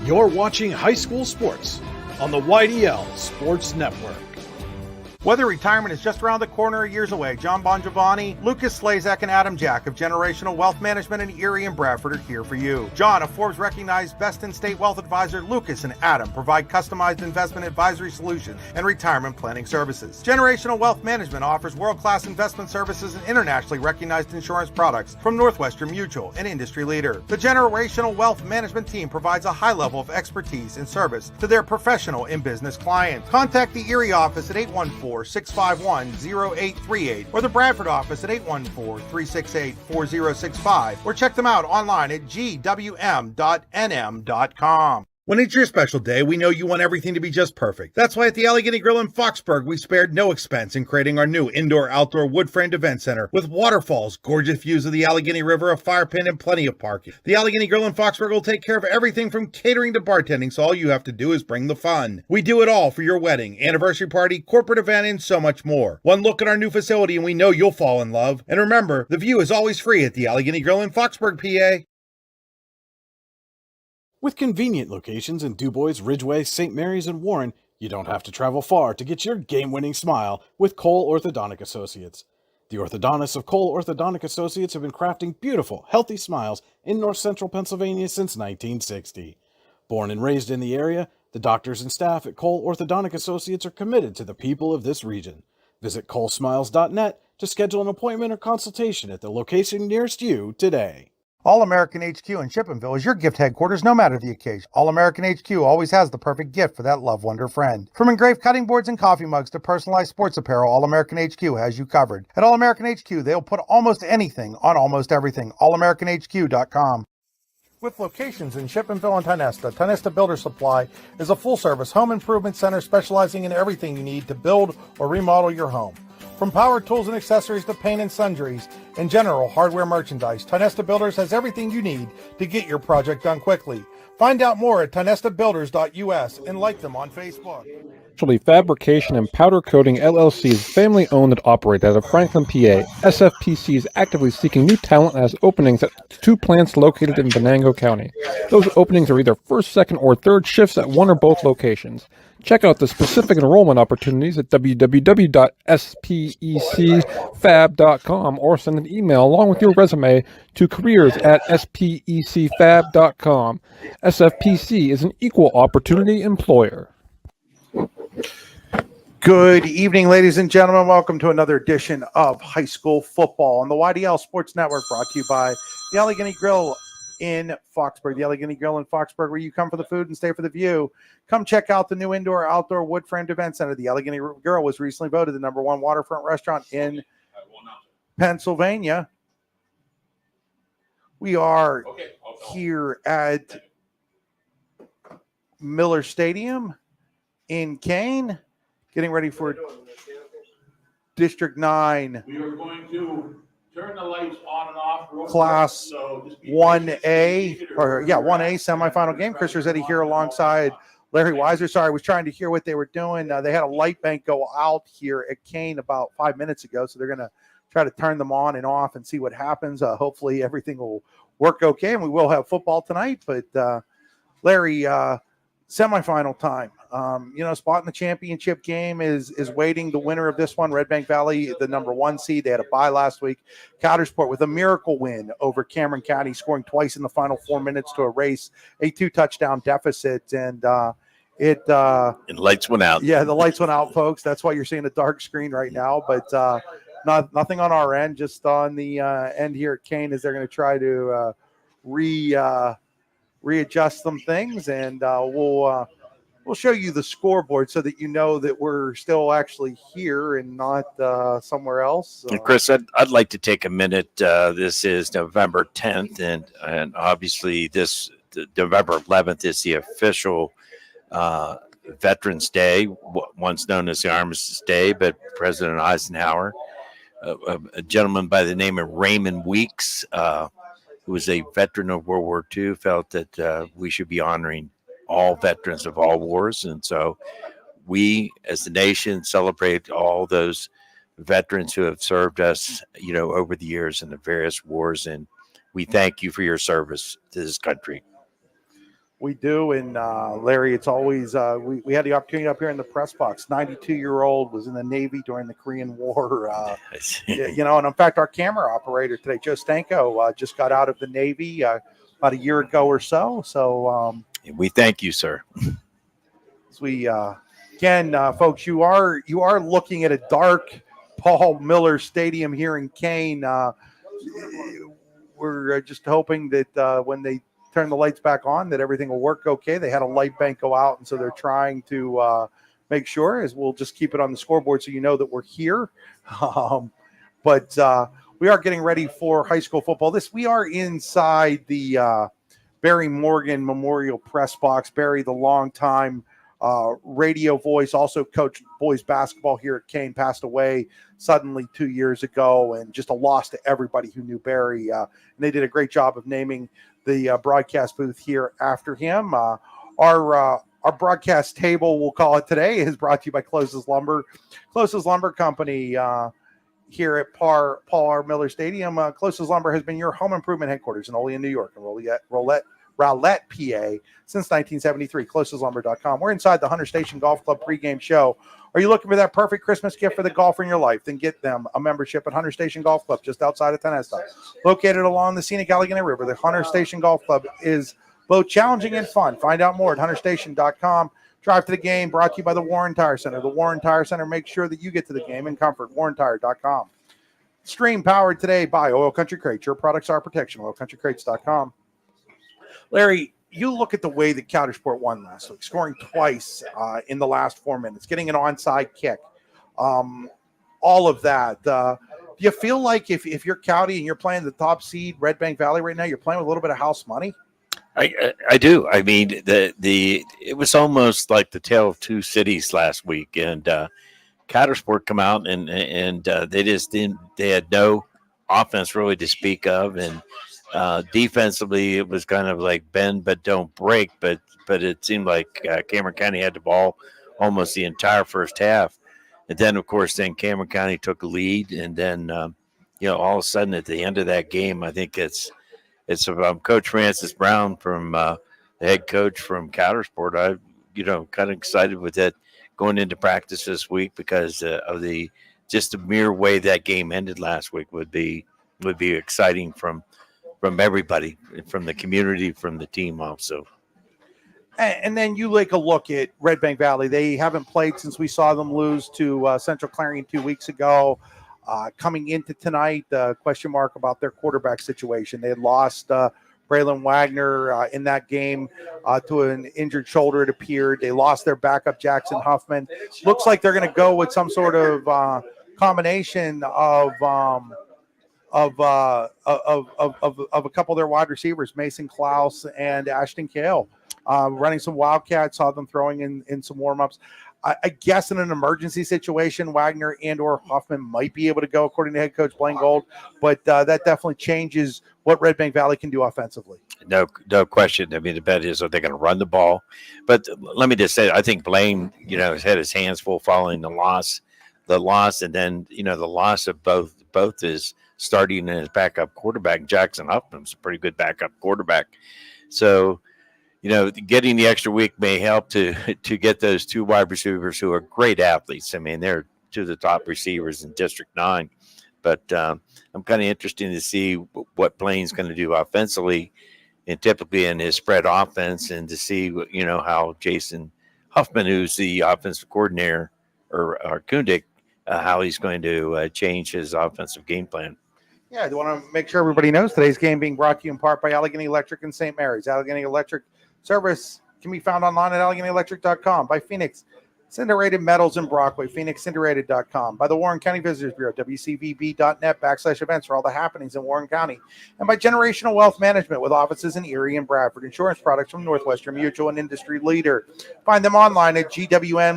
You're watching high school sports on the YDL Sports Network. Whether retirement is just around the corner or years away, John Bongiovanni, Lucas Slazak, and Adam Jack of Generational Wealth Management in Erie and Bradford are here for you. John, a Forbes-recognized best-in-state wealth advisor, Lucas and Adam provide customized investment advisory solutions and retirement planning services. Generational Wealth Management offers world-class investment services and internationally recognized insurance products from Northwestern Mutual, an industry leader. The Generational Wealth Management team provides a high level of expertise and service to their professional and business clients. Contact the Erie office at 814-651-0838 or the Bradford office at 814-368-4065 or check them out online at gwm.nm.com. When it's your special day, we know you want everything to be just perfect. That's why at the Allegheny Grill in Foxburg, we spared no expense in creating our new indoor-outdoor wood-framed event center with waterfalls, gorgeous views of the Allegheny River, a fire pit, and plenty of parking. The Allegheny Grill in Foxburg will take care of everything from catering to bartending, so all you have to do is bring the fun. We do it all for your wedding, anniversary party, corporate event, and so much more. One look at our new facility and we know you'll fall in love. And remember, the view is always free at the Allegheny Grill in Foxburg, PA. With convenient locations in DuBois, Ridgeway, St. Mary's, and Warren, you don't have to travel far to get your game-winning smile with Cole Orthodontic Associates. The orthodontists of Cole Orthodontic Associates have been crafting beautiful, healthy smiles in North Central Pennsylvania since 1960. Born and raised in the area, the doctors and staff at Cole Orthodontic Associates are committed to the people of this region. Visit colesmiles.net to schedule an appointment or consultation at the location nearest you today. All-American HQ in Shippenville is your gift headquarters no matter the occasion. All-American HQ always has the perfect gift for that loved one or friend. From engraved cutting boards and coffee mugs to personalized sports apparel, All-American HQ has you covered. At All-American HQ, they'll put almost anything on almost everything. AllAmericanHQ.com. With locations in Shippenville and Tionesta Builder Supply is a full-service home improvement center specializing in everything you need to build or remodel your home. From power tools and accessories to paint and sundries and general hardware merchandise, Tionesta Builders has everything you need to get your project done quickly. Find out more at tionestabuilders.us and like them on Facebook. Specialty Fabrication and Powder Coating LLC is family owned and operated out of Franklin, PA. SFPC is actively seeking new talent and has openings at 2 plants located in Venango County. Those openings are either first, second, or third shifts at one or both locations. Check out the specific enrollment opportunities at www.specfab.com or send an email along with your resume to careers@specfab.com. SFPC is an equal opportunity employer. Good evening, ladies and gentlemen. Welcome to another edition of High School Football on the YDL Sports Network, brought to you by the Allegheny Grill in Foxburg. The Allegheny Grill in Foxburg, where you come for the food and stay for the view. Come check out the new indoor-outdoor wood-framed event center. The Allegheny Grill was recently voted the #1 waterfront restaurant in Pennsylvania. We are here at Miller Stadium in Kane, getting ready for District 9. We are going to turn the lights on and off. Class 1A, 1A semifinal game. Chris Rossetti here alongside Larry Weiser. Sorry, I was trying to hear what they were doing. They had a light bank go out here at Kane about 5 minutes ago, so they're going to try to turn them on and off and see what happens. Hopefully everything will work okay, and we will have football tonight. But, Larry, semifinal time. Spot in the championship game is waiting. The winner of this one, Redbank Valley, the #1 seed. They had a bye last week. Coudersport with a miracle win over Cameron County, scoring twice in the final 4 minutes to erase a 2-touchdown deficit. And lights went out. Yeah, the lights went out, folks. That's why you're seeing a dark screen right now. But nothing on our end, just on the end here at Kane, as they're going to try to readjust some things, and we'll show you the scoreboard so that you know that we're still actually here and not somewhere else. Chris, I'd like to take a minute. This is November 10th, and obviously this November 11th is the official Veterans Day, once known as the Armistice Day, but President Eisenhower, a gentleman by the name of Raymond Weeks, who was a veteran of World War II, felt that we should be honoring all veterans of all wars. And so we, as the nation, celebrate all those veterans who have served us, over the years in the various wars. And we thank you for your service to this country. We do, and Larry, it's always we had the opportunity up here in the press box. 92-year-old was in the Navy during the Korean War. And in fact, our camera operator today, Joe Stanko, just got out of the Navy about a year ago or so. So we thank you, sir. As we again, folks, you are looking at a dark Paul Miller Stadium here in Kane. We're just hoping that when they turn the lights back on, that everything will work okay. They had a light bank go out, and so they're trying to make sure. As we'll just keep it on the scoreboard so you know that we're here. But we are getting ready for high school football. We are inside the Barry Morgan Memorial Press Box. Barry, the longtime radio voice, also coached boys basketball here at Kane, passed away suddenly 2 years ago, and just a loss to everybody who knew Barry. And they did a great job of naming the broadcast booth here after him. Our broadcast table, we'll call it today, is brought to you by Close's Lumber. Close's Lumber Company here at Paul R. Miller Stadium. Close's Lumber has been your home improvement headquarters in Olean, New York, and Rowlett, PA, since 1973. Closeslumber.com. We're inside the Hunter Station Golf Club pregame show. Are you looking for that perfect Christmas gift for the golfer in your life? Then get them a membership at Hunter Station Golf Club just outside of Tenesta. Located along the scenic Allegheny River, the Hunter Station Golf Club is both challenging and fun. Find out more at hunterstation.com. Drive to the game, brought to you by the Warren Tire Center. The Warren Tire Center makes sure that you get to the game in comfort. WarrenTire.com. Stream powered today by Oil Country Crates. Your products are protection. OilCountryCrates.com. Larry, you look at the way that Coudersport won last week, scoring twice in the last 4 minutes, getting an onside kick, all of that. Do you feel like if you're Cowdy and you're playing the top seed, Redbank Valley right now, you're playing with a little bit of house money? I do. I mean, it was almost like the tale of two cities last week, and Coudersport come out and they had no offense really to speak of, and defensively, it was kind of like bend but don't break. But it seemed like Cameron County had the ball almost the entire first half, and then of course, Cameron County took a lead, and then all of a sudden at the end of that game, I think it's Coach Francis Brown from the head coach from Coudersport. I kind of excited with it going into practice this week because of the mere way that game ended last week would be exciting from everybody, from the community, from the team also. And then you take a look at Redbank Valley. They haven't played since we saw them lose to Central Clarion 2 weeks ago. Coming into tonight, question mark about their quarterback situation. They had lost Braylon Wagner in that game to an injured shoulder, it appeared. They lost their backup, Jackson Huffman. Looks like they're going to go with some sort of combination of a couple of their wide receivers, Mason Klaus and Ashton Kale, running some Wildcats. Saw them throwing in some warm-ups. I guess in an emergency situation, Wagner and or Huffman might be able to go, according to head coach Blaine Gold, but that definitely changes what Redbank Valley can do offensively. No question. I mean, the bet is, are they going to run the ball? But let me just say, I think Blaine, has had his hands full following the loss, and then, the loss of both is starting in his backup quarterback. Jackson Huffman's a pretty good backup quarterback. So, getting the extra week may help to get those two wide receivers who are great athletes. I mean, they're two of the top receivers in District 9. But I'm kind of interested to see what Blaine's going to do offensively and typically in his spread offense, and to see, how Jason Huffman, who's the offensive coordinator, or Kundik, how he's going to change his offensive game plan. Yeah, I want to make sure everybody knows today's game being brought to you in part by Allegheny Electric and St. Mary's. Allegheny Electric service can be found online at AlleghenyElectric.com. By Phoenix Cinerated Metals in Brockway, PhoenixCinerated.com. By the Warren County Visitors Bureau, WCVB.net/events for all the happenings in Warren County. And by Generational Wealth Management with offices in Erie and Bradford. Insurance products from Northwestern Mutual, and industry leader. Find them online at gwm.nm.com.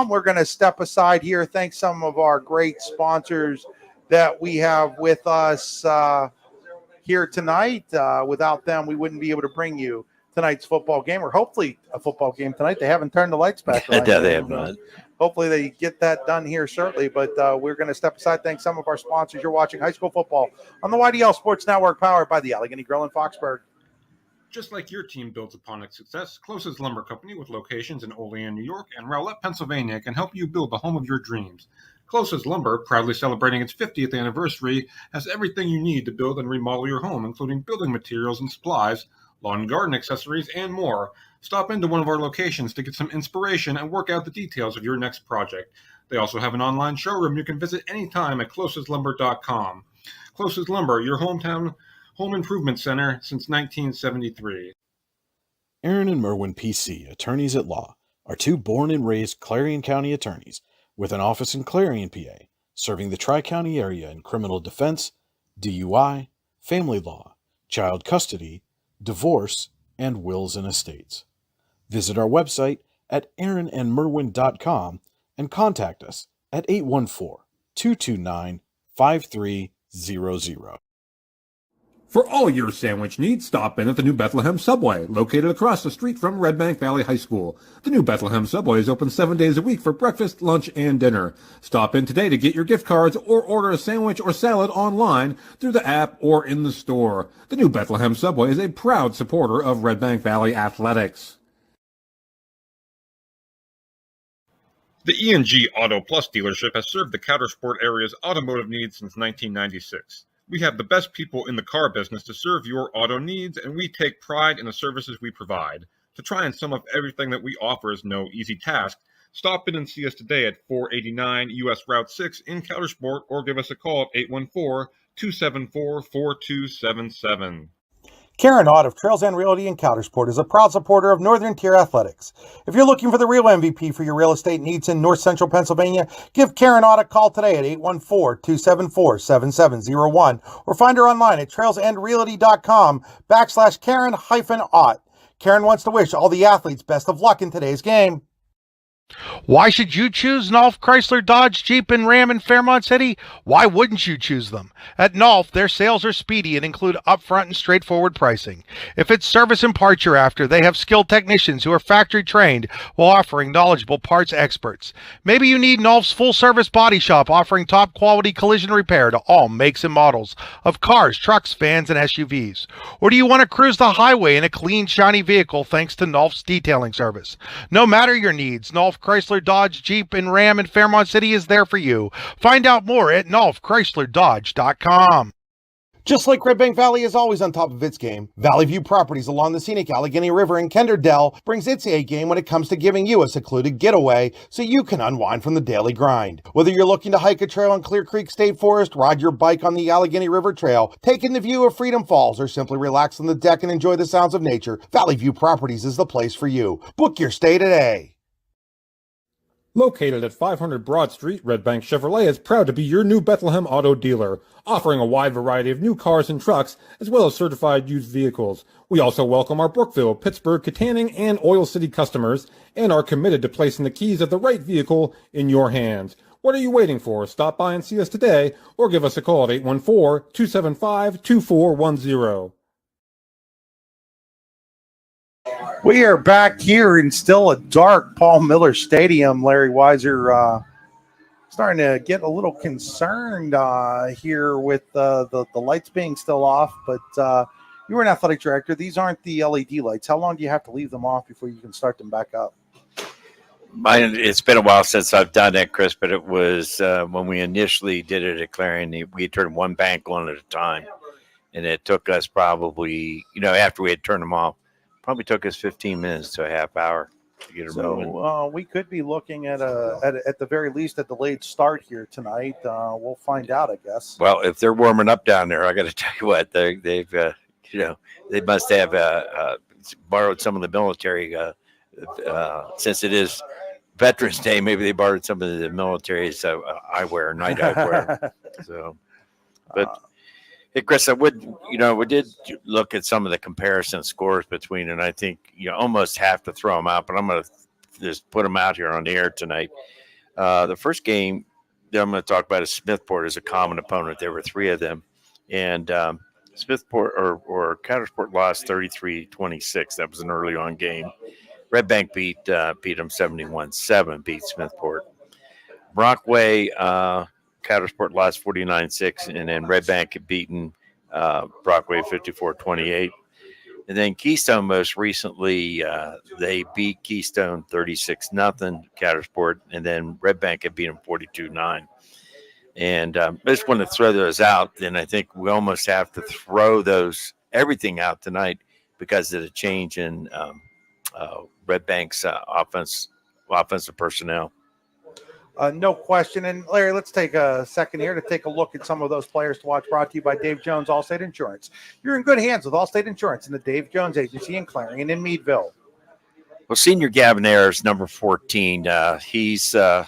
We're going to step aside here. Thanks some of our great sponsors that we have with us here tonight. Without them, we wouldn't be able to bring you tonight's football game, or hopefully a football game tonight. They haven't turned the lights back on. No, they have not. Hopefully they get that done here shortly, but we're going to step aside. Thank some of our sponsors. You're watching high school football on the YDL Sports Network, powered by the Allegheny Grill in Foxburg. Just like your team builds upon its success, Closest Lumber Company, with locations in Olean, New York, and Rowlett, Pennsylvania, can help you build the home of your dreams. Closest Lumber, proudly celebrating its 50th anniversary, has everything you need to build and remodel your home, including building materials and supplies, lawn and garden accessories, and more. Stop into one of our locations to get some inspiration and work out the details of your next project. They also have an online showroom you can visit anytime at closestlumber.com. Closest Lumber, your hometown home improvement center since 1973. Aaron and Merwin PC, attorneys at law, are two born and raised Clarion County attorneys with an office in Clarion, PA, serving the Tri-County area in criminal defense, DUI, family law, child custody, divorce, and wills and estates. Visit our website at aaronandmerwin.com and contact us at 814-229-5300. For all your sandwich needs, stop in at the New Bethlehem Subway, located across the street from Redbank Valley High School. The New Bethlehem Subway is open 7 days a week for breakfast, lunch, and dinner. Stop in today to get your gift cards or order a sandwich or salad online through the app or in the store. The New Bethlehem Subway is a proud supporter of Redbank Valley Athletics. The E&G Auto Plus dealership has served the Coudersport area's automotive needs since 1996. We have the best people in the car business to serve your auto needs, and we take pride in the services we provide. To try and sum up everything that we offer is no easy task. Stop in and see us today at 489 U.S. Route 6 in Coudersport, or give us a call at 814-274-4277. Karen Ott of Trails and Realty in Coudersport is a proud supporter of Northern Tier Athletics. If you're looking for the real MVP for your real estate needs in North Central Pennsylvania, give Karen Ott a call today at 814-274-7701 or find her online at trailsandrealty.com/Karen-Ott. Karen wants to wish all the athletes best of luck in today's game. Why should you choose Nolf Chrysler Dodge Jeep and Ram in Fairmont City? Why wouldn't you choose them? At Nolf, their sales are speedy and include upfront and straightforward pricing. If it's service and parts you're after, they have skilled technicians who are factory trained while offering knowledgeable parts experts. Maybe you need Nolf's full service body shop offering top quality collision repair to all makes and models of cars, trucks, vans, and SUVs. Or do you want to cruise the highway in a clean, shiny vehicle thanks to Nolf's detailing service? No matter your needs, Nolf Chrysler Dodge Jeep and Ram in Fairmont City is there for you. Find out more at NolfChryslerDodge.com. Just like Redbank Valley is always on top of its game, Valley View Properties along the scenic Allegheny River in Kenderdell brings its A game when it comes to giving you a secluded getaway so you can unwind from the daily grind. Whether you're looking to hike a trail in Clear Creek State Forest, ride your bike on the Allegheny River Trail, take in the view of Freedom Falls, or simply relax on the deck and enjoy the sounds of nature, Valley View Properties is the place for you. Book your stay today. Located at 500 Broad Street, Redbank Chevrolet is proud to be your New Bethlehem auto dealer, offering a wide variety of new cars and trucks, as well as certified used vehicles. We also welcome our Brookville, Pittsburgh, Katanning, and Oil City customers, and are committed to placing the keys of the right vehicle in your hands. What are you waiting for? Stop by and see us today, or give us a call at 814-275-2410. We are back here in still a dark Paul Miller Stadium. Larry Weiser starting to get a little concerned here with the lights being still off. But you were an athletic director. These aren't the LED lights. How long do you have to leave them off before you can start them back up? It's been a while since I've done it, Chris, but it was when we initially did it at Clarion, we turned one bank on at a time. And it took us probably, after we had turned them off, probably took us 15 minutes to a half hour to get them moving. We could be looking at the very least a delayed start here tonight. We'll find out, I guess. Well, if they're warming up down there, I got to tell you what, they've they must have borrowed some of the military since it is Veterans Day. Maybe they borrowed some of the military's eyewear, night eyewear. So, but. Hey, Chris, we did look at some of the comparison scores between, and I think you almost have to throw them out, but I'm going to just put them out here on the air tonight. The first game that I'm going to talk about is Smithport as a common opponent. There were three of them, and Smithport or Coudersport lost 33-26. That was an early on game. Redbank beat them 71-7, beat Smithport. Brockway, Coudersport lost 49-6, and then Redbank had beaten Brockway 54-28. And And then Keystone most recently, they beat Keystone 36-0, Coudersport, and then Redbank had beat them 42-9. And I just want to throw those out. And I think we almost have to throw everything out tonight because of the change in Redbank's offensive personnel. No question. And Larry, let's take a second here to take a look at some of those players to watch, brought to you by Dave Jones Allstate Insurance. You're in good hands with Allstate Insurance and the Dave Jones Agency in Clarion in Meadville. Well, senior Gavin Ayers, number 14. He's the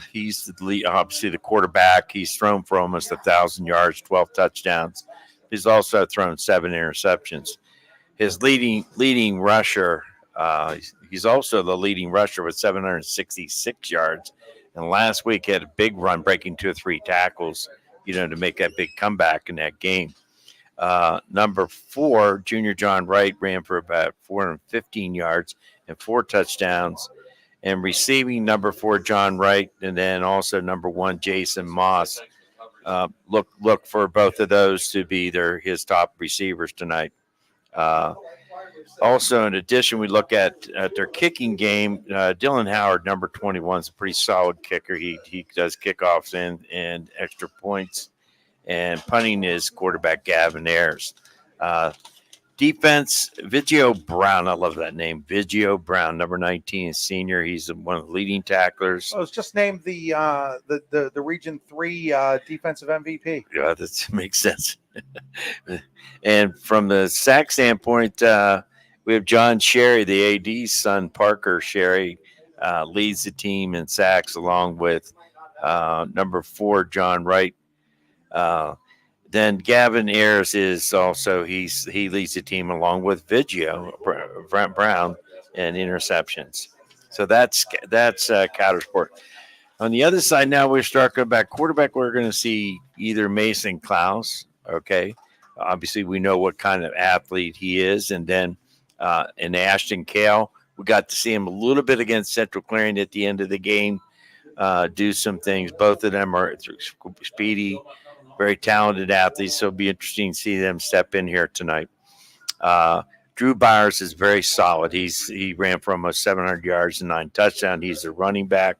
lead, obviously the quarterback. He's thrown for almost 1,000 yards, 12 touchdowns. He's also thrown 7 interceptions. His leading rusher, he's also the leading rusher with 766 yards. And last week had a big run, breaking 2 or 3 tackles, to make that big comeback in that game. Number 4, junior John Wright, ran for about 415 yards and 4 touchdowns. And receiving, number 4, John Wright, and then also number 1, Jason Moss. Look for both of those to be his top receivers tonight. Also, in addition, we look at their kicking game. Dylan Howard, number 21, is a pretty solid kicker. He does kickoffs and extra points. And punting is quarterback Gavin Ayers. Defense, Vigio Brown. I love that name. Vigio Brown, number 19, senior. He's one of the leading tacklers. I was just named the Region 3 defensive MVP. Yeah, that makes sense. And from the sack standpoint, we have John Sherry, the AD's son. Parker Sherry leads the team in sacks along with number 4, John Wright. Then Gavin Ayers is also he leads the team along with Vigio Brown and interceptions. So that's Coudersport. On the other side now, we're talking about quarterback. We're going to see either Mason Klaus. Okay, obviously we know what kind of athlete he is, and then in Ashton Kale, we got to see him a little bit against Central Clarion at the end of the game. Do some things. Both of them are speedy, very talented athletes, so it'll be interesting to see them step in here tonight. Drew Byers is very solid. He ran for almost 700 yards and 9 touchdowns. He's a running back.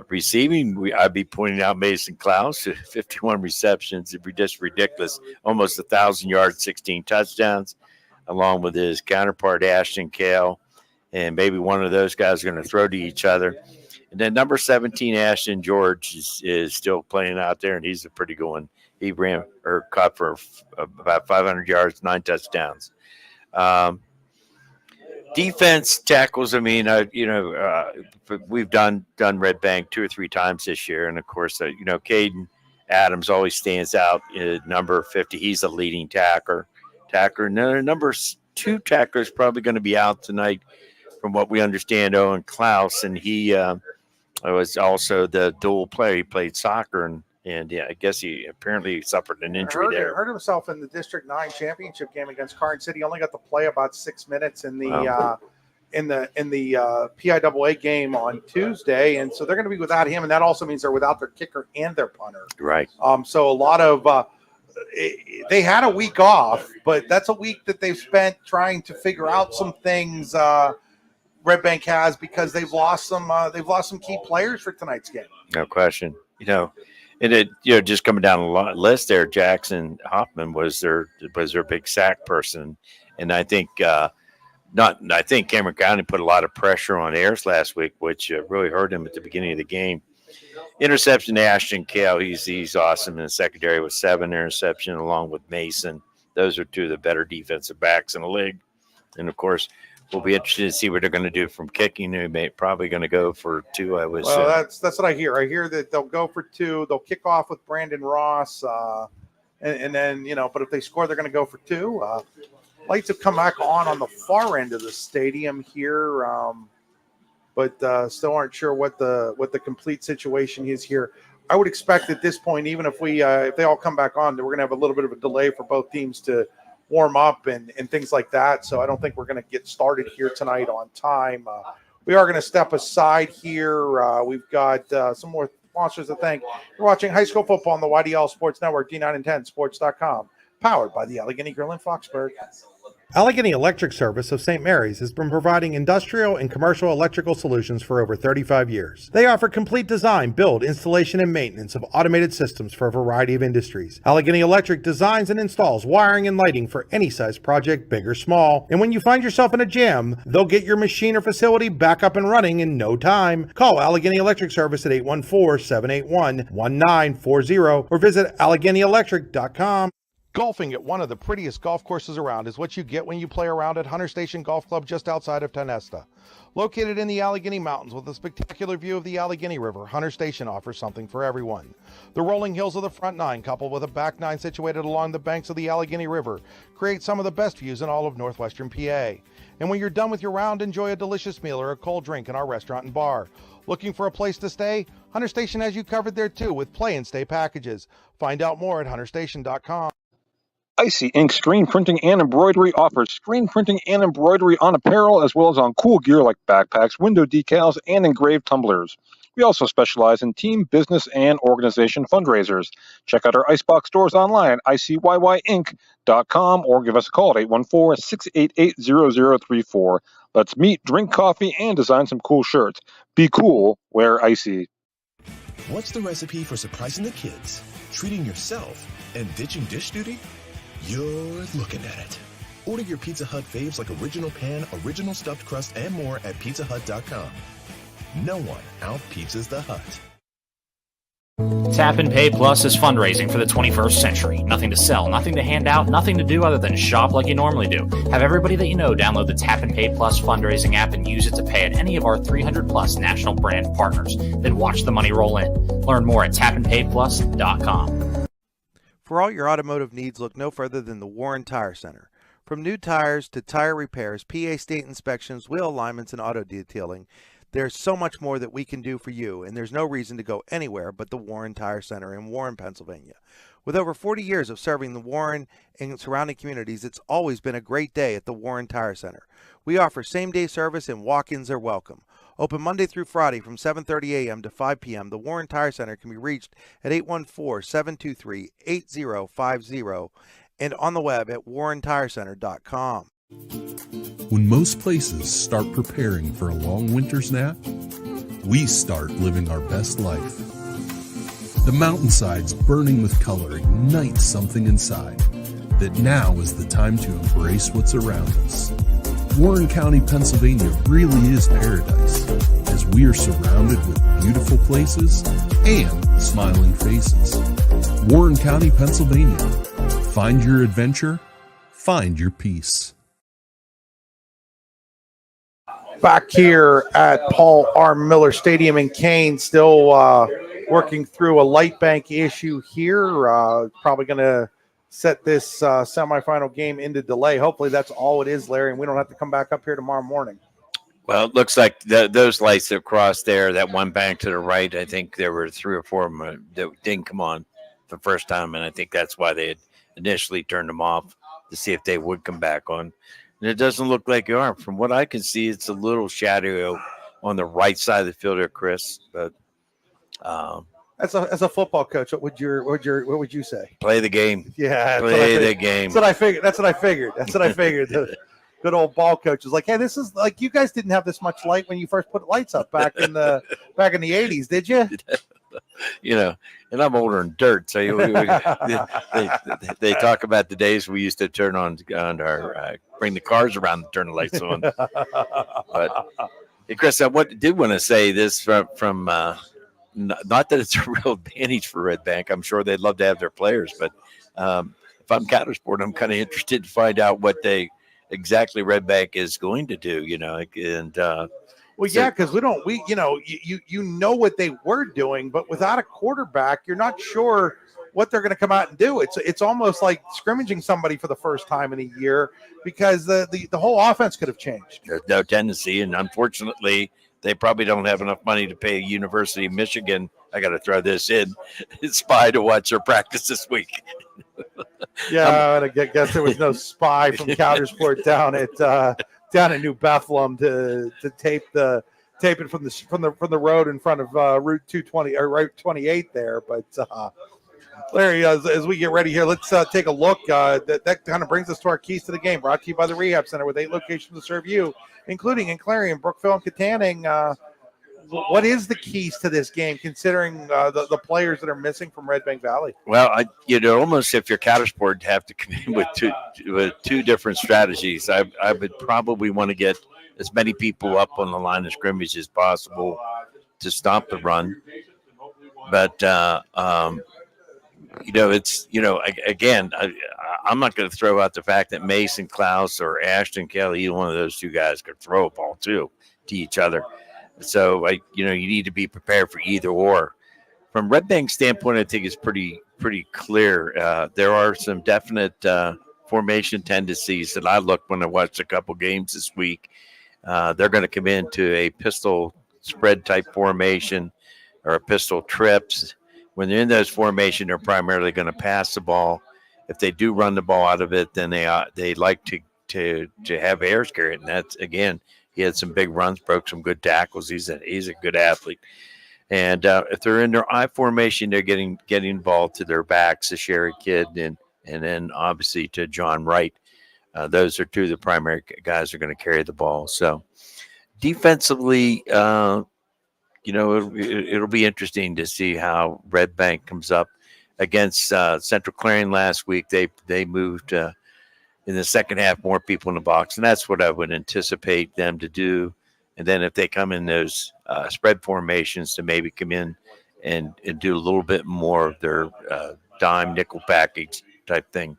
Receiving, I'd be pointing out Mason Klaus, 51 receptions. It'd be just ridiculous. Almost 1,000 yards, 16 touchdowns, along with his counterpart, Ashton Kale. And maybe one of those guys are going to throw to each other. And then number 17, Ashton George, is still playing out there, and he's a pretty good one. He caught for about 500 yards, 9 touchdowns. Defense tackles. I mean, we've done Redbank 2 or 3 times this year, and of course, Caden Adams always stands out. Number 50, he's a leading tackler. Number 2 tackler is probably going to be out tonight, from what we understand. Owen Klaus, and he was also the dual player. He played soccer, and yeah, I guess he apparently suffered an injury there. Hurt himself in the District 9 championship game against Carn City. He only got to play about 6 minutes in the PIAA game on Tuesday, and so they're going to be without him, and that also means they're without their kicker and their punter. Right. So a lot of they had a week off, but that's a week that they've spent trying to figure out some things. Redbank has, because they've lost some key players for tonight's game. No question. And it, just coming down the list there, Jackson Hoffman was their big sack person, and I think Cameron County put a lot of pressure on Ayers last week, which really hurt him at the beginning of the game. Interception to Ashton Kale, he's awesome in the secondary with 7 interceptions along with Mason. Those are 2 of the better defensive backs in the league, and of course, we'll be interested to see what they're going to do from kicking. They're probably going to go for 2. That's what I hear. I hear that they'll go for 2. They'll kick off with Brandon Ross, and then but if they score, they're going to go for 2. Lights have come back on the far end of the stadium here, but still aren't sure what the complete situation is here. I would expect at this point, even if if they all come back on, that we're going to have a little bit of a delay for both teams to warm up and things like that. So I don't think we're going to get started here tonight on time. We are going to step aside here. We've got some more sponsors to thank. You're watching high school football on the YDL Sports Network, D9 and 10 Sports.com, powered by the Allegheny Grill in Foxburg. Allegheny Electric Service of St. Mary's has been providing industrial and commercial electrical solutions for over 35 years. They offer complete design, build, installation, and maintenance of automated systems for a variety of industries. Allegheny Electric designs and installs wiring and lighting for any size project, big or small. And when you find yourself in a jam, they'll get your machine or facility back up and running in no time. Call Allegheny Electric Service at 814-781-1940 or visit AlleghenyElectric.com. Golfing at one of the prettiest golf courses around is what you get when you play around at Hunter Station Golf Club just outside of Tonesta. Located in the Allegheny Mountains with a spectacular view of the Allegheny River, Hunter Station offers something for everyone. The rolling hills of the front nine, coupled with a back nine situated along the banks of the Allegheny River, create some of the best views in all of northwestern PA. And when you're done with your round, enjoy a delicious meal or a cold drink in our restaurant and bar. Looking for a place to stay? Hunter Station has you covered there too with play and stay packages. Find out more at hunterstation.com. Icy Ink Screen Printing and Embroidery offers screen printing and embroidery on apparel as well as on cool gear like backpacks, window decals, and engraved tumblers. We also specialize in team, business, and organization fundraisers. Check out our Icebox stores online at icyyyink.com or give us a call at 814-688-0034. Let's meet, drink coffee, and design some cool shirts. Be cool, wear Icy. What's the recipe for surprising the kids, treating yourself, and ditching dish duty? You're looking at it. Order your Pizza Hut faves like original pan, original stuffed crust, and more at pizzahut.com. No one out-pizzas the Hut. Tap and Pay Plus is fundraising for the 21st century. Nothing to sell, nothing to hand out, nothing to do other than shop like you normally do. Have everybody that you know download the Tap and Pay Plus fundraising app and use it to pay at any of our 300 plus national brand partners. Then watch the money roll in. Learn more at tapandpayplus.com. For all your automotive needs, look no further than the Warren Tire Center. From new tires to tire repairs, PA state inspections, wheel alignments, and auto detailing, there's so much more that we can do for you, and there's no reason to go anywhere but the Warren Tire Center in Warren, Pennsylvania. With over 40 years of serving the Warren and surrounding communities, it's always been a great day at the Warren Tire Center. We offer same-day service and walk-ins are welcome. Open Monday through Friday from 7:30 a.m. to 5 p.m., the Warren Tire Center can be reached at 814-723-8050 and on the web at warrentirecenter.com. When most places start preparing for a long winter's nap, we start living our best life. The mountainsides burning with color ignite something inside that now is the time to embrace what's around us. Warren County, Pennsylvania really is paradise, as we are surrounded with beautiful places and smiling faces. Warren County, Pennsylvania. Find your adventure, find your peace. Back here at Paul R. Miller Stadium in Kane, still working through a light bank issue here. Probably going to set this semifinal game into delay. Hopefully that's all it is, Larry, and we don't have to come back up here tomorrow morning. Well, it looks like those lights that crossed there, that one bank to the right, I think there were 3 or 4 of them that didn't come on the first time, and I think that's why they had initially turned them off to see if they would come back on. And it doesn't look like they are. From what I can see, it's a little shadowy on the right side of the field there, Chris. But as a football coach, what would you say? Play the game. Yeah, play the game. That's what I figured. The good old ball coach is like, hey, this is like, you guys didn't have this much light when you first put lights up back in the 80s, did you? You know, and I'm older than dirt, so they talk about the days we used to turn on our bring the cars around and turn the lights on. But hey, Chris, I did want to say this from not that it's a real advantage for Redbank. I'm sure they'd love to have their players, but if I'm Coudersport, I'm kind of interested to find out what exactly Redbank is going to do. You know, and. Well, yeah, because you know what they were doing, but without a quarterback, you're not sure what they're going to come out and do. It's almost like scrimmaging somebody for the first time in a year because the whole offense could have changed. There's no tendency, and unfortunately, they probably don't have enough money to pay University of Michigan. I got to throw this in, spy to watch their practice this week. Yeah, I guess there was no spy from Coudersport down in New Bethlehem to tape it from the road in front of Route 220 or Route 28 there. But Larry, as we get ready here, let's take a look. That kind of brings us to our keys to the game, brought to you by the Rehab Center with 8 locations to serve you, including in Clarion, Brookville, and Katanning. What is the keys to this game, considering the players that are missing from Redbank Valley? Well, almost if you're Coudersport, have to come in with two different strategies. I would probably want to get as many people up on the line of scrimmage as possible to stop the run. But again, I'm not going to throw out the fact that Mason Klaus or Ashton Kelly, either one of those two guys, could throw a ball to each other. So you need to be prepared for either or. From Redbank's standpoint, I think it's pretty clear. There are some definite formation tendencies that I looked when I watched a couple games this week. They're going to come into a pistol spread type formation or a pistol trips. When they're in those formations, they're primarily going to pass the ball. If they do run the ball out of it, then they like to have Ayers carry it. And that's, again, he had some big runs, broke some good tackles. He's a good athlete. And if they're in their I formation, they're getting the ball to their backs, the Sherry kid, and then obviously to John Wright. Those are two of the primary guys who are going to carry the ball. So defensively, it'll be interesting to see how Redbank comes up against Central Clarion last week. They moved in the second half more people in the box, and that's what I would anticipate them to do. And then if they come in those spread formations, to maybe come in and do a little bit more of their dime nickel package type thing.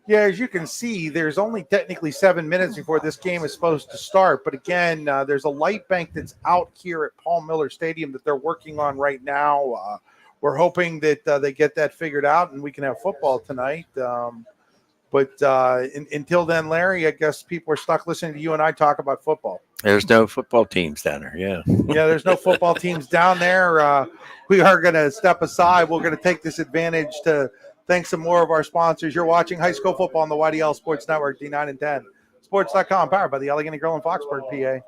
Yeah, as you can see, there's only technically 7 minutes before this game is supposed to start. But again, there's a light bank that's out here at Paul Miller Stadium that they're working on right now. We're hoping that they get that figured out and we can have football tonight. But until then, Larry, I guess people are stuck listening to you and I talk about football. There's no football teams down there, yeah. Yeah, there's no football teams down there. We are going to step aside. We're going to take this advantage to thank some more of our sponsors. You're watching high school football on the YDL Sports Network, D9 and 10. Sports.com, powered by the Allegheny Grill in Foxburg, PA.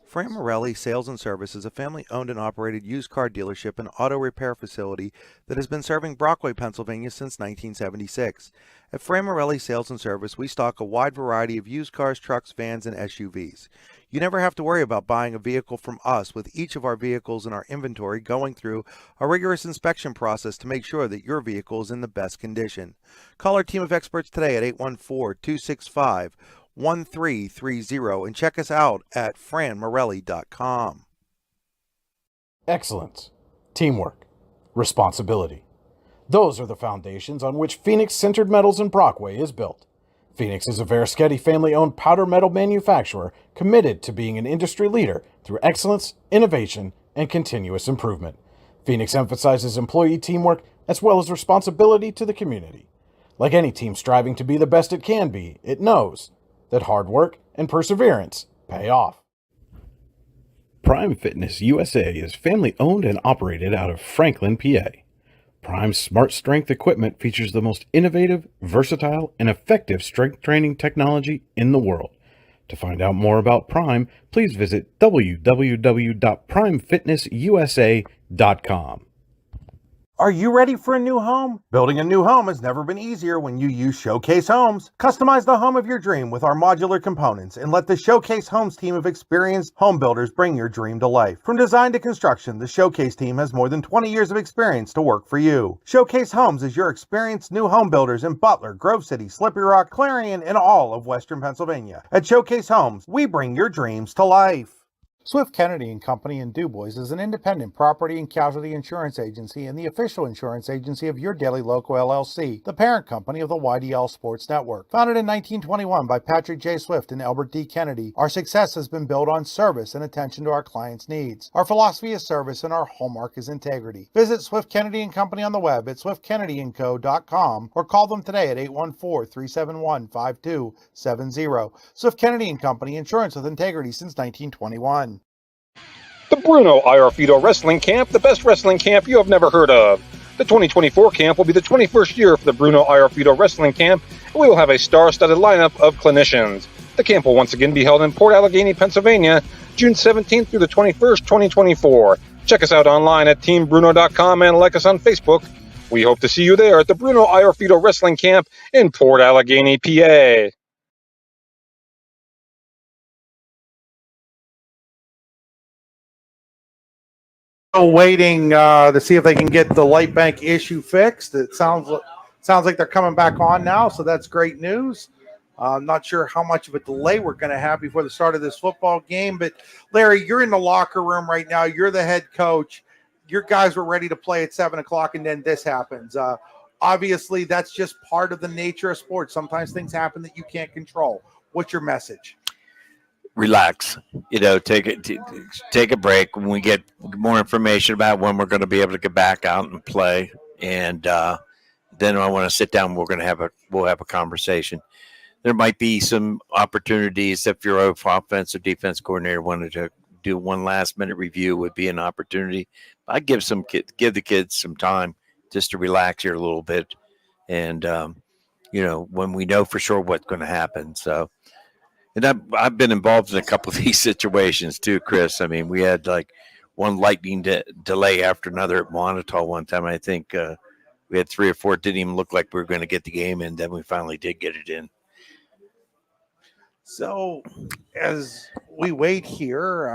Fran Morelli Sales and Service is a family-owned and operated used car dealership and auto repair facility that has been serving Brockway, Pennsylvania since 1976. At Fran Morelli Sales and Service, we stock a wide variety of used cars, trucks, vans, and SUVs. You never have to worry about buying a vehicle from us, with each of our vehicles in our inventory going through a rigorous inspection process to make sure that your vehicle is in the best condition. Call our team of experts today at 814-265-1330 and check us out at franmorelli.com. Excellence, teamwork, responsibility. Those are the foundations on which Phoenix Sintered Metals in Brockway is built. Phoenix is a Verischetti family-owned powder metal manufacturer committed to being an industry leader through excellence, innovation, and continuous improvement. Phoenix emphasizes employee teamwork as well as responsibility to the community. Like any team striving to be the best it can be, it knows that hard work and perseverance pay off. Prime Fitness USA is family-owned and operated out of Franklin, PA. Prime's Smart Strength equipment features the most innovative, versatile, and effective strength training technology in the world. To find out more about Prime, please visit www.primefitnessusa.com. Are you ready for a new home? Building a new home has never been easier when you use Showcase Homes. Customize the home of your dream with our modular components and let the Showcase Homes team of experienced home builders bring your dream to life. From design to construction, the Showcase team has more than 20 years of experience to work for you. Showcase Homes is your experienced new home builders in Butler, Grove City, Slippery Rock, Clarion, and all of Western Pennsylvania. At Showcase Homes, we bring your dreams to life. Swift Kennedy and Company in DuBois is an independent property and casualty insurance agency and the official insurance agency of Your Daily Local LLC, the parent company of the YDL Sports Network. Founded in 1921 by Patrick J. Swift and Albert D. Kennedy, our success has been built on service and attention to our clients' needs. Our philosophy is service and our hallmark is integrity. Visit Swift Kennedy and Company on the web at swiftkennedyandco.com or call them today at 814-371-5270. Swift Kennedy and Company, insurance with integrity since 1921. The Bruno Iorfido Wrestling Camp, the best wrestling camp you have never heard of. The 2024 camp will be the 21st year for the Bruno Iorfido Wrestling Camp, and we will have a star-studded lineup of clinicians. The camp will once again be held in Port Allegheny, Pennsylvania, June 17th through the 21st, 2024. Check us out online at teambruno.com and like us on Facebook. We hope to see you there at the Bruno Iorfito Wrestling Camp in Port Allegheny, PA. Still waiting to see if they can get the Redbank issue fixed. It sounds like they're coming back on now, so that's great news. I'm not sure how much of a delay we're going to have before the start of this football game, but Larry, you're in the locker room right now. You're the head coach. Your guys were ready to play at 7 o'clock, and then this happens. Obviously, that's just part of the nature of sports. Sometimes things happen that you can't control. What's your message? Relax, take a break. When we get more information about when we're going to be able to get back out and play, and then I want to sit down. We'll have a conversation. There might be some opportunities if your offense or defense coordinator wanted to do one last minute review, would be an opportunity. I'd give the kids some time just to relax here a little bit, and when we know for sure what's going to happen. So. And I've been involved in a couple of these situations too, Chris. I mean, we had like one lightning delay after another at Montauk one time. I think we had 3 or 4. It didn't even look like we were going to get the game in. Then we finally did get it in. So as we wait here,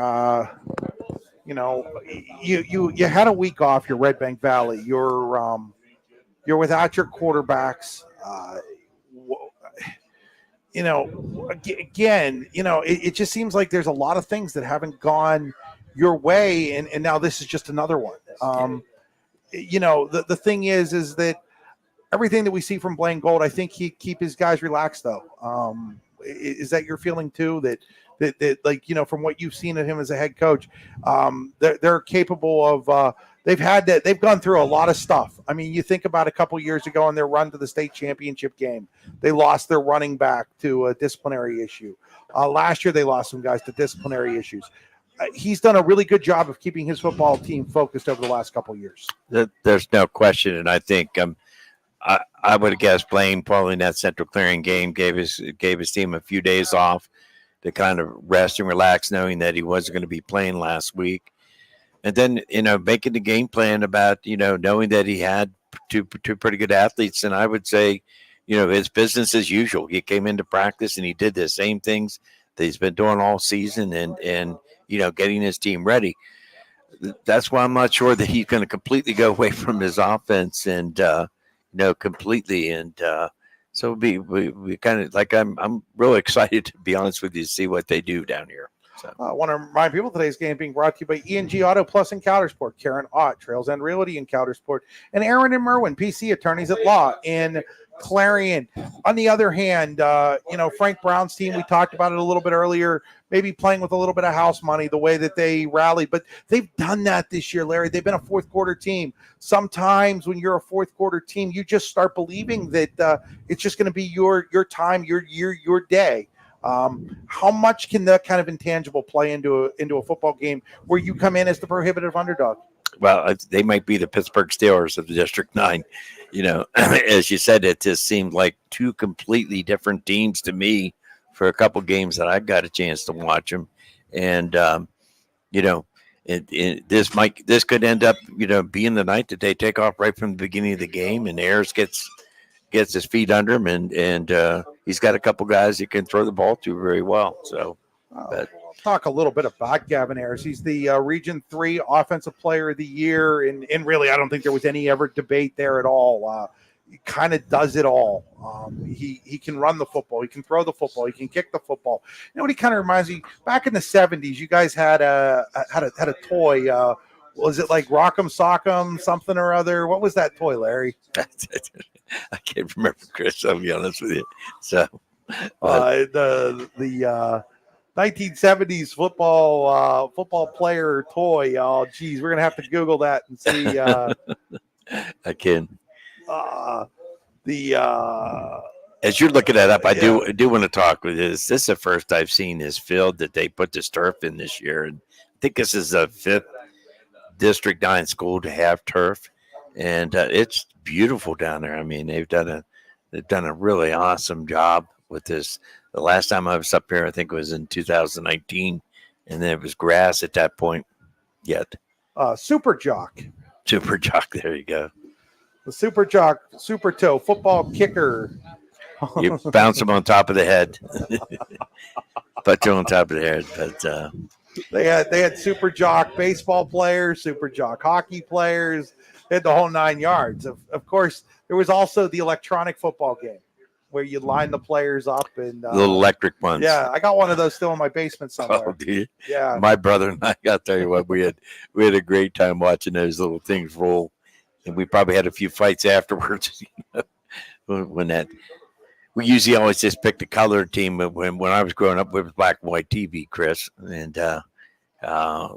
you had a week off. Your Redbank Valley. You're without your quarterbacks. It just seems like there's a lot of things that haven't gone your way, and now this is just another one. The thing is that everything that we see from Blaine Gold, I think he keep his guys relaxed though. Is that your feeling too? That from what you've seen of him as a head coach, they're capable of. They've gone through a lot of stuff. I mean, you think about a couple years ago in their run to the state championship game, they lost their running back to a disciplinary issue. Last year, they lost some guys to disciplinary issues. He's done a really good job of keeping his football team focused over the last couple of years. There's no question, and I think I would have guessed Blaine probably in that Central Clearing game gave his team a few days off to kind of rest and relax, knowing that he wasn't going to be playing last week. And then, making the game plan about, knowing that he had two pretty good athletes. And I would say, it's business as usual. He came into practice and he did the same things that he's been doing all season and getting his team ready. That's why I'm not sure that he's going to completely go away from his offense and, completely. And so we kind of like, I'm really excited, to be honest with you, to see what they do down here. So. I want to remind people today's game being brought to you by E&G Auto Plus in Coudersport, Karen Ott, Trails End Realty in Coudersport, and Aaron and Merwin, PC Attorneys at Law in Clarion. On the other hand, Frank Brown's team, we talked about it a little bit earlier, maybe playing with a little bit of house money, the way that they rallied, but they've done that this year, Larry. They've been a fourth quarter team. Sometimes when you're a fourth quarter team, you just start believing that it's just going to be your time, your day. How much can that kind of intangible play into a football game where you come in as the prohibitive underdog? Well, they might be the Pittsburgh Steelers of the District 9. As you said, it just seemed like two completely different teams to me for a couple games that I got a chance to watch them. And, this could end up, being the night that they take off right from the beginning of the game and Ayers gets his feet under him and he's got a couple guys he can throw the ball to very well. So, talk a little bit about Gavin Ayers. He's the Region 3 Offensive Player of the Year, and really, I don't think there was any ever debate there at all. He kind of does it all. He can run the football, he can throw the football, he can kick the football. What he kind of reminds me, back in the 70s, you guys had a toy. Was it like Rock'em Sock'em something or other? What was that toy, Larry? I can't remember, Chris. I'll be honest with you. So the 1970s football player toy. Oh, geez, we're gonna have to Google that and see. I can. As you're looking that up, I do want to talk with this. This is the first I've seen this field that they put this turf in this year, and I think this is the 5th District 9 school to have turf, and it's beautiful down there. I mean, they've done a really awesome job with this. The last time I was up here, I think it was in 2019, and then it was grass at that point. Yet, Super Jock. There you go. The Super Jock, Super Toe football kicker. You bounce them on top of the head. Put you on top of the head. But they had Super Jock baseball players, Super Jock hockey players. They had the whole 9 yards. Of course, there was also the electronic football game where you line the players up and little electric ones. Yeah, I got one of those still in my basement somewhere. Oh, do you? Yeah. My brother and I got to tell you what, we had a great time watching those little things roll, and we probably had a few fights afterwards. When that, we usually always just pick the color team. When I was growing up, it was black and white TV, Chris, and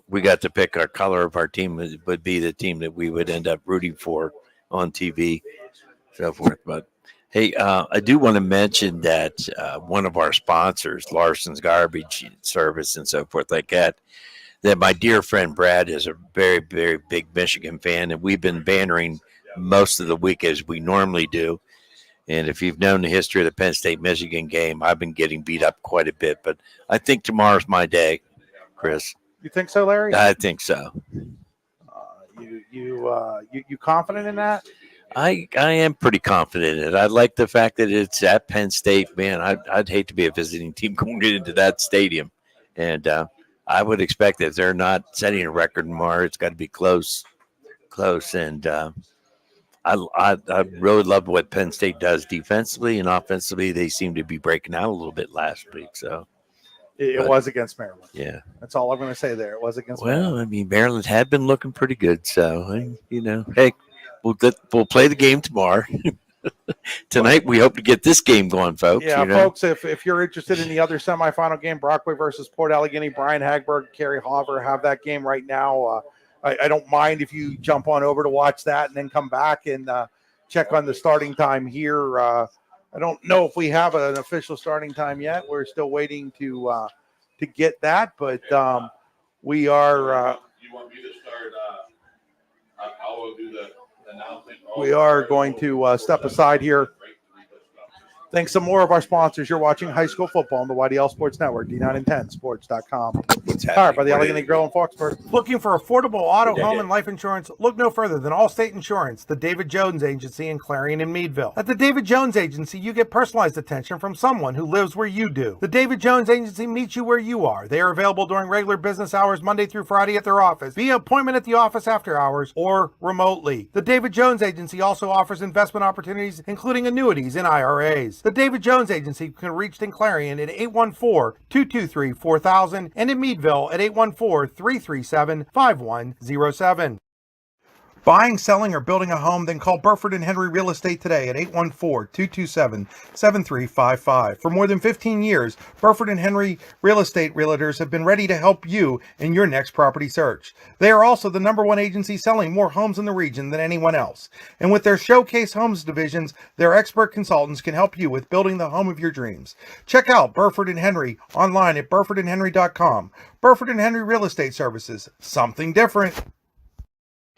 we got to pick our color of our team would be the team that we would end up rooting for on TV, so forth. But hey, I do want to mention that one of our sponsors, Larson's Garbage Service and so forth like that my dear friend Brad is a very, very big Michigan fan, and we've been bantering most of the week as we normally do. And if you've known the history of the Penn State-Michigan game, I've been getting beat up quite a bit. But I think tomorrow's my day, Chris. You think so, Larry? I think so. You confident in that? I am pretty confident in it. I like the fact that it's at Penn State. Man, I'd hate to be a visiting team going into that stadium. And I would expect that if they're not setting a record tomorrow, it's got to be close. And I really love what Penn State does defensively and offensively. They seem to be breaking out a little bit last week. So it was against Maryland. Yeah. That's all I'm going to say there. It was against Maryland. Well, I mean, Maryland had been looking pretty good. So, hey, we'll play the game tomorrow. Tonight, we hope to get this game going, folks. Yeah, folks, if you're interested in the other semifinal game, Brockway versus Port Allegheny, Brian Hagberg, Kerry Hoffer have that game right now. I don't mind if you jump on over to watch that and then come back and check on the starting time here. I don't know if we have an official starting time yet. We're still waiting to get that, but we are. You want me to start? I will do the announcing. We are going to step aside here. Thanks to more of our sponsors. You're watching high school football on the YDL Sports Network, D9and10sports.com. Powered by the Allegheny Grill in Foxburg. Looking for affordable auto, home, and life insurance? Look no further than Allstate Insurance, the David Jones Agency in Clarion and Meadville. At the David Jones Agency, you get personalized attention from someone who lives where you do. The David Jones Agency meets you where you are. They are available during regular business hours, Monday through Friday at their office, via appointment at the office after hours, or remotely. The David Jones Agency also offers investment opportunities, including annuities and IRAs. The David Jones Agency can be reached in Clarion at 814-223-4000 and in Meadville at 814-337-5107. Buying, selling, or building a home? Then call Burford & Henry Real Estate today at 814-227-7355. For more than 15 years, Burford & Henry Real Estate Realtors have been ready to help you in your next property search. They are also the #1 agency selling more homes in the region than anyone else. And with their Showcase Homes divisions, their expert consultants can help you with building the home of your dreams. Check out Burford & Henry online at burfordandhenry.com. Burford & Henry Real Estate Services. Something different.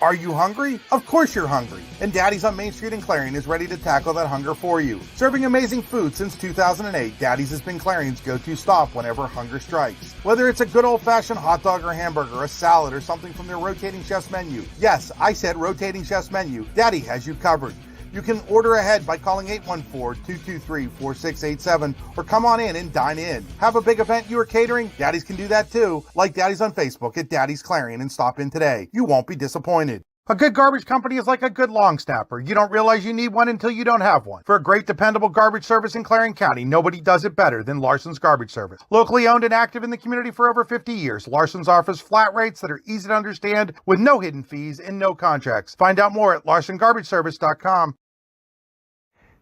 Are you hungry? Of course you're hungry. And Daddy's on Main Street in Clarion is ready to tackle that hunger for you. Serving amazing food since 2008, Daddy's has been Clarion's go-to stop whenever hunger strikes. Whether it's a good old-fashioned hot dog or hamburger, a salad, or something from their rotating chef's menu. Yes, I said rotating chef's menu. Daddy has you covered. You can order ahead by calling 814-223-4687 or come on in and dine in. Have a big event you are catering? Daddy's can do that too. Like Daddy's on Facebook at Daddy's Clarion and stop in today. You won't be disappointed. A good garbage company is like a good long snapper. You don't realize you need one until you don't have one. For a great, dependable garbage service in Clarion County, nobody does it better than Larson's Garbage Service. Locally owned and active in the community for over 50 years, Larson's offers flat rates that are easy to understand with no hidden fees and no contracts. Find out more at larsongarbageservice.com.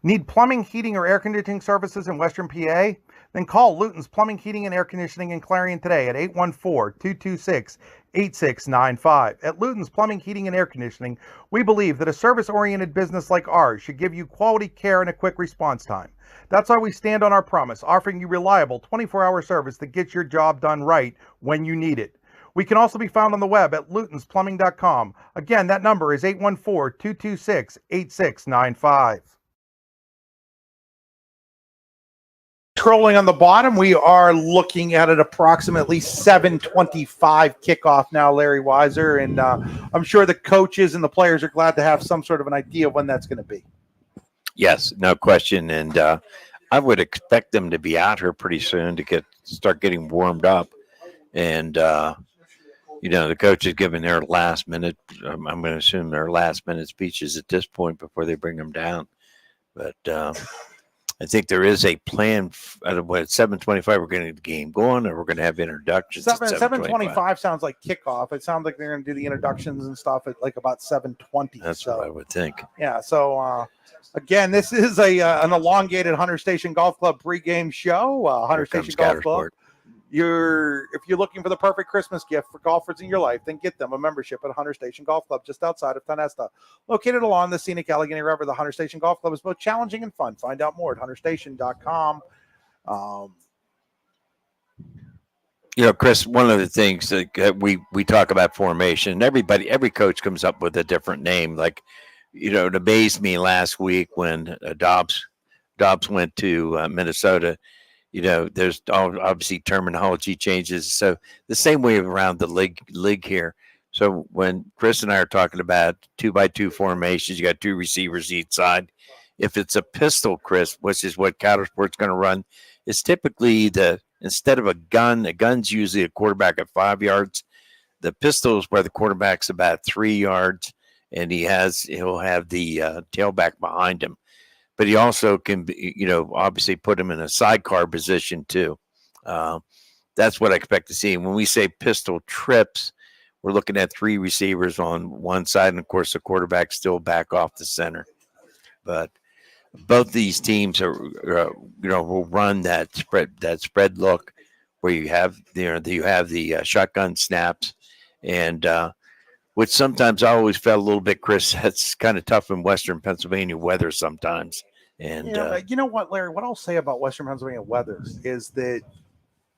Need plumbing, heating, or air conditioning services in Western PA? Then call Luton's Plumbing, Heating, and Air Conditioning in Clarion today at 814-226-8695. At Luton's Plumbing, Heating, and Air Conditioning, we believe that a service-oriented business like ours should give you quality care and a quick response time. That's why we stand on our promise, offering you reliable 24-hour service that gets your job done right when you need it. We can also be found on the web at lutonsplumbing.com. Again, that number is 814-226-8695. Scrolling on the bottom, we are looking at it approximately 7:25 kickoff now, Larry Weiser, and I'm sure the coaches and the players are glad to have some sort of an idea of when that's going to be. Yes, no question. And I would expect them to be out here pretty soon to start getting warmed up. And, the coach is giving their last minute, I'm going to assume their last minute speeches at this point before they bring them down. But I think there is a plan. At 7:25, we're going to get the game going, or we're going to have introductions. 7:25 sounds like kickoff. It sounds like they're going to do the introductions and stuff at like about 7:20. That's what I would think. Yeah. So again, this is an elongated Hunter Station Golf Club pregame show. Hunter Station Golf Club. If you're looking for the perfect Christmas gift for golfers in your life, then get them a membership at Hunter Station Golf Club just outside of Tonesta. Located along the scenic Allegheny River, the Hunter Station Golf Club is both challenging and fun. Find out more at hunterstation.com. Chris, one of the things that we talk about formation, every coach comes up with a different name. Like, it amazed me last week when Dobbs went to Minnesota. There's obviously terminology changes. So the same way around the league here. So when Chris and I are talking about 2x2 formations, you got two receivers each side. If it's a pistol, Chris, which is what Coudersport's going to run, it's typically instead of a gun's usually a quarterback at 5 yards. The pistol is where the quarterback's about 3 yards, and he'll have the tailback behind him. But he also can, obviously put him in a sidecar position too. That's what I expect to see. And when we say pistol trips, we're looking at three receivers on one side, and of course the quarterback still back off the center. But both these teams will run that spread look where you have the shotgun snaps, and which sometimes I always felt a little bit, Chris, that's kind of tough in Western Pennsylvania weather sometimes. And you know what, Larry, what I'll say about Western Pennsylvania weather is that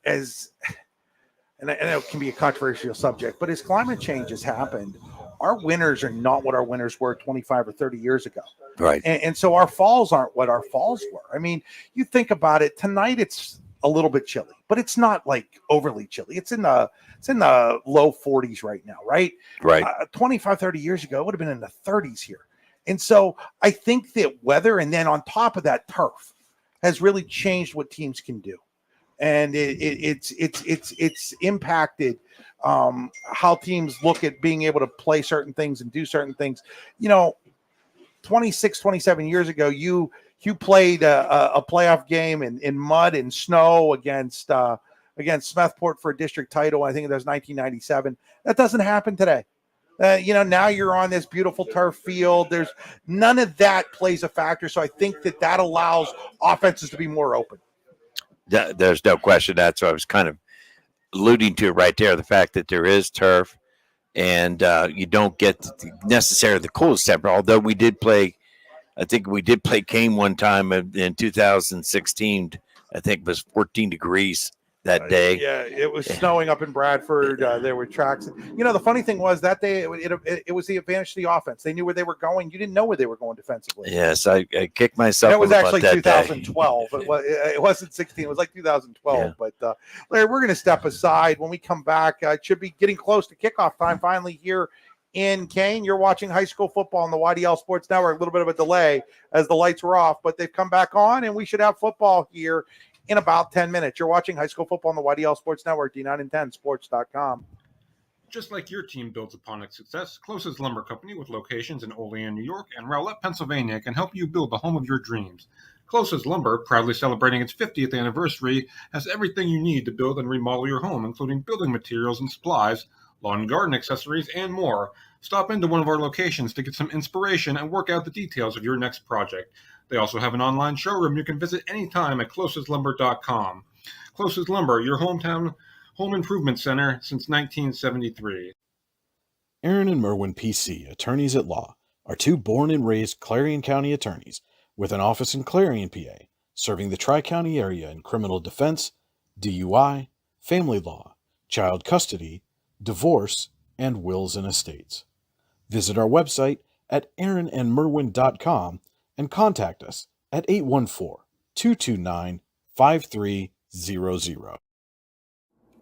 and it can be a controversial subject, but as climate change has happened, our winters are not what our winters were 25 or 30 years ago. Right. And so our falls aren't what our falls were. I mean, you think about it, tonight it's a little bit chilly, but it's not like overly chilly. It's in the low 40s right now, right? Right. 25, 30 years ago, it would have been in the 30s here. And so I think that weather, and then on top of that, turf has really changed what teams can do. And it's impacted how teams look at being able to play certain things and do certain things. 26, 27 years ago, you played a playoff game in mud and snow against Smethport for a district title. I think that was 1997. That doesn't happen today. Now you're on this beautiful turf field. There's none of that plays a factor. So I think that allows offenses to be more open. There's no question. That's what I was kind of alluding to right there. The fact that there is turf, and you don't get necessarily the coolest temperature. Although we did play, I think we did play Kane one time in 2016. I think it was 14 degrees that day. Yeah, it was snowing up in Bradford. There were tracks. The funny thing was that day it was the advantage to the offense. They knew where they were going. You didn't know where they were going defensively. Yes, I kicked myself. That was actually that 2012. It wasn't 16. It was like 2012. Yeah. But Larry, we're going to step aside. When we come back, it should be getting close to kickoff time finally here in Kane. You're watching high school football on the YDL Sports Network. A little bit of a delay as the lights were off, but they've come back on, and we should have football here in about 10 minutes. You're watching high school football on the YDL Sports Network, D9and10sports.com. Just like your team builds upon its success, Closest Lumber Company, with locations in Olean, New York, and Rowlett, Pennsylvania, can help you build the home of your dreams. Closest Lumber, proudly celebrating its 50th anniversary, has everything you need to build and remodel your home, including building materials and supplies, lawn and garden accessories, and more. Stop into one of our locations to get some inspiration and work out the details of your next project. They also have an online showroom you can visit anytime at closeslumber.com. Closest Lumber, your hometown home improvement center since 1973. Aaron and Merwin PC, attorneys at law, are two born and raised Clarion County attorneys with an office in Clarion, PA, serving the Tri-County area in criminal defense, DUI, family law, child custody, divorce, and wills and estates. Visit our website at aaronandmerwin.com and contact us at 814-229-3600. 5300.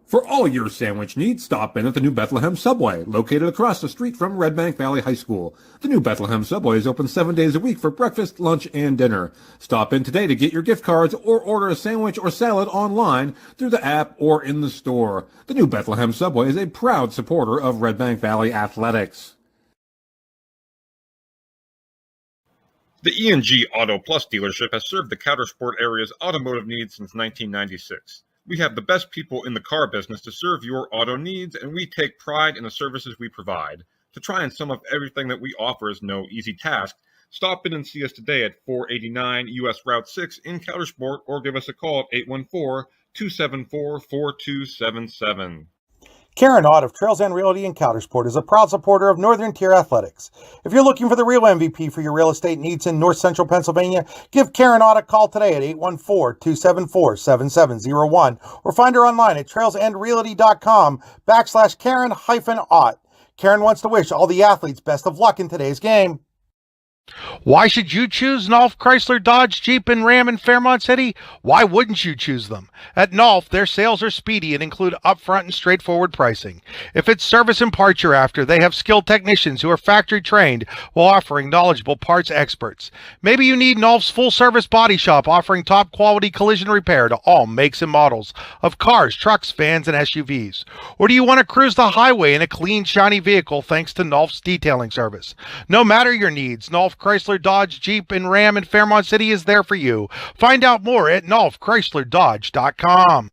For all your sandwich needs, stop in at the New Bethlehem Subway, located across the street from Redbank Valley High School. The New Bethlehem Subway is open 7 days a week for breakfast, lunch, and dinner. Stop in today to get your gift cards or order a sandwich or salad online through the app or in the store. The New Bethlehem Subway is a proud supporter of Redbank Valley Athletics. The E&G Auto Plus dealership has served the Coudersport area's automotive needs since 1996. We have the best people in the car business to serve your auto needs, and we take pride in the services we provide. To try and sum up everything that we offer is no easy task. Stop in and see us today at 489 U.S. Route 6 in Coudersport, or give us a call at 814-274-4277. Karen Ott of Trails End Realty in Coudersport is a proud supporter of Northern Tier Athletics. If you're looking for the real MVP for your real estate needs in North Central Pennsylvania, give Karen Ott a call today at 814-274-7701 or find her online at trailsendrealty.com/Karen-Ott. Karen wants to wish all the athletes best of luck in today's game. Why should you choose Nolf, Chrysler, Dodge, Jeep, and Ram in Fairmont City? Why wouldn't you choose them? At Nolf, their sales are speedy and include upfront and straightforward pricing. If it's service and parts you're after, they have skilled technicians who are factory trained while offering knowledgeable parts experts. Maybe you need Nolf's full-service body shop offering top-quality collision repair to all makes and models of cars, trucks, vans, and SUVs. Or do you want to cruise the highway in a clean, shiny vehicle thanks to Nolf's detailing service? No matter your needs, Nolf, Chrysler, Dodge, Jeep, and Ram in Fairmont City is there for you. Find out more at NolfChryslerDodge.com.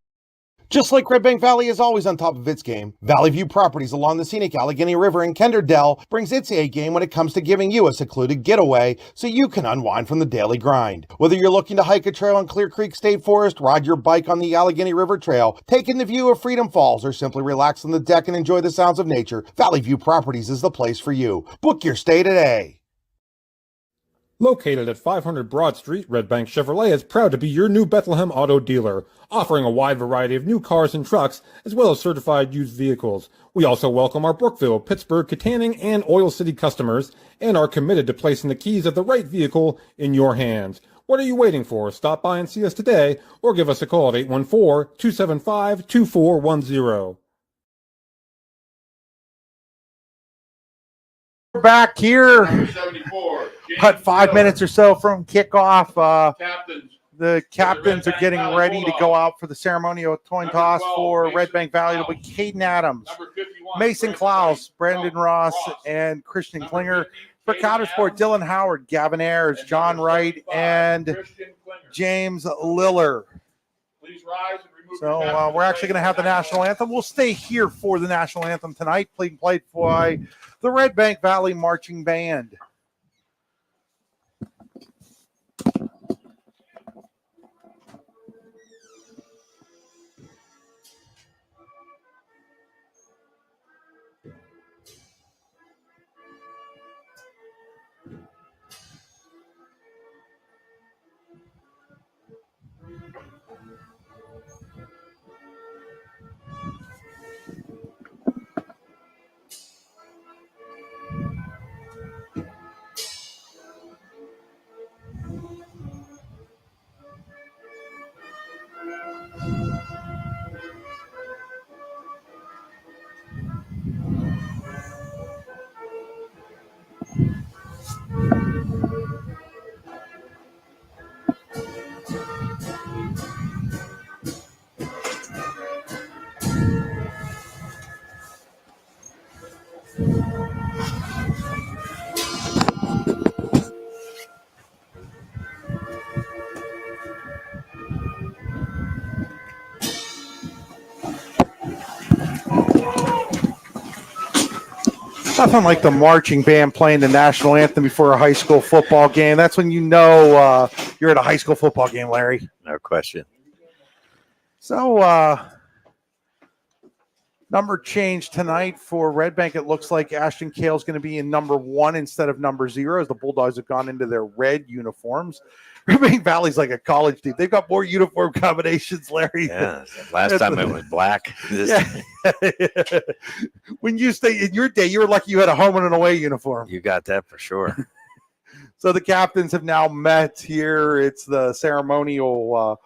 Just like Redbank Valley is always on top of its game, Valley View Properties along the scenic Allegheny River in Kenderdell brings its A game when it comes to giving you a secluded getaway so you can unwind from the daily grind. Whether you're looking to hike a trail in Clear Creek State Forest, ride your bike on the Allegheny River Trail, take in the view of Freedom Falls, or simply relax on the deck and enjoy the sounds of nature, Valley View Properties is the place for you. Book your stay today. Located at 500 Broad Street, Redbank Chevrolet is proud to be your New Bethlehem auto dealer, offering a wide variety of new cars and trucks, as well as certified used vehicles. We also welcome our Brookville, Pittsburgh, Katanning, and Oil City customers, and are committed to placing the keys of the right vehicle in your hands. What are you waiting for? Stop by and see us today, or give us a call at 814-275-2410. We're back here. 74. About 5 minutes or so from kickoff. Captains. The captains are getting ready to go out for the ceremonial coin toss for Redbank Valley. It'll be Caden Adams, Mason Klaus, Brandon Ross, and Christian Klinger. For Coudersport, Dylan Howard, Gavin Ayers, John Wright, and James Liller. So we're actually going to have the national anthem. We'll stay here for the national anthem tonight, played by the Redbank Valley Marching Band. Nothing like the marching band playing the national anthem before a high school football game. That's when you know you're at a high school football game, Larry. No question. So, number change tonight for Redbank. It looks like Ashton Kale is going to be in number 1 instead of number 0 as the Bulldogs have gone into their red uniforms. Redbank Valley's like a college team. They've got more uniform combinations, Larry. Yeah, last time it was black. When you stay in your day, you were lucky you had a home and an away uniform. You got that for sure. So the captains have now met here. It's the ceremonial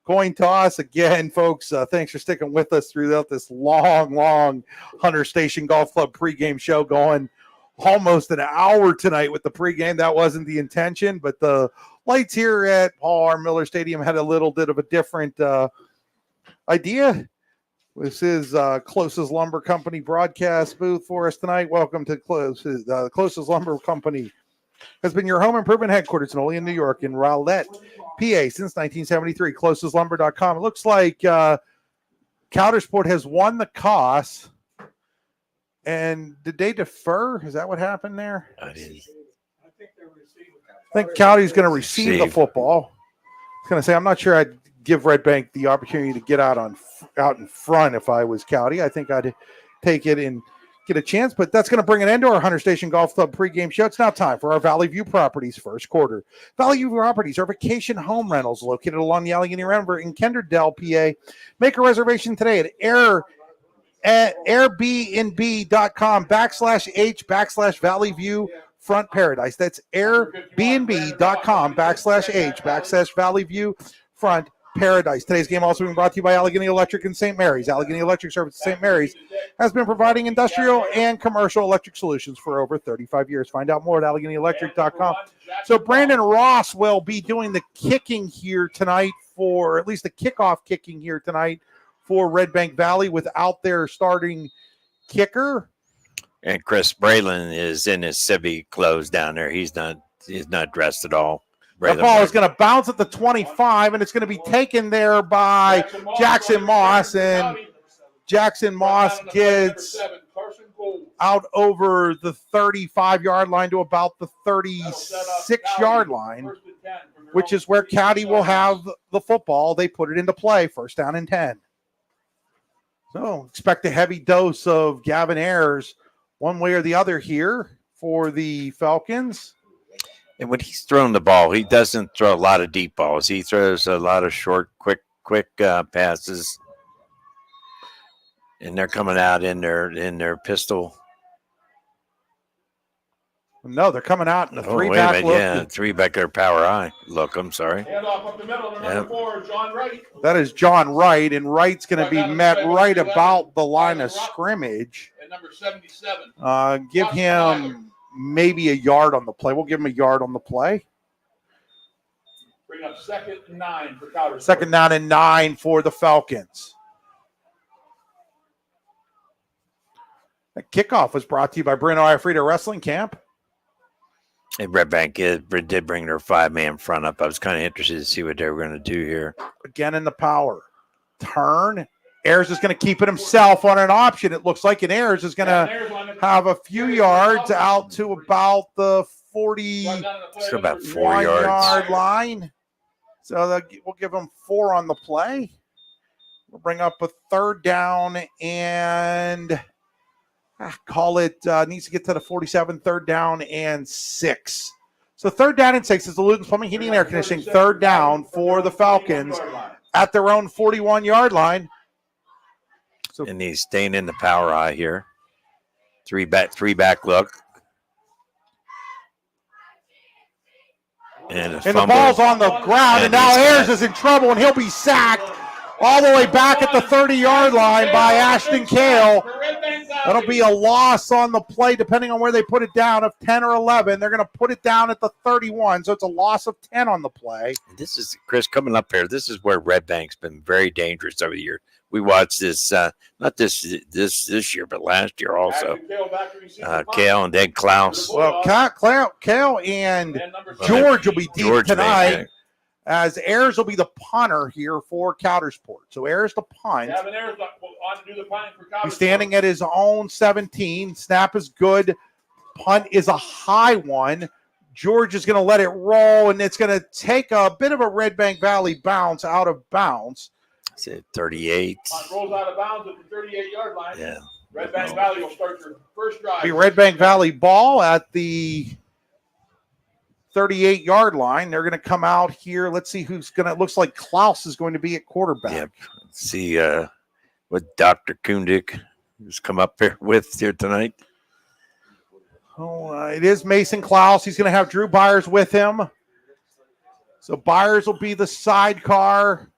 Coin toss again, folks. Thanks for sticking with us throughout this long Hunter Station Golf Club pregame show, going almost an hour tonight with the pregame. That wasn't the intention, but the lights here at Paul R. Miller Stadium had a little bit of a different idea. This is Closest Lumber Company broadcast booth for us tonight. Welcome to Closest Lumber Company. Has been your home improvement headquarters in Olean, New York, in Rowlett, PA since 1973. ClosestLumber.com. It looks like Coudersport has won the COS. And did they defer? Is that what happened there? I didn't. I think Cowdy's going to receive the football. I was going to say, I'm not sure I'd give Redbank the opportunity to get out in front if I was Cowdy. I think I'd take it and get a chance, but that's going to bring an end to our Hunter Station Golf Club pregame show. It's now time for our Valley View Properties first quarter. Valley View Properties are vacation home rentals located along the Allegheny River in Kenderdale, PA. Make a reservation today at airbnb.com/H/Valley View Front Paradise. That's airbnb.com/H/Valley View Front Paradise. Today's game also being brought to you by Allegheny Electric and St. Mary's. Allegheny Electric Service at St. Mary's has been providing industrial and commercial electric solutions for over 35 years. Find out more at AlleghenyElectric.com. So Brandon Ross will be doing the kicking here tonight, for at least the kickoff kicking here tonight for Redbank Valley without their starting kicker. And Chris Braylon is in his civvy clothes down there. He's not dressed at all. The ball is going to bounce at the 25, and it's going to be taken there by Jackson Moss. And Jackson Moss gets out over the 35-yard line to about the 36-yard line, which is where Cowdy will have the football. They put it into play, first down and 10. So expect a heavy dose of Gavin Ayers one way or the other here for the Falcons. And when he's throwing the ball, he doesn't throw a lot of deep balls. He throws a lot of short, quick passes. And they're coming out in their pistol. No, they're coming out in a three-back look. Yeah, three-back or power eye look. I'm sorry. Hand off up the middle to number 4, John Wright. That is John Wright, and Wright's going to be met right about the line of scrimmage. And number 77. Give him maybe a yard on the play. We'll give him a yard on the play. Bring up 2nd and 9 for Coudersport. 2nd down and 9 for the Falcons. The kickoff was brought to you by Bruno Iafrida Wrestling Camp. And Redbank did bring their 5-man front up. I was kind of interested to see what they were going to do here. Again in the power. Turn. Ayers is going to keep it himself on an option. It looks like Ayers is going to have a few yards out to about the 40 about 4 yards. Yard line. So we'll give him 4 on the play. We'll bring up a 3rd down and call it needs to get to the 47, 3rd down and 6. So 3rd down and 6 is the Luton's Plumbing, Heating, and Air Conditioning. 3rd down for the Falcons at their own 41-yard line. So, and he's staying in the power eye here. Three back look. And the ball's on the ground, and now Ayers is in trouble, and he'll be sacked all the way back at the 30-yard line by Ashton Kale. That'll be a loss on the play, depending on where they put it down, of 10 or 11. They're going to put it down at the 31, so it's a loss of 10 on the play. This is, Chris, coming up here, this is where Redbank's been very dangerous over the year. We watched this, not this year, but last year also. Kale and then Klaus. Well, Kale and George will be deep tonight, as Ayers will be the punter here for Coudersport. So Ayers the punt. He's standing at his own 17. Snap is good. Punt is a high one. George is going to let it roll, and it's going to take a bit of a Redbank Valley bounce out of bounds. 38. Rolls out of bounds at the 38-yard line. Yeah. Redbank Valley will start your first drive. Be Redbank Valley ball at the 38-yard line. They're going to come out here. Let's see who's going to. Looks like Klaus is going to be at quarterback. Yep. Let's see what Dr. Kundik has come up here with here tonight. Oh, it is Mason Klaus. He's going to have Drew Byers with him. So Byers will be the sidecar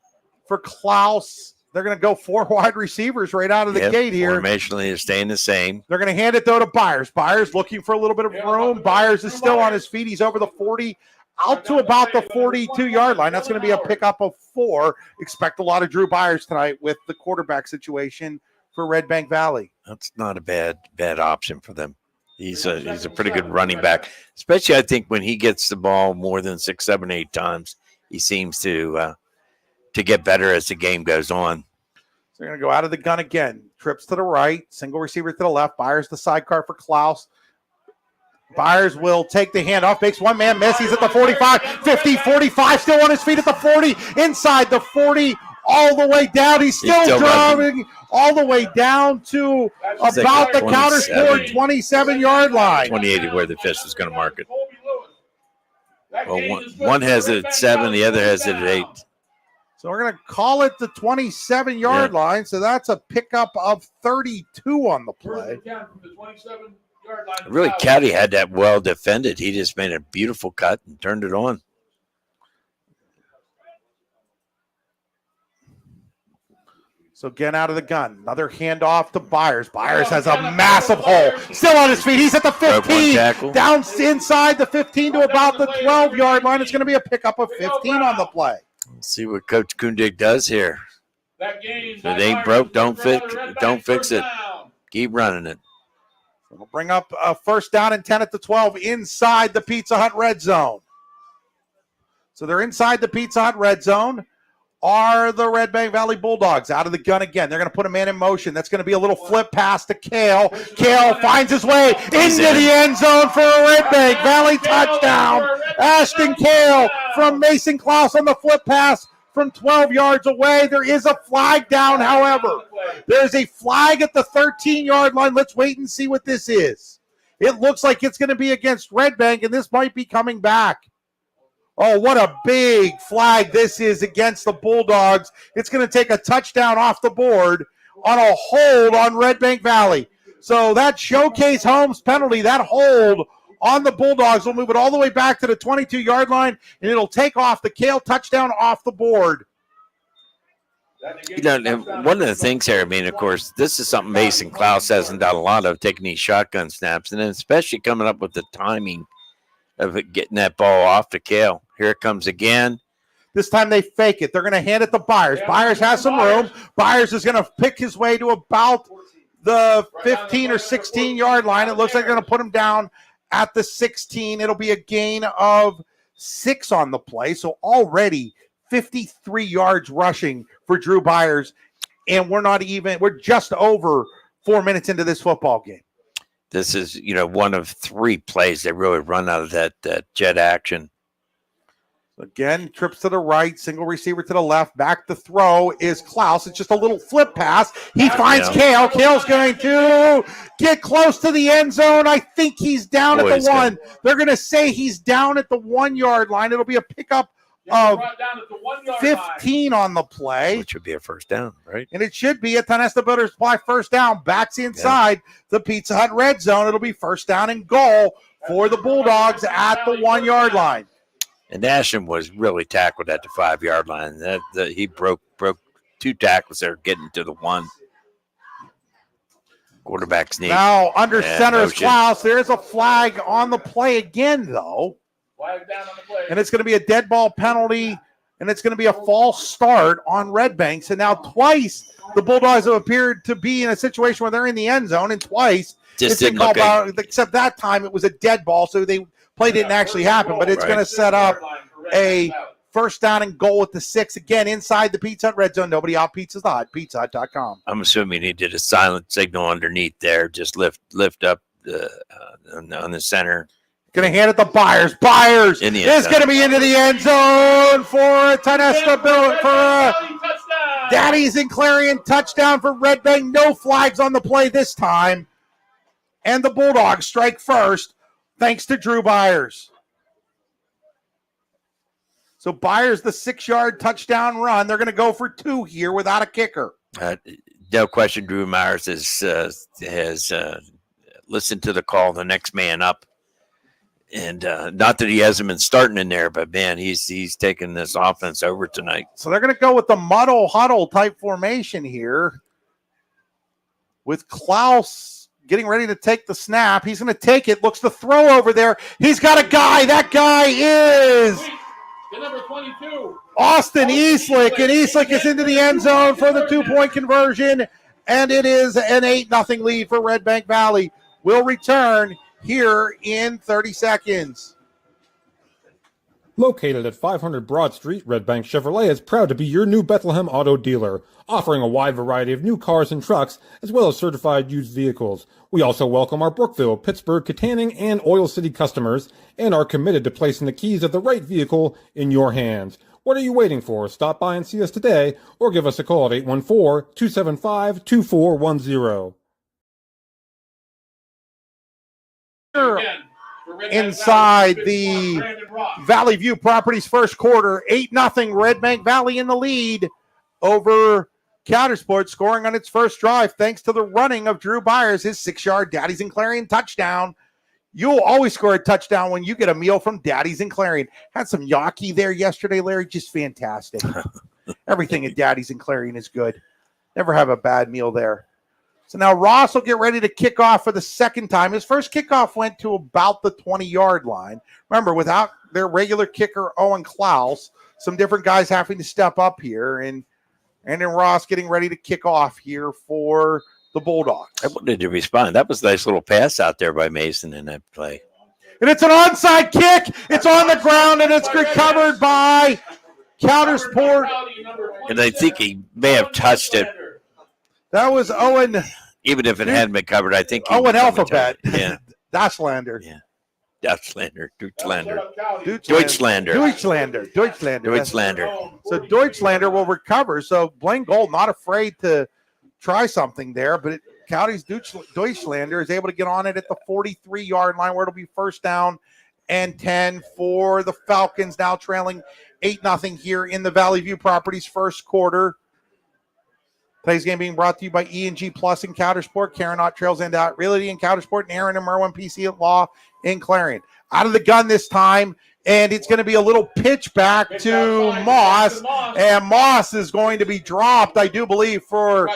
for Klaus. They're going to go 4 wide receivers right out of the gate here. Formationally, they're staying the same. They're going to hand it, though, to Byers. Byers looking for a little bit of room. Byers is still on his feet. He's over the 40, out to about the 42-yard line. That's going to be a pickup of 4. Expect a lot of Drew Byers tonight with the quarterback situation for Redbank Valley. That's not a bad option for them. He's a pretty good running back, especially I think when he gets the ball more than 6, 7, 8 times, he seems to get better as the game goes on. So they're going to go out of the gun again. Trips to the right, single receiver to the left. Byers the sidecar for Klaus. Byers will take the handoff, makes one man miss. He's at the 45, 50, 45, still on his feet at the 40, inside the 40, all the way down. He's still driving all the way down to about the Coudersport 27-yard line. 28 where the fish is going to mark it. Well, one has it at 7, the other has it at 8. So we're going to call it the 27-yard line. So that's a pickup of 32 on the play. Really, Caddy had that well defended. He just made a beautiful cut and turned it on. So again, out of the gun. Another handoff to Byers. Byers has a massive hole. Still on his feet. He's at the 15. Down inside the 15 to about the 12-yard line. It's going to be a pickup of 15 on the play. Let's see what Coach Kundig does here. If it ain't broke, don't fix it. Keep running it. We'll bring up a first down and 10 at the 12 inside the Pizza Hut red zone. So they're inside the Pizza Hut red zone. Are the Redbank Valley Bulldogs out of the gun again? They're going to put a man in motion. That's going to be a little flip pass to Kale. Kale finds his way into the end zone for a Redbank Valley touchdown. Ashton Kale from Mason Klaus on the flip pass from 12 yards away. There is a flag down, however. There's a flag at the 13-yard line. Let's wait and see what this is. It looks like it's going to be against Redbank, and this might be coming back. Oh, what a big flag this is against the Bulldogs. It's going to take a touchdown off the board on a hold on Redbank Valley. So that Showcase Holmes penalty, that hold on the Bulldogs will move it all the way back to the 22-yard line, and it'll take off the Kale touchdown off the board. You know, one of the things here, I mean, of course, this is something Mason Klaus hasn't done a lot of, taking these shotgun snaps, and then especially coming up with the timing of it, getting that ball off to Kale. Here it comes again. This time they fake it. They're going to hand it to Byers. Byers has some room. Byers is going to pick his way to about the 15 or 16-yard line. It looks like they're going to put him down at the 16. It'll be a gain of 6 on the play. So already 53 yards rushing for Drew Byers. And we're just over 4 minutes into this football game. This is, you know, one of 3 plays that really run out of that jet action. Again, trips to the right, single receiver to the left. Back to throw is Klaus. It's just a little flip pass. He finds Kale. Kale's going to get close to the end zone. I think he's down at the 1. They're going to say he's down at the 1-yard line. It'll be a pickup of 15 on the play. Which would be a first down, right? And it should be a Tonesta Builders Supply first down. Backs inside the Pizza Hut red zone. It'll be first down and goal for the Bulldogs at the 1-yard line. And Ashton was really tackled at the 5-yard line. He broke 2 tackles there, getting to the 1. Quarterback sneak. Now under center is Klaus. There's a flag on the play again, though. Flag down on the play. And it's going to be a dead ball penalty, and it's going to be a false start on Redbank. So now twice the Bulldogs have appeared to be in a situation where they're in the end zone, and twice just didn't call out, except that time it was a dead ball, so the play didn't actually happen. But it's going to set up a first down and goal at the 6 again inside the Pizza Hut red zone. Nobody out Pizza Hut. PizzaHut.com. I'm assuming he did a silent signal underneath there. Just lift up on the center. Going to hand it to Byers. Byers is going to be into the end zone for a Tonesta Bill for a Daddy's and Clarion touchdown for Redbank. No flags on the play this time. And the Bulldogs strike first thanks to Drew Byers. So Byers, the 6-yard touchdown run. They're going to go for 2 here without a kicker. No question Drew Myers has listened to the call, the next man up. And not that he hasn't been starting in there, but man, he's taking this offense over tonight. So they're going to go with the muddle huddle type formation here, with Klaus getting ready to take the snap. He's going to take it. Looks to throw over there. He's got a guy. That guy is The number 22. Austin Eastlick, and Eastlick is into the end zone for the 2-point conversion, and it is an 8-0 lead for Redbank Valley. We'll return here in 30 seconds. Located at 500 Broad Street, Redbank Chevrolet is proud to be your new Bethlehem auto dealer, offering a wide variety of new cars and trucks, as well as certified used vehicles. We also welcome our Brookville, Pittsburgh, Katanning, and Oil City customers, and are committed to placing the keys of the right vehicle in your hands. What are you waiting for? Stop by and see us today, or give us a call at 814-275-2410. Inside the Valley View Properties first quarter, 8-0 Redbank Valley in the lead over Coudersport, scoring on its first drive thanks to the running of Drew Byers, his 6-yard Daddies and Clarion touchdown. You'll always score a touchdown when you get a meal from Daddies and Clarion. Had some gnocchi there yesterday, Larry, just fantastic. Everything at Daddies and Clarion is good. Never have a bad meal there. So now Ross will get ready to kick off for the second time. His first kickoff went to about the 20-yard line. Remember, without their regular kicker, Owen Klaus, some different guys having to step up here. And then Ross getting ready to kick off here for the Bulldogs. I wanted to respond. That was a nice little pass out there by Mason in that play. And it's an onside kick. It's on the ground, and it's recovered by Coudersport. And I think he may have touched it. That was Owen. Even if it hadn't been covered, I think. Owen Alphabet. Yeah. Dashlander. Yeah. Deutschlander. Deutschlander. So Deutschlander will recover. So Blaine Gold not afraid to try something there, but County's Deutschlander is able to get on it at the 43-yard line, where it'll be first down and 10 for the Falcons, now trailing 8-0 here in the Valley View Properties first quarter. Today's game being brought to you by E&G Plus in Coudersport, Karen Ott Trails and Out Realty in Coudersport, and Aaron and Merwin PC at Law in Clarion. Out of the gun this time, and it's going to be a little pitch back to Moss, and Moss is going to be dropped, I do believe, for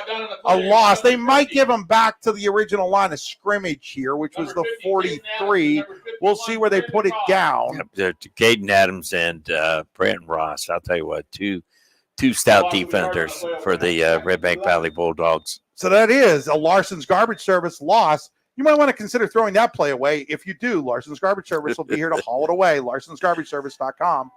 a loss. They might give him back to the original line of scrimmage here, which was the 43. We'll see where they put it down. To Caden Adams and Brandon Ross, I'll tell you what, two stout defenders for the Redbank Valley Bulldogs. So that is a Larson's Garbage Service loss. You might want to consider throwing that play away. If you do, Larson's Garbage Service will be here to haul it away. Larson'sGarbageService.com.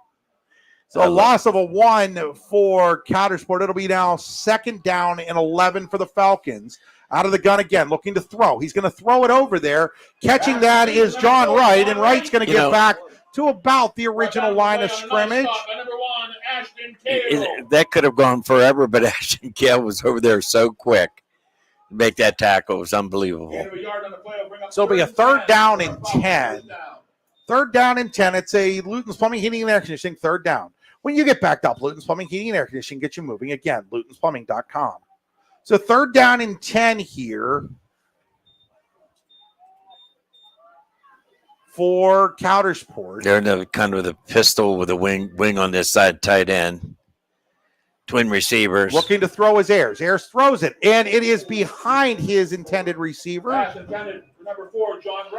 So a loss of a 1 for Coudersport. It'll be now second down and 11 for the Falcons. Out of the gun again, looking to throw. He's going to throw it over there. Catching that is John Wright, and Wright's going to get back to about the original line of scrimmage. That could have gone forever, but Ashton Gale was over there so quick to make that tackle. It was unbelievable. So it'll be a third down and 10. Third down and 10. It's a Luton's Plumbing, Heating, and Air Conditioning third down. When you get backed up, Luton's Plumbing, Heating, and Air Conditioning gets you moving. Again, lutonsplumbing.com. So third down and 10 here for Coudersport. They're in the kind of the pistol with a wing on this side, tight end. Twin receivers. Looking to throw his Ayers. Ayers throws it, and it is behind his intended receiver. I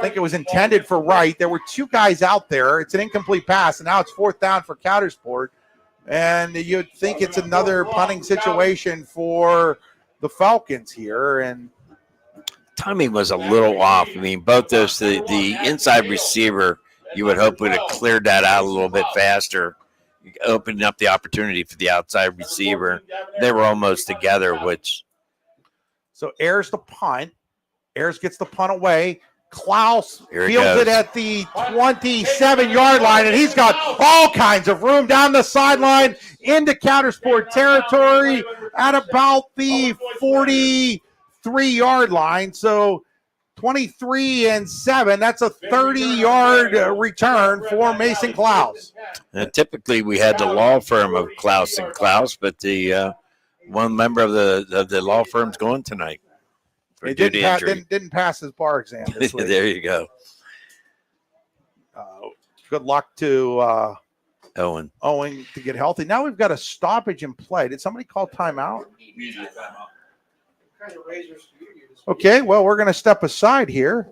think it was intended for Wright. There were two guys out there. It's an incomplete pass, and now it's fourth down for Coudersport. And you'd think it's another punting situation for the Falcons here. And timing was a little off. I mean, both those, the inside receiver, you would hope would have cleared that out a little bit faster, opening up the opportunity for the outside receiver. They were almost together, which. So Ayers the punt. Ayers gets the punt away. Klaus fields it at the 27-yard line, and he's got all kinds of room down the sideline into Coudersport territory at about the 43-yard line. So 23-7. That's a 30-yard return for Mason Klaus. Typically, we had the law firm of Klaus and Klaus, but the one member of the law firm's going tonight. It didn't pass his bar exam this week. There you go. Good luck to Owen to get healthy. Now we've got a stoppage in play. Did somebody call timeout? Okay, well, we're going to step aside here.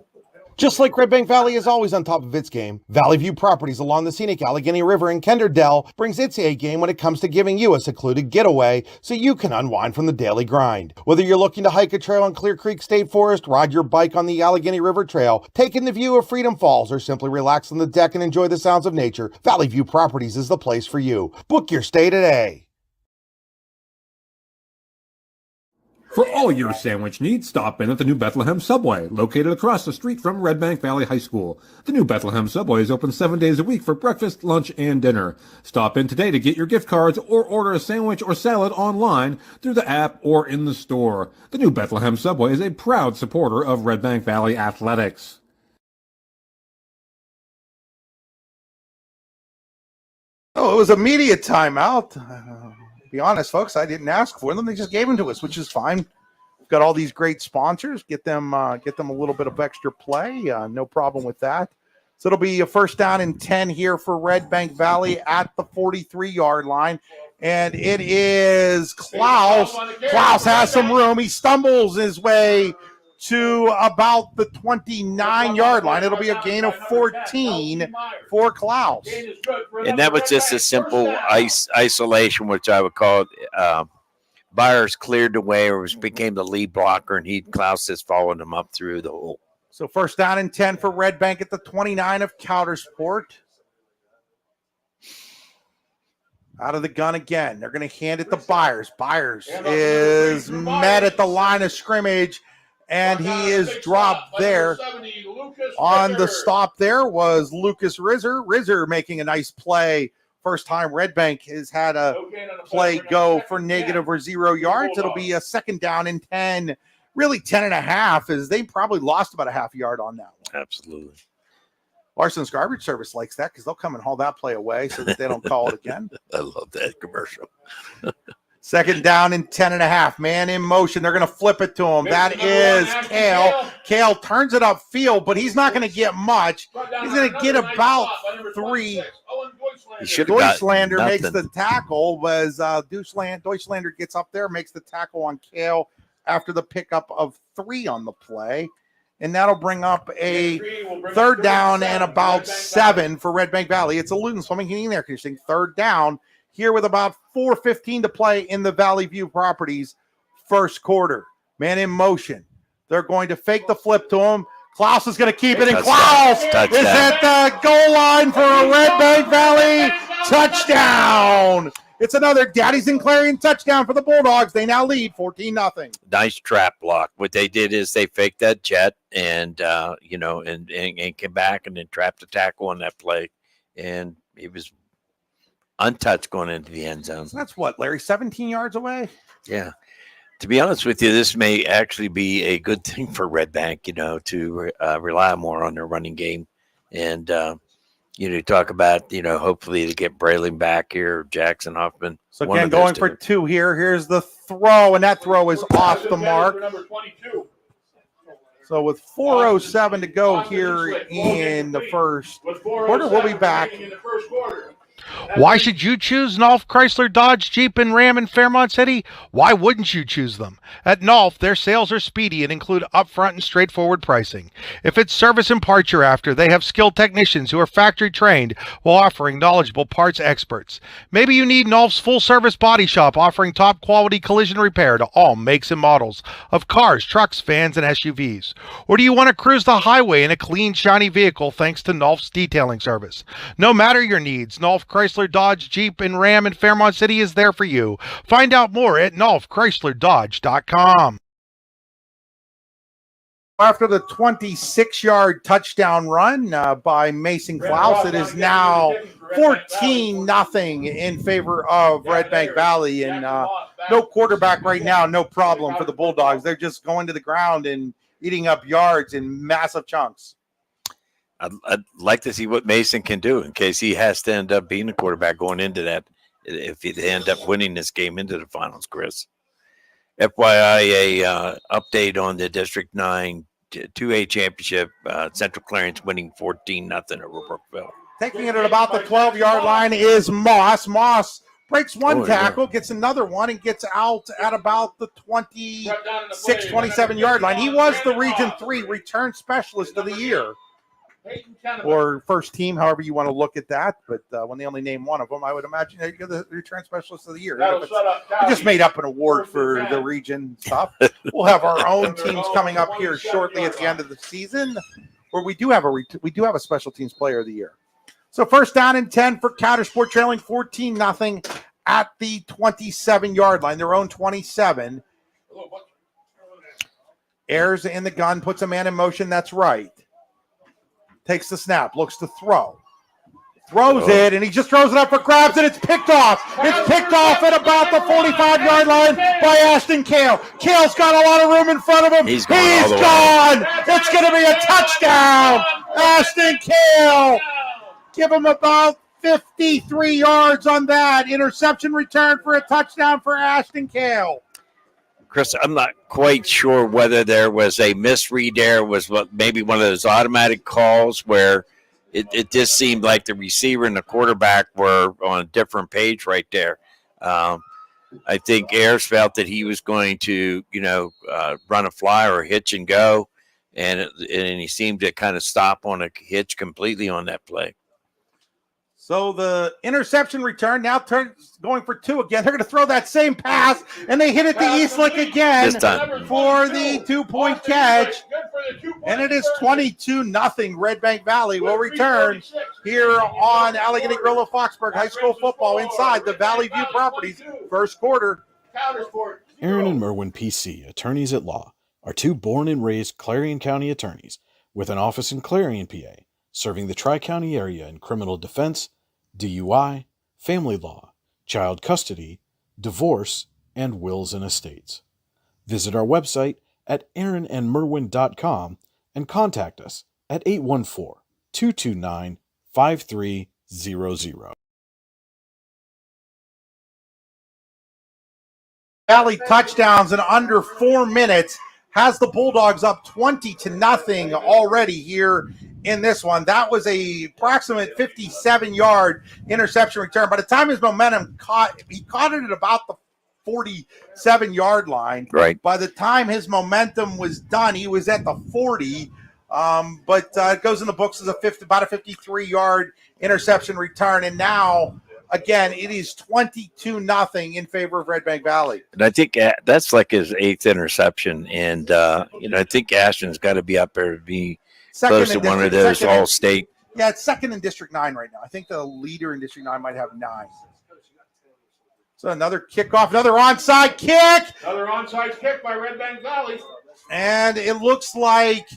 Just like Redbank Valley is always on top of its game, Valley View Properties along the scenic Allegheny River in Kenderdell brings its A game when it comes to giving you a secluded getaway so you can unwind from the daily grind. Whether you're looking to hike a trail in Clear Creek State Forest, ride your bike on the Allegheny River Trail, take in the view of Freedom Falls, or simply relax on the deck and enjoy the sounds of nature, Valley View Properties is the place for you. Book your stay today. For all your sandwich needs, stop in at the New Bethlehem Subway, located across the street from Redbank Valley High School. The New Bethlehem Subway is open 7 days a week for breakfast, lunch, and dinner. Stop in today to get your gift cards or order a sandwich or salad online through the app or in the store. The New Bethlehem Subway is a proud supporter of Redbank Valley Athletics. Oh, it was a media timeout. Be honest, folks, I didn't ask for them. They just gave them to us, which is fine. We've got all these great sponsors. Get them a little bit of extra play. No problem with that. So it'll be a first down and 10 here for Redbank Valley at the 43-yard line. And it is Klaus. Klaus has some room. He stumbles his way to about the 29-yard line. It'll be a gain of 14 for Klaus. And that was just a simple isolation, which I would call it. Byers cleared the way or became the lead blocker, and Klaus just followed him up through the hole. So first down and 10 for Redbank at the 29 of Coudersport. Out of the gun again. They're going to hand it to Byers. Byers is met at the line of scrimmage, and he is dropped there. On the stop there was Lucas Rizzer. Rizzer making a nice play. First time Redbank has had a play go for negative or 0 yards. It'll be a second down and 10, really 10 and a half, as they probably lost about a half yard on that one. Absolutely. Larson's Garbage Service likes that because they'll come and haul that play away so that they don't call it again. I love that commercial. Second down and 10 and a half. Man in motion. They're going to flip it to him. That is Kale. Kale turns it upfield, but he's not going to get much. He's going to get about 3. Deutschlander makes the tackle. Deutschlander gets up there, makes the tackle on Kale after the pickup of 3 on the play. And that'll bring up a third down and about 7 for Redbank Valley. It's a Luton Swimming Heating and Air Conditioning. Third down here with about 4:15 to play in the Valley View Properties first quarter. Man in motion. They're going to fake the flip to him. Klaus is going to keep it, and Klaus is at the goal line for a Redbank Valley touchdown. It's another Daddy Sinclairian touchdown for the Bulldogs. They now lead 14-0. Nice trap block. What they did is they faked that jet and came back and then trapped the tackle on that play, and it was untouched going into the end zone. So that's what, Larry, 17 yards away? Yeah. To be honest with you, this may actually be a good thing for Redbank, to rely more on their running game. And, talk about, hopefully to get Braylon back here, Jackson Huffman. So again, going for 2 here. Here's the throw, and that throw is off the mark. So with 4:07 to go here in the first quarter, we'll be back. Why should you choose Nolf Chrysler Dodge Jeep and Ram in Fairmont City? Why wouldn't you choose them? At Nolf, their sales are speedy and include upfront and straightforward pricing. If it's service and parts you're after, they have skilled technicians who are factory trained while offering knowledgeable parts experts. Maybe you need Nolf's full service body shop offering top quality collision repair to all makes and models of cars, trucks, vans, and SUVs. Or do you want to cruise the highway in a clean, shiny vehicle thanks to Nolf's detailing service? No matter your needs, Nolf Chrysler Dodge Jeep and Ram in Fairmont City is there for you. Find out more at NolfChryslerDodge.com. After the 26-yard touchdown run by Mason Klaus, it is now 14-0 in favor of Redbank Valley. And no quarterback right now, no problem for the Bulldogs. They're just going to the ground and eating up yards in massive chunks. I'd like to see what Mason can do in case he has to end up being a quarterback going into that, if he end up winning this game into the finals, Chris. FYI, a update on the District 9 2A championship. Central Clarence winning 14-0 over Brookville. Taking it at about the 12-yard line is Moss. Moss breaks one tackle, gets another one, and gets out at about the 26, 27-yard line. He was the Region 3 return specialist of the year, or first team, however you want to look at that. But when they only name one of them, I would imagine you're the return specialist of the year. We just made up an award for the region stuff. We'll have our own teams coming up here shortly at the end of the season, where we do have a special teams player of the year. So first down and 10 for Coudersport, trailing 14-0 at the 27-yard line, their own 27. Ayers in the gun, puts a man in motion. That's right. Takes the snap, looks to throw. Throws it, and he just throws it up for grabs, and it's picked off. It's picked off at about the 45-yard line by Ashton Kale. Kale's got a lot of room in front of him. He's gone. It's going to be a touchdown. Ashton Kale. Give him about 53 yards on that. Interception return for a touchdown for Ashton Kale. Chris, I'm not quite sure whether there was a misread there, was maybe one of those automatic calls where it just seemed like the receiver and the quarterback were on a different page right there. I think Ayers felt that he was going to, run a fly or hitch and go, and he seemed to kind of stop on a hitch completely on that play. So the interception return now going for two again. They're going to throw that same pass, and they hit it to Eastlick again for the 2-point catch. And it is 22-0. Redbank Valley will return here on Allegheny Grill of Foxburg High School football inside the Valley View Properties first quarter. Aaron and Merwin PC, attorneys at law, are two born and raised Clarion County attorneys with an office in Clarion, PA, serving the Tri-County area in criminal defense, DUI, family law, child custody, divorce, and wills and estates. Visit our website at aaronandmerwin.com and contact us at 814-229-5300. Valley touchdowns in under 4 minutes has the Bulldogs up 20-0 already here in this one. That was a approximate 57-yard interception return. By the time his momentum he caught it at about the 47-yard line. Right. By the time his momentum was done, he was at the 40. But it goes in the books as about a 53-yard interception return. And now, again, it is 22-0 in favor of Redbank Valley. And I think that's like his 8th interception. And, I think Ashton's got to be up there to be close to one of those all-state. Yeah, it's second in District 9 right now. I think the leader in District 9 might have 9. So another kickoff, another onside kick. Another onside kick by Redbank Valley. And it looks like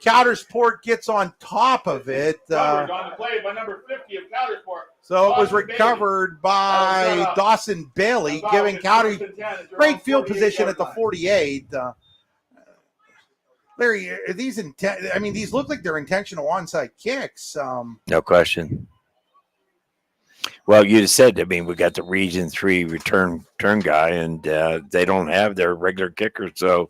Coudersport gets on top of it. On the play by number 50 of Coudersport. So it was recovered by Dawson Bailey, giving County great field position at the 48. Larry, are these these look like they're intentional onside kicks. No question. Well, you said, we got the Region 3 return guy, and they don't have their regular kicker, so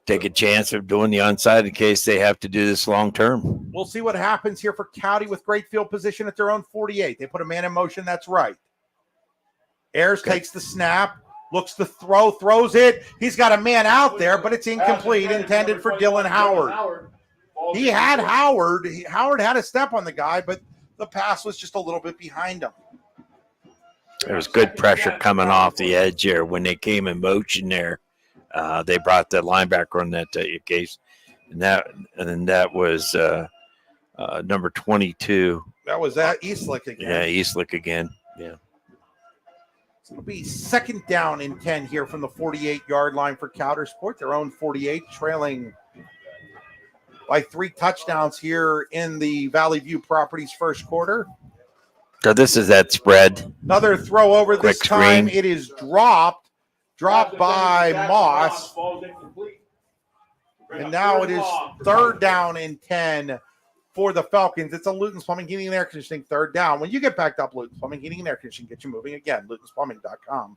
take a chance of doing the onside in case they have to do this long term. We'll see what happens here for County with great field position at their own 48. They put a man in motion. That's right. Ayers takes the snap, looks to throw, throws it. He's got a man out there, but it's incomplete, intended for Dylan Howard. He had Howard. Howard had a step on the guy, but the pass was just a little bit behind him. There was good pressure coming off the edge here when they came in motion there. They brought the linebacker on that case, and that was number 22. That was Eastlick again. Yeah, Eastlick again. Yeah. So it'll be second down and 10 here from the 48-yard line for Coudersport. Their own 48, trailing by 3 touchdowns here in the Valley View Properties first quarter. So this is that spread. Another throw over this Quick time. screen. It is dropped by Moss. And now it is third down and 10 for the Falcons. It's a Luton's Plumbing, Heating, and Air Conditioning third down. When you get backed up, Luton's Plumbing, Heating, and Air Conditioning, get you moving again. LutonsPlumbing.com.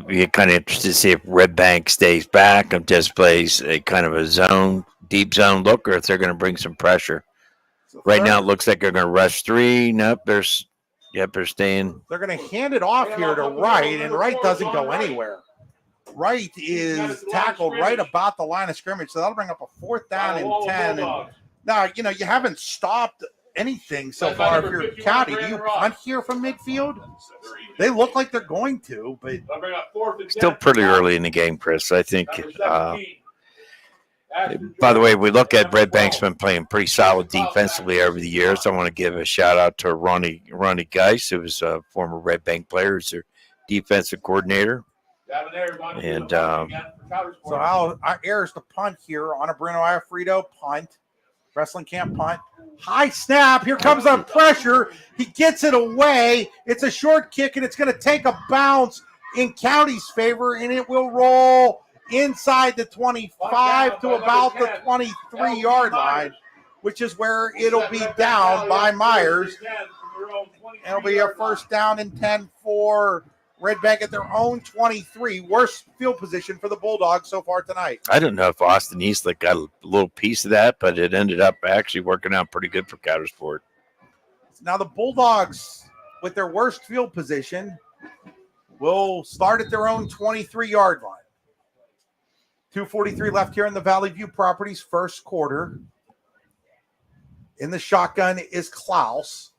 Be kind of interested to see if Redbank stays back and just plays a kind of a zone, deep zone look, or if they're going to bring some pressure. Right now, it looks like they're going to rush three. Nope, they're staying. They're going to hand it off here to Wright, and Wright doesn't go anywhere. Wright is tackled right about the line of scrimmage, so that'll bring up a 4th down and 10. And now, you haven't stopped anything so far if you're County. Do you punt here from midfield? They look like they're going to, but Still pretty early in the game, Chris. I think. By the way, we look at Redbank's been playing pretty solid defensively over the years. I want to give a shout out to Ronnie Geis, who was a former Redbank player, who's their defensive coordinator. And so I'll airs the punt here on a Bruno Iafrito punt. Wrestling camp punt. High snap. Here comes the pressure. He gets it away. It's a short kick, and it's going to take a bounce in County's favor, and it will roll inside the 25 to about the 23-yard line, which is where it'll be down by Myers. It'll be a 1st down and 10 for Redbank at their own 23. Worst field position for the Bulldogs so far tonight. I don't know if Austin Eastlick got a little piece of that, but it ended up actually working out pretty good for Coudersport. Now the Bulldogs, with their worst field position, will start at their own 23-yard line. 2:43 left here in the Valley View Properties first quarter. In the shotgun is Klaus.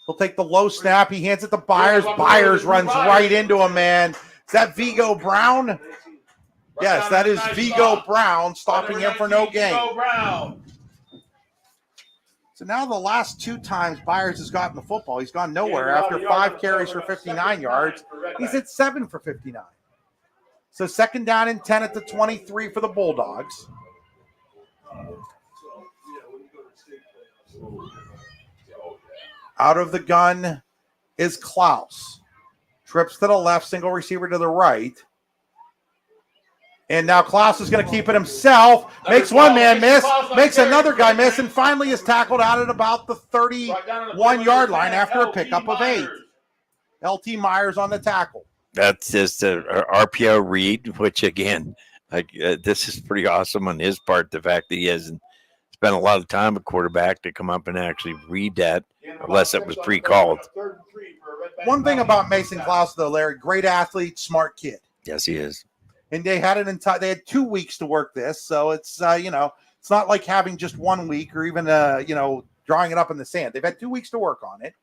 He'll take the low snap. He hands it to Byers. Byers runs right into him, man. Is that Vigo Brown? Yes, that is Vigo Brown, stopping him for no gain. So now the last 2 times Byers has gotten the football, he's gone nowhere after 5 carries for 59 yards. He's at 7 for 59. So 2nd down and 10 at the 23 for the Bulldogs. Out of the gun is Klaus. Trips to the left, single receiver to the right. And now Klaus is going to keep it himself. Makes one man miss, makes another guy miss, and finally is tackled out at about the 31-yard line after a pickup of 8. LT Myers on the tackle. That's just a RPO read, which, again, this is pretty awesome on his part, the fact that he hasn't spent a lot of time at quarterback to come up and actually read that, unless it was pre-called. One thing about Mason Klaus, though, Larry, great athlete, smart kid. Yes, he is. And they had they had 2 weeks to work this, so it's it's not like having just 1 week or even drawing it up in the sand. They've had 2 weeks to work on it.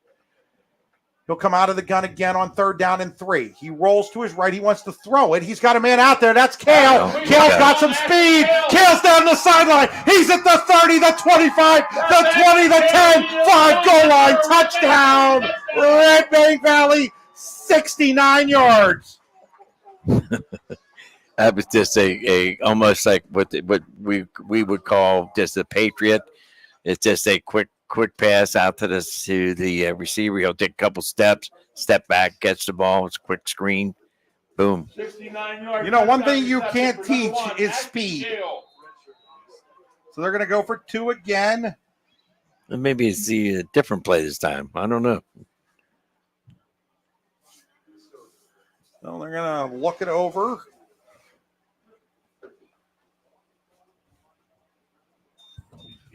He'll come out of the gun again on 3rd down and 3. He rolls to his right. He wants to throw it. He's got a man out there. That's Kale. Kale's got some speed. Kale's down the sideline. He's at the 30, the 25, the 20, the 10. 5 goal line. Touchdown. Redbank Valley, 69 yards. That was just a almost like what we would call just a Patriot. It's just a quick pass out to the receiver. He'll take a couple steps, step back, catch the ball. It's a quick screen. Boom. 69 yards. You know, one thing you can't teach is speed. So they're going to go for 2 again. And maybe it's a different play this time. I don't know. So they're going to look it over.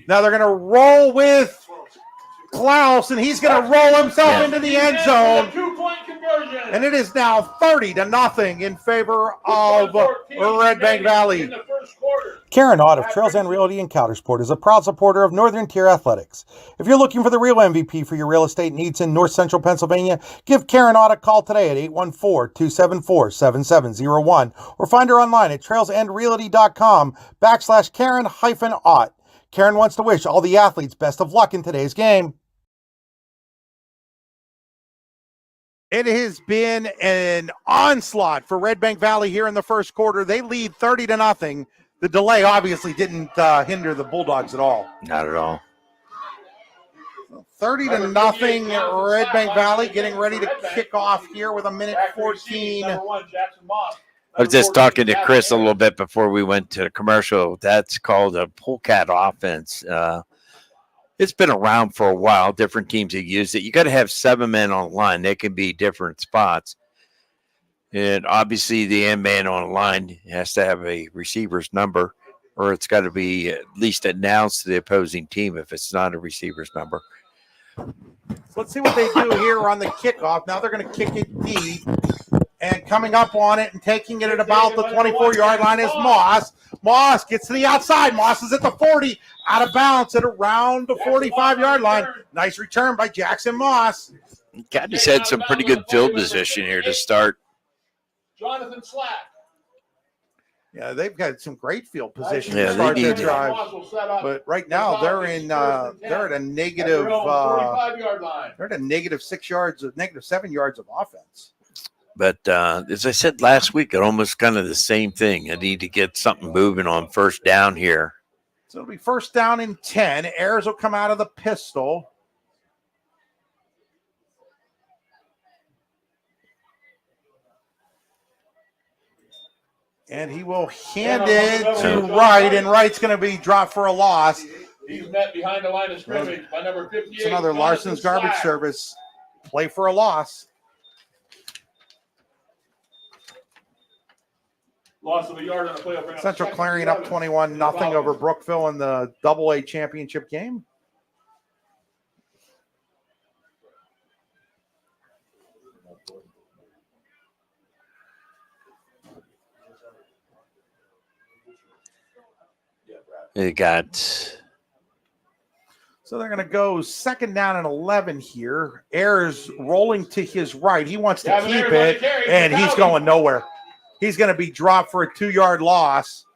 Now they're going to roll with Klaus, and he's going to roll himself into the end zone. And it is now 30-0 in favor of Redbank Valley. Karen Ott of Trails End Realty and Coudersport is a proud supporter of Northern Tier Athletics. If you're looking for the real MVP for your real estate needs in North Central Pennsylvania, give Karen Ott a call today at 814-274-7701 or find her online at trailsendrealty.com/Karen-Ott. Karen wants to wish all the athletes best of luck in today's game. It has been an onslaught for Redbank Valley here in the first quarter. They lead 30-0. The delay obviously didn't hinder the Bulldogs at all. Not at all. 30-0. Redbank Valley getting ready to kick off here with 1:14. I was just talking to Chris a little bit before we went to commercial. That's called a polecat offense. It's been around for a while. Different teams have used it. You got to have 7 men on the line. They can be different spots. And obviously, the end man on the line has to have a receiver's number, or it's got to be at least announced to the opposing team if it's not a receiver's number. So let's see what they do here on the kickoff. Now they're going to kick it deep. And coming up on it and taking it at about the 24-yard line is Moss. Moss gets to the outside. Moss is at the 40, out of bounds at around the 45-yard line. Nice return by Jackson Moss. Caddy's had some pretty good field position here to start. Jonathan Slack. Yeah, they've got some great field position Yeah, to start they their need drive. But right now they're at a negative. They're at a negative 6 yards, negative 7 yards of offense. But as I said last week, it almost kind of the same thing. I need to get something moving on first down here. So it'll be first down and 10. Ayers will come out of the pistol. And he will hand it to Wright, and Wright's going to be dropped for a loss. He's met behind the line of scrimmage by number 58. It's another Larson's garbage service. Play for a loss. Loss of a yard on the play. Central clearing up 21-0 over Brookville in the AA championship game. They got. So they're going to go second down and 11 here. Ayers rolling to his right. He wants to keep it, and he's going nowhere. He's going to be dropped for a 2-yard loss.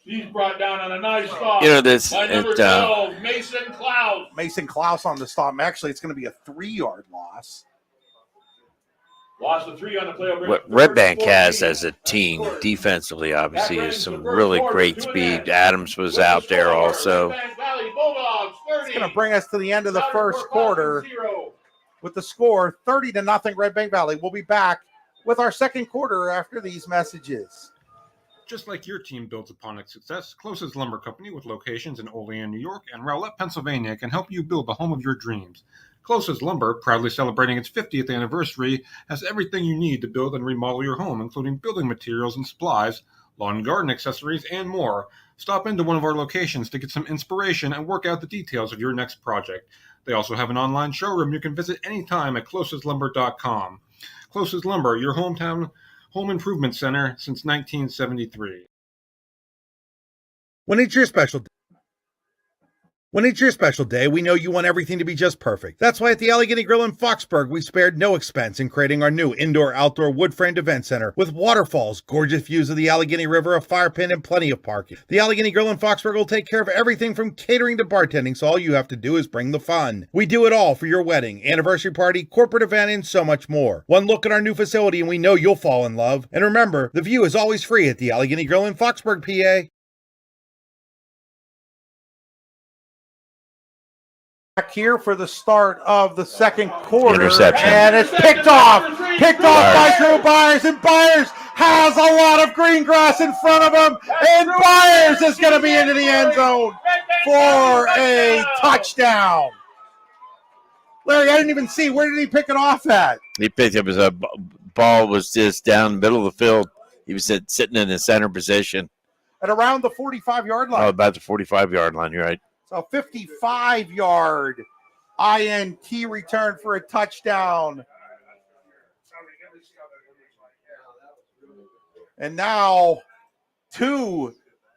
He's brought down on a nice stop. You know, this. By number 12, Mason Klaus. Mason Klaus on the stop. Actually, it's going to be a 3-yard loss. Lost the 3 on the play. What Redbank has as a team defensively, obviously, is some really great speed. Adams was out there also. It's going to bring us to the end of the first quarter with the score 30-0 Redbank Valley. We'll be back with our second quarter after these messages. Just like your team builds upon its success, Closest Lumber Company with locations in Olean, New York and Rowlett, Pennsylvania can help you build the home of your dreams. Closest Lumber, proudly celebrating its 50th anniversary, has everything you need to build and remodel your home, including building materials and supplies, lawn and garden accessories, and more. Stop into one of our locations to get some inspiration and work out the details of your next project. They also have an online showroom you can visit anytime at closeslumber.com. Closest Lumber, your hometown home improvement center since 1973. When it's your special day, we know you want everything to be just perfect. That's why at the Allegheny Grill in Foxburg, we spared no expense in creating our new indoor-outdoor wood-framed event center with waterfalls, gorgeous views of the Allegheny River, a fire pit, and plenty of parking. The Allegheny Grill in Foxburg will take care of everything from catering to bartending, so all you have to do is bring the fun. We do it all for your wedding, anniversary party, corporate event, and so much more. One look at our new facility and we know you'll fall in love. And remember, the view is always free at the Allegheny Grill in Foxburg, PA. Back here for the start of the second quarter. Interception. And it's picked off by Drew Byers, and Byers has a lot of green grass in front of him, and Byers is going to be into the end zone for a touchdown. Larry, I didn't even see. Where did he pick it off at? He picked up a ball was just down the middle of the field. He was sitting in the center position. At around the 45-yard line. Oh, about the 45-yard line. You're right. So 55-yard INT return for a touchdown. And now 2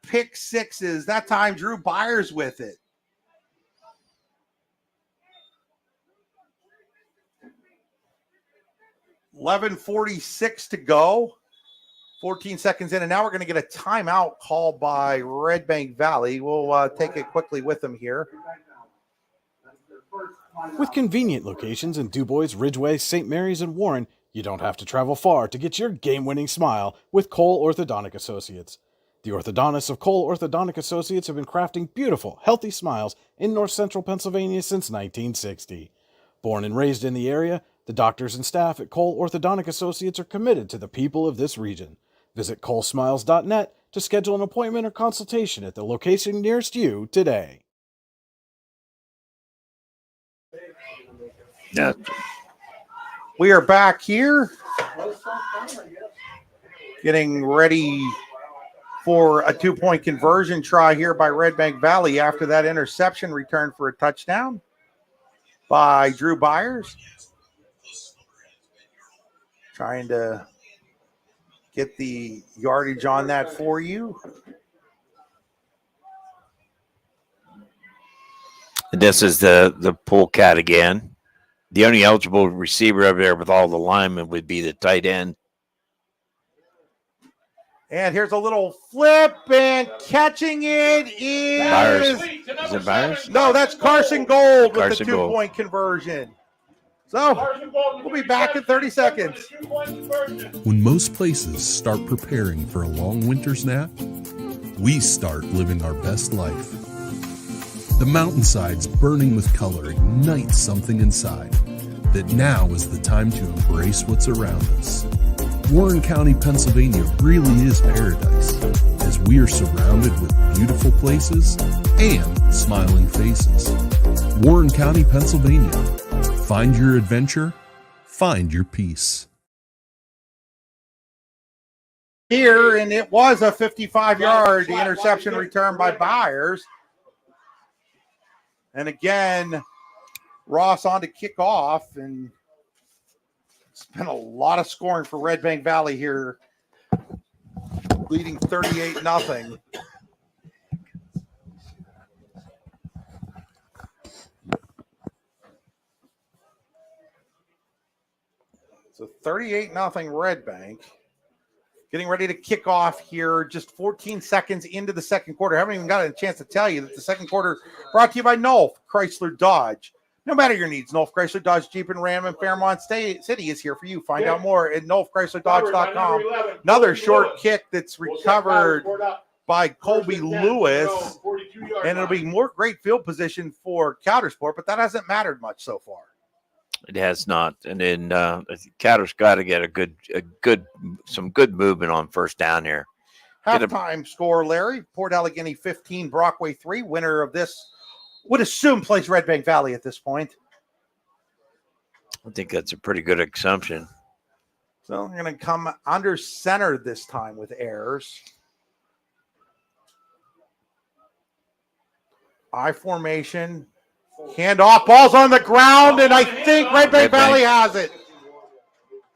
pick sixes. That time Drew Byers with it. $11:46 to go. 14 seconds in, and now we're going to get a timeout called by Redbank Valley. We'll take it quickly with them here. With convenient locations in DuBois, Ridgeway, St. Mary's, and Warren, you don't have to travel far to get your game-winning smile with Cole Orthodontic Associates. The orthodontists of Cole Orthodontic Associates have been crafting beautiful, healthy smiles in north central Pennsylvania since 1960. Born and raised in the area, the doctors and staff at Cole Orthodontic Associates are committed to the people of this region. Visit colesmiles.net to schedule an appointment or consultation at the location nearest you today. We are back here Getting ready for a 2-point conversion try here by Redbank Valley after that interception return for a touchdown by Drew Byers. Trying to get the yardage on that for you. This is the pull cat again. The only eligible receiver over there with all the linemen would be the tight end. And here's a little flip, and catching it is Byers. Is it Byers? No, that's Carson Gold with Carson the Gold. 2-point conversion. So we'll be back in 30 seconds. When most places start preparing for a long winter's nap, we start living our best life. The mountainsides burning with color ignite something inside that now is the time to embrace what's around us. Warren County, Pennsylvania really is paradise, as we are surrounded with beautiful places and smiling faces. Warren County, Pennsylvania. Find your adventure, find your peace. Here, and it was a 55-yard interception return by Byers. And again, Ross on to kick off, and it's been a lot of scoring for Redbank Valley here, leading 38-0. So 38-0 Redbank. Getting ready to kick off here, just 14 seconds into the second quarter. I haven't even gotten a chance to tell you that the second quarter brought to you by Nolf Chrysler Dodge. No matter your needs, Nolf Chrysler Dodge Jeep and Ram in Fairmont City is here for you. Find out more at NolfChryslerDodge.com. Another short kick that's recovered by Colby Lewis, and it'll be more great field position for Coudersport, but that hasn't mattered much so far. It has not, and then Catter's got to get some good movement on first down here. Halftime score, Larry. Port Allegheny 15, Brockway 3. Winner of this would assume plays Redbank Valley at this point. I think that's a pretty good assumption. So we're going to come under center this time with errors. I formation. Handoff, ball's on the ground, and I think Redbank Valley has it.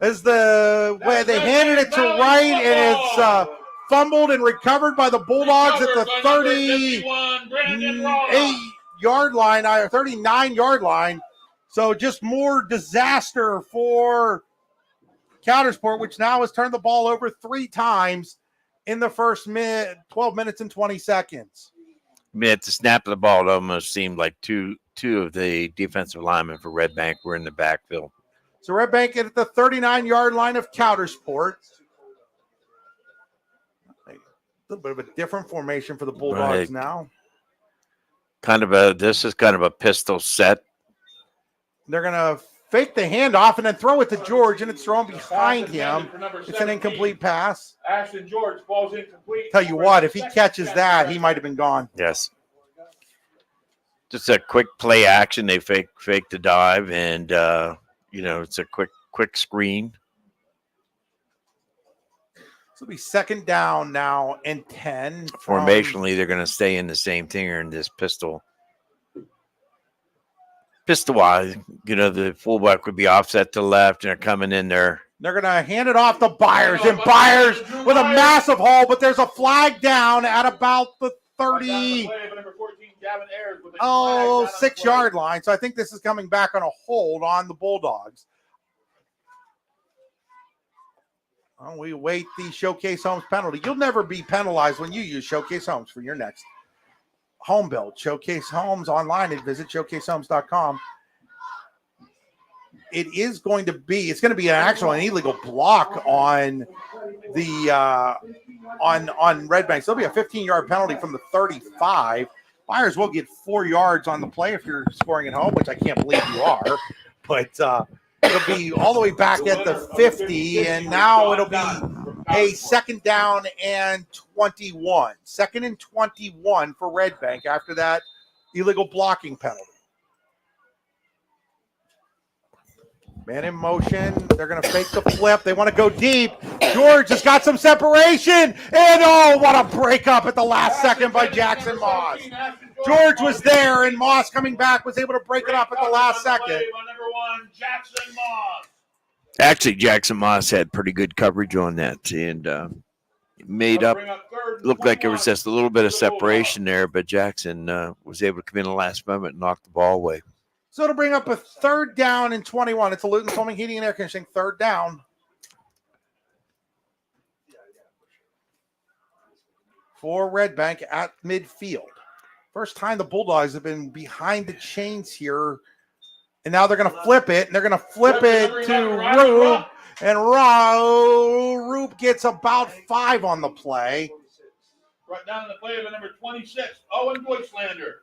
As the way they handed it to right, and it's fumbled and recovered by the Bulldogs at the 38-yard line, or 39-yard line. So just more disaster for Coudersport, which now has turned the ball over 3 times in the first 12 minutes and 20 seconds. I mean, at the snap of the ball, it almost seemed like two of the defensive linemen for Redbank were in the backfield. So Redbank at the 39-yard line of Coudersport. A little bit of a different formation for the Bulldogs now. This is kind of a pistol set. They're going to fake the handoff and then throw it to George, and it's thrown behind him. It's an incomplete pass. Ashton George, ball's incomplete. Tell you what, if he catches that, he might have been gone. Yes. Just a quick play action. They fake the dive, and it's a quick screen. This will be second down now and 10. Formationally, they're going to stay in the same thing here in this pistol. Pistol-wise, the fullback would be offset to the left, and they're coming in there. They're going to hand it off to Byers, and Byers with a massive haul, but there's a flag down at about the 6-yard line. So I think this is coming back on a hold on the Bulldogs. Well, we await the Showcase Homes penalty. You'll never be penalized when you use Showcase Homes for your next home build. Showcase Homes online and visit showcasehomes.com. It's going to be an illegal block on the on Redbank. So there'll be a 15-yard penalty from the 35. Byers will get 4 yards on the play if you're scoring at home, which I can't believe you are. But it'll be all the way back at the 50, and now it'll be a second down and 21. Second and 21 for Redbank after that illegal blocking penalty. Man in motion. They're going to fake the flip. They want to go deep. George has got some separation. And oh, what a breakup at the last second by Jackson Moss. George was there, and Moss coming back was able to break it up at the last second. Actually, Jackson Moss had pretty good coverage on that and made up. Looked like there was just a little bit of separation there, but Jackson was able to come in the last moment and knock the ball away. So it'll bring up a 3rd down and 21. It's a Luton Plumbing, Heating, and Air Conditioning 3rd down. For Redbank at midfield. First time the Bulldogs have been behind the chains here. And now they're going to flip it. And they're going to flip it to Roop. And Roop gets about 5 on the play. Right down in the play of number 26, Owen Deutschlander.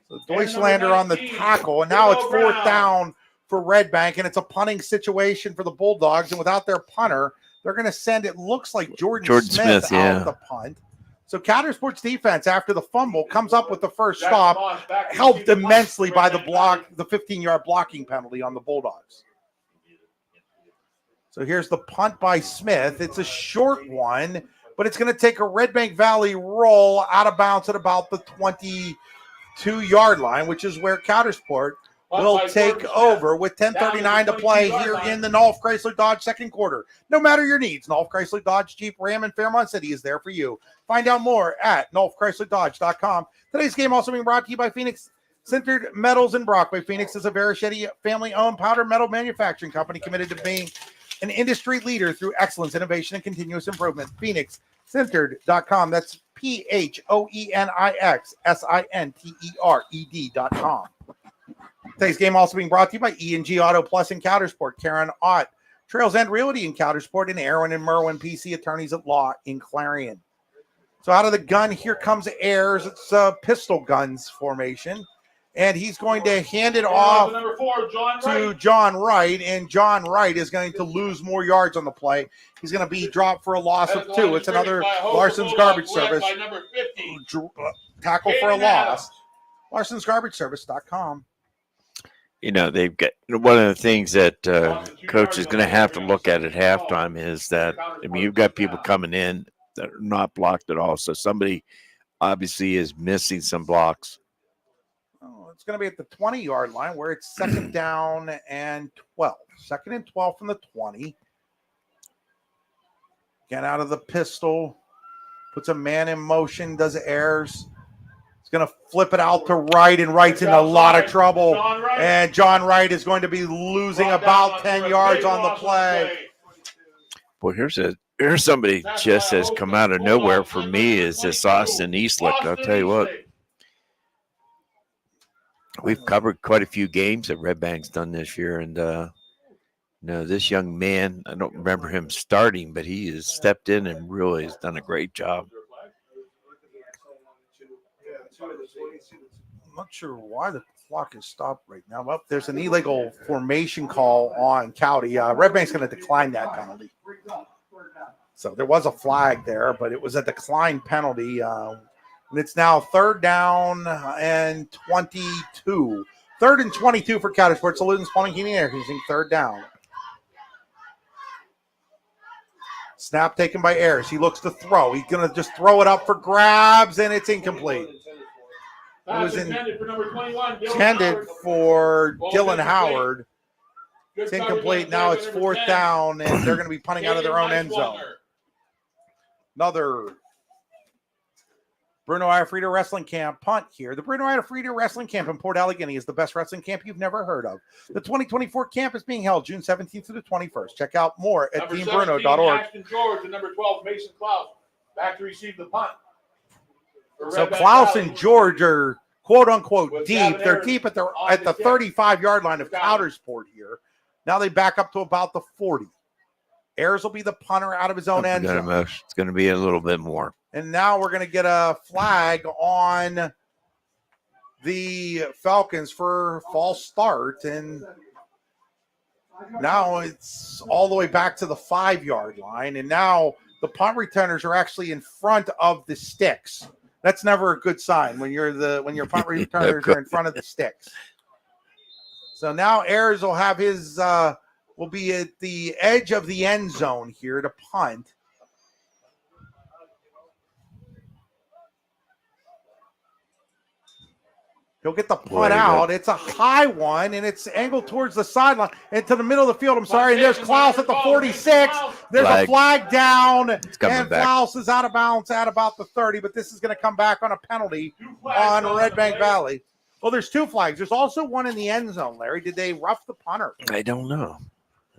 So Deutschlander on the tackle, and now it's 4th down for Redbank, and it's a punting situation for the Bulldogs. And without their punter, they're going to send, it looks like Jordan Smith out the punt. So Coudersport's defense, after the fumble, comes up with the first stop, helped immensely by the 15-yard blocking penalty on the Bulldogs. So here's the punt by Smith. It's a short one, but it's going to take a Redbank Valley roll out of bounds at about the 22-yard line, which is where Coudersport will take over with 10:39 to play here in the Nolf Chrysler Dodge second quarter. No matter your needs, Nolf Chrysler Dodge Jeep Ram in Fairmont City is there for you. Find out more at NolfChryslerDodge.com. Today's game also being brought to you by Phoenix Sintered Metals in Brockway. Phoenix is a Verichetti family-owned powder metal manufacturing company committed to being an industry leader through excellence, innovation, and continuous improvement. PhoenixSintered.com. That's PhoenixSintered.com. Today's game also being brought to you by E&G Auto Plus in Coudersport, Karen Ott, Trails End Realty in Coudersport, and Aaron and Merwin PC Attorneys at Law in Clarion. So out of the gun, here comes Ayers. It's a pistol guns formation. And he's going to hand it off to John Wright, and John Wright is going to lose more yards on the play. He's going to be dropped for a loss of 2. It's another Larson's Garbage Service. Tackle for a loss. Larson'sGarbageService.com. You know, they've got one of the things that coach is going to have to look at halftime is that, I mean, you've got people coming in that are not blocked at all. So somebody obviously is missing some blocks. It's going to be at the 20-yard line where it's 2nd down and 12. 2nd and 12 from the 20. Get out of the pistol. Puts a man in motion. Does Ayers. It's going to flip it out to Wright, and Wright's in a lot of trouble. And John Wright is going to be losing about 10 yards on the play. Well, here's somebody just has come out of nowhere for me is this Austin Eastlick. I'll tell you what. We've covered quite a few games that Redbank's done this year, and this young man, I don't remember him starting, but he has stepped in and really has done a great job. I'm not sure why the clock is stopped right now. Well, there's an illegal formation call on Cowdy. Redbank's going to decline that penalty. So there was a flag there, but it was a decline penalty. And it's now 3rd down and 22. 3rd and 22 for Coudersport. Luton's Plumbing, Heating, and Air Conditioning. 3rd down. Snap taken by Ayers. He looks to throw. He's going to just throw it up for grabs, and it's incomplete. It was intended for Dylan Howard. It's incomplete. Now it's 4th down, and they're going to be punting out of their own end zone. Another Bruno Iafrida Wrestling Camp punt here. The Bruno Iafrida Wrestling Camp in Port Allegany is the best wrestling camp you've never heard of. The 2024 camp is being held June 17th through the 21st. Check out more at teambruno.org. Ashton George and number 12, Mason Klaus, back to receive the punt. So Klaus and George are quote-unquote deep. They're deep at the 35-yard line of Coudersport here. Now they back up to about the 40. Ayers will be the punter out of his own end zone. It's going to be a little bit more. And now we're going to get a flag on the Falcons for false start. And now it's all the way back to the 5-yard line. And now the punt returners are actually in front of the sticks. That's never a good sign when your punt returners are in front of the sticks. So now Ayers will have his will be at the edge of the end zone here to punt. He'll get the punt out. It's a high one, and it's angled towards the sideline and to the middle of the field. I'm sorry. And there's Klaus at the 46. There's a flag down, and Klaus is out of bounds at about the 30, but this is going to come back on a penalty on Redbank Valley. Well, there's 2 flags. There's also one in the end zone, Larry. Did they rough the punter? I don't know.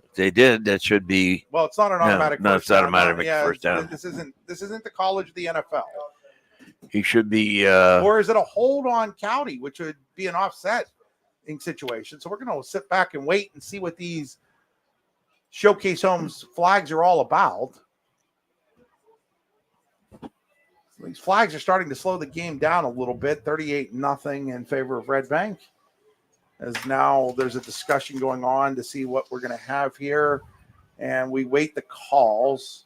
If they did, that should be. Well, it's not an automatic No, first it's not down. automatic first down. This isn't the college of the NFL. He should be. Or is it a hold on County, which would be an offset in situation? So we're going to sit back and wait and see what these Showcase Homes flags are all about. These flags are starting to slow the game down a little bit. 38-0 in favor of Redbank. As now there's a discussion going on to see what we're going to have here. And we wait the calls.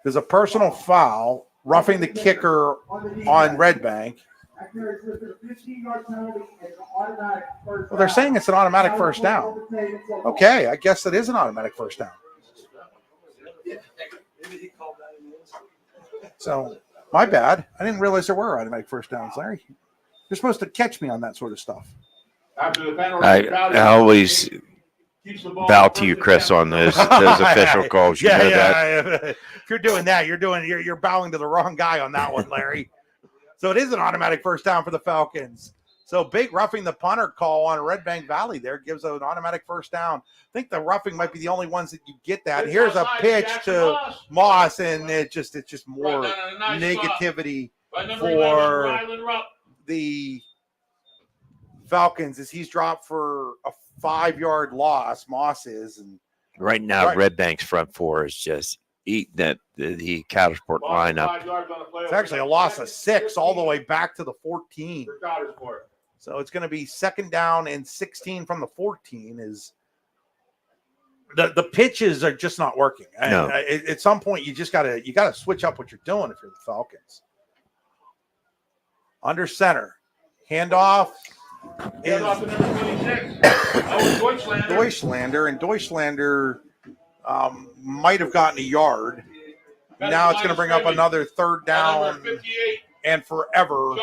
There's a personal foul, roughing the kicker on Redbank. Well, they're saying it's an automatic first down. Okay, I guess it is an automatic first down. So, my bad. I didn't realize there were automatic first downs, Larry. You're supposed to catch me on that sort of stuff. I always bow to you, Chris, on those official calls. You know that. If you're doing that, you're bowing to the wrong guy on that one, Larry. So it is an automatic first down for the Falcons. So big roughing the punter call on Redbank Valley there gives an automatic first down. I think the roughing might be the only ones that you get that. Here's a pitch to Moss, and it's just more negativity for the Falcons as he's dropped for a 5-yard loss. Moss is, and right now Redbank's front four is just eating that the Coudersport lineup. It's actually a loss of 6 all the way back to the 14. So it's going to be 2nd down and 16 from the 14. Is the pitches are just not working. No. At some point you gotta switch up what you're doing if you're the Falcons. Under center, handoff is Deutschlander, and Deutschlander might have gotten a yard. Now it's going to bring up another 3rd down and forever.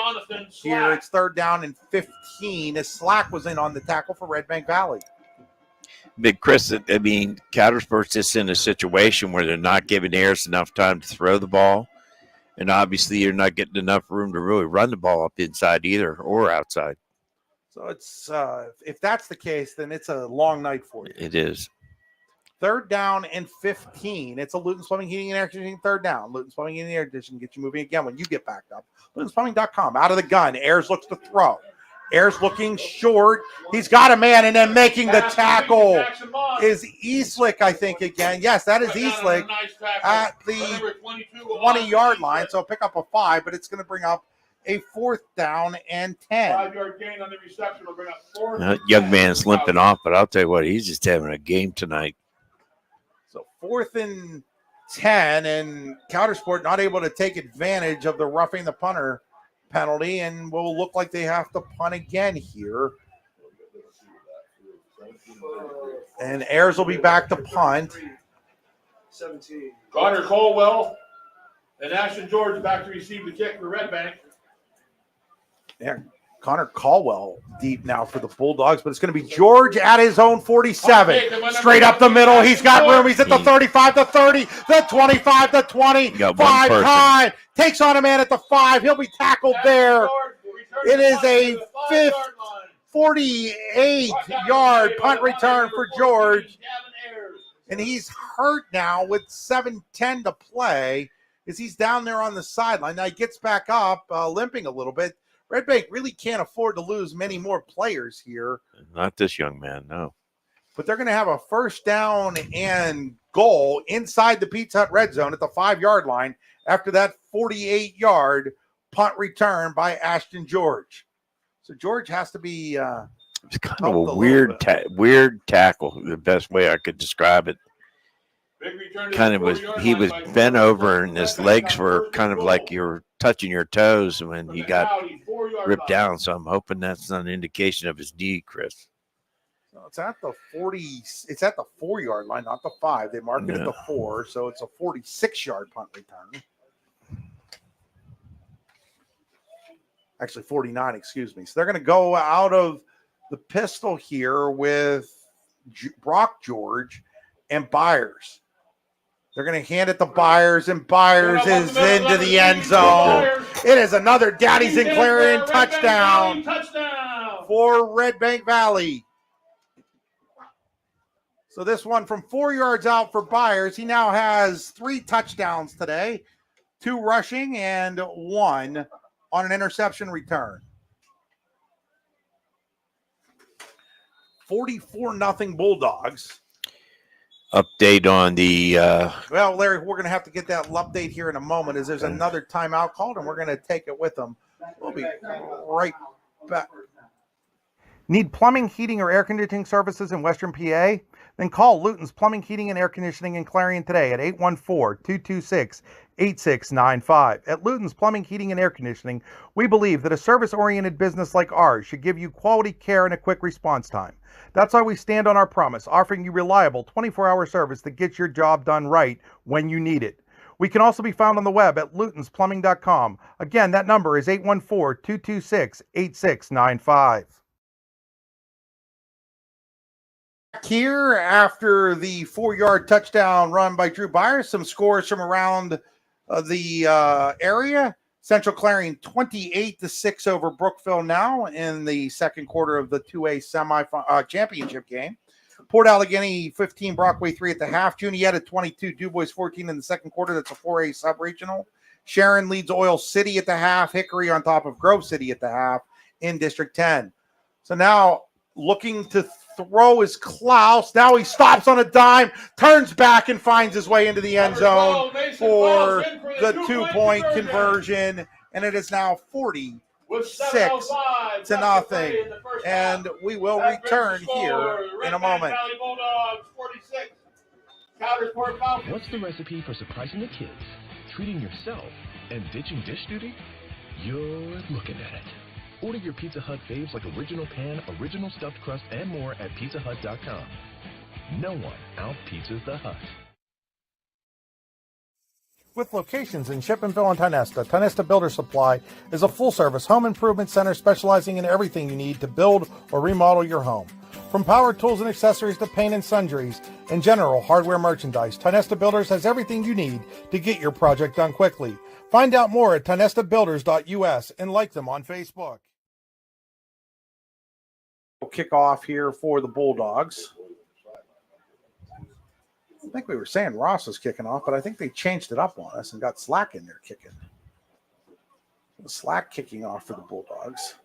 Here it's 3rd down and 15 as Slack was in on the tackle for Redbank Valley. Big Chris, I mean, Coudersport's just in a situation where they're not giving Ayers enough time to throw the ball. And obviously you're not getting enough room to really run the ball up inside either or outside. So it's if that's the case, then it's a long night for you. It is. 3rd down and 15. It's a Luton's Plumbing, Heating, and Air Conditioning 3rd down. Luton's Plumbing, Heating, and Air Conditioning get you moving again when you get backed up. LutonsPlumbing.com. Out of the gun. Ayers looks to throw. Ayers looking short. He's got a man, and then making the tackle is Eastlick, I think, again. Yes, that is Eastlick at the 20-yard line. So pick up a 5, but it's going to bring up a 4th down and 10. 5-yard gain on the reception will bring up 4. That young man's limping off, but I'll tell you what, he's just having a game tonight. So 4th and 10, and Coudersport not able to take advantage of the roughing the punter penalty, and will look like they have to punt again here. And Ayers will be back to punt. 17. Connor Colwell and Ashton George back to receive the kick for Redbank. Yeah, Connor Caldwell deep now for the Bulldogs, but it's going to be George at his own 47. Straight up the middle. He's got room. He's at the 35, the 30, the 25, the 20. 5 high. Takes on a man at the 5. He'll be tackled there. It is a 48-yard punt return for George. And he's hurt now with 7:10 to play as he's down there on the sideline. Now he gets back up, limping a little bit. Redbank really can't afford to lose many more players here. Not this young man, no. But they're going to have a 1st down and goal inside the Pizza Hut red zone at the 5-yard line after that 48-yard punt return by Ashton George. So George has to be it's kind of a weird tackle, the best way I could describe it. Kind of he was bent over and his legs were kind of like you're touching your toes when he got ripped down. So I'm hoping that's not an indication of his knee, Chris. It's at the 40. It's at the 4-yard line, not the 5. They mark it at the 4, so it's a 46-yard punt return. Actually, 49. Excuse me. So they're going to go out of the pistol here with Brock George and Byers. They're going to hand it to Byers, and Byers is into the end zone. It is another Daddy's and Clarion touchdown for Redbank Valley. So this one from 4 yards out for Byers. He now has 3 touchdowns today, 2 rushing and 1 on an interception return. 44-0 Bulldogs. Update on the Well, Larry, we're going to have to get that update here in a moment as there's another timeout called, and we're going to take it with them. We'll be right back. Need plumbing, heating, or air conditioning services in Western PA? Then call Luton's Plumbing, Heating, and Air Conditioning in Clarion today at 814-226-8695. At Luton's Plumbing, Heating, and Air Conditioning, we believe that a service-oriented business like ours should give you quality care and a quick response time. That's why we stand on our promise, offering you reliable 24-hour service that gets your job done right when you need it. We can also be found on the web at lutonsplumbing.com. Again, that number is 814-226-8695. Here, after the 4-yard touchdown run by Drew Byers, some scores from around the area. Central Clarion 28-6 over Brookville now in the second quarter of the 2A championship game. Port Allegheny 15, Brockway 3 at the half. Juniata 22, DuBois 14 in the second quarter. That's a 4A sub-regional. Sharon leads Oil City at the half. Hickory on top of Grove City at the half in District 10. So now looking to throw is Klaus. Now he stops on a dime, turns back, and finds his way into the end zone for the 2-point conversion. And it is now 46-0. And we will return here in a moment. What's the recipe for surprising the kids, treating yourself, and ditching dish duty? You're looking at it. Order your Pizza Hut faves like original pan, original stuffed crust, and more at pizzahut.com. No one out-pizzas the Hut. With locations in Shippenville and Tionesta, Tionesta Builder Supply is a full-service home improvement center specializing in everything you need to build or remodel your home. From power tools and accessories to paint and sundries and general hardware merchandise, Tionesta Builders has everything you need to get your project done quickly. Find out more at tionestabuilders.us and like them on Facebook. Kickoff here for the Bulldogs. I think we were saying Ross was kicking off, but I think they changed it up on us and got Slack in there kicking. Slack kicking off for the Bulldogs.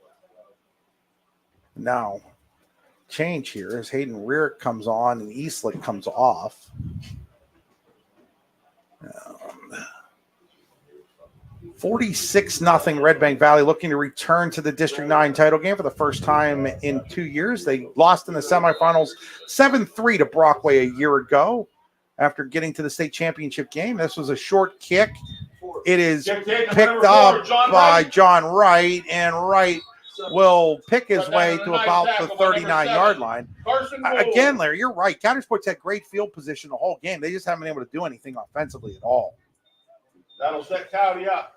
Now, change here as Hayden Rearick comes on and Eastlick comes off. 46-0 Redbank Valley looking to return to the District 9 title game for the first time in 2 years. They lost in the semifinals 7-3 to Brockway a year ago after getting to the state championship game. This was a short kick. It is picked up by John Wright, and Wright will pick his way to about the 39-yard line. Again, Larry, you're right. Coudersport's had great field position the whole game. They just haven't been able to do anything offensively at all. That'll set Cowdy up.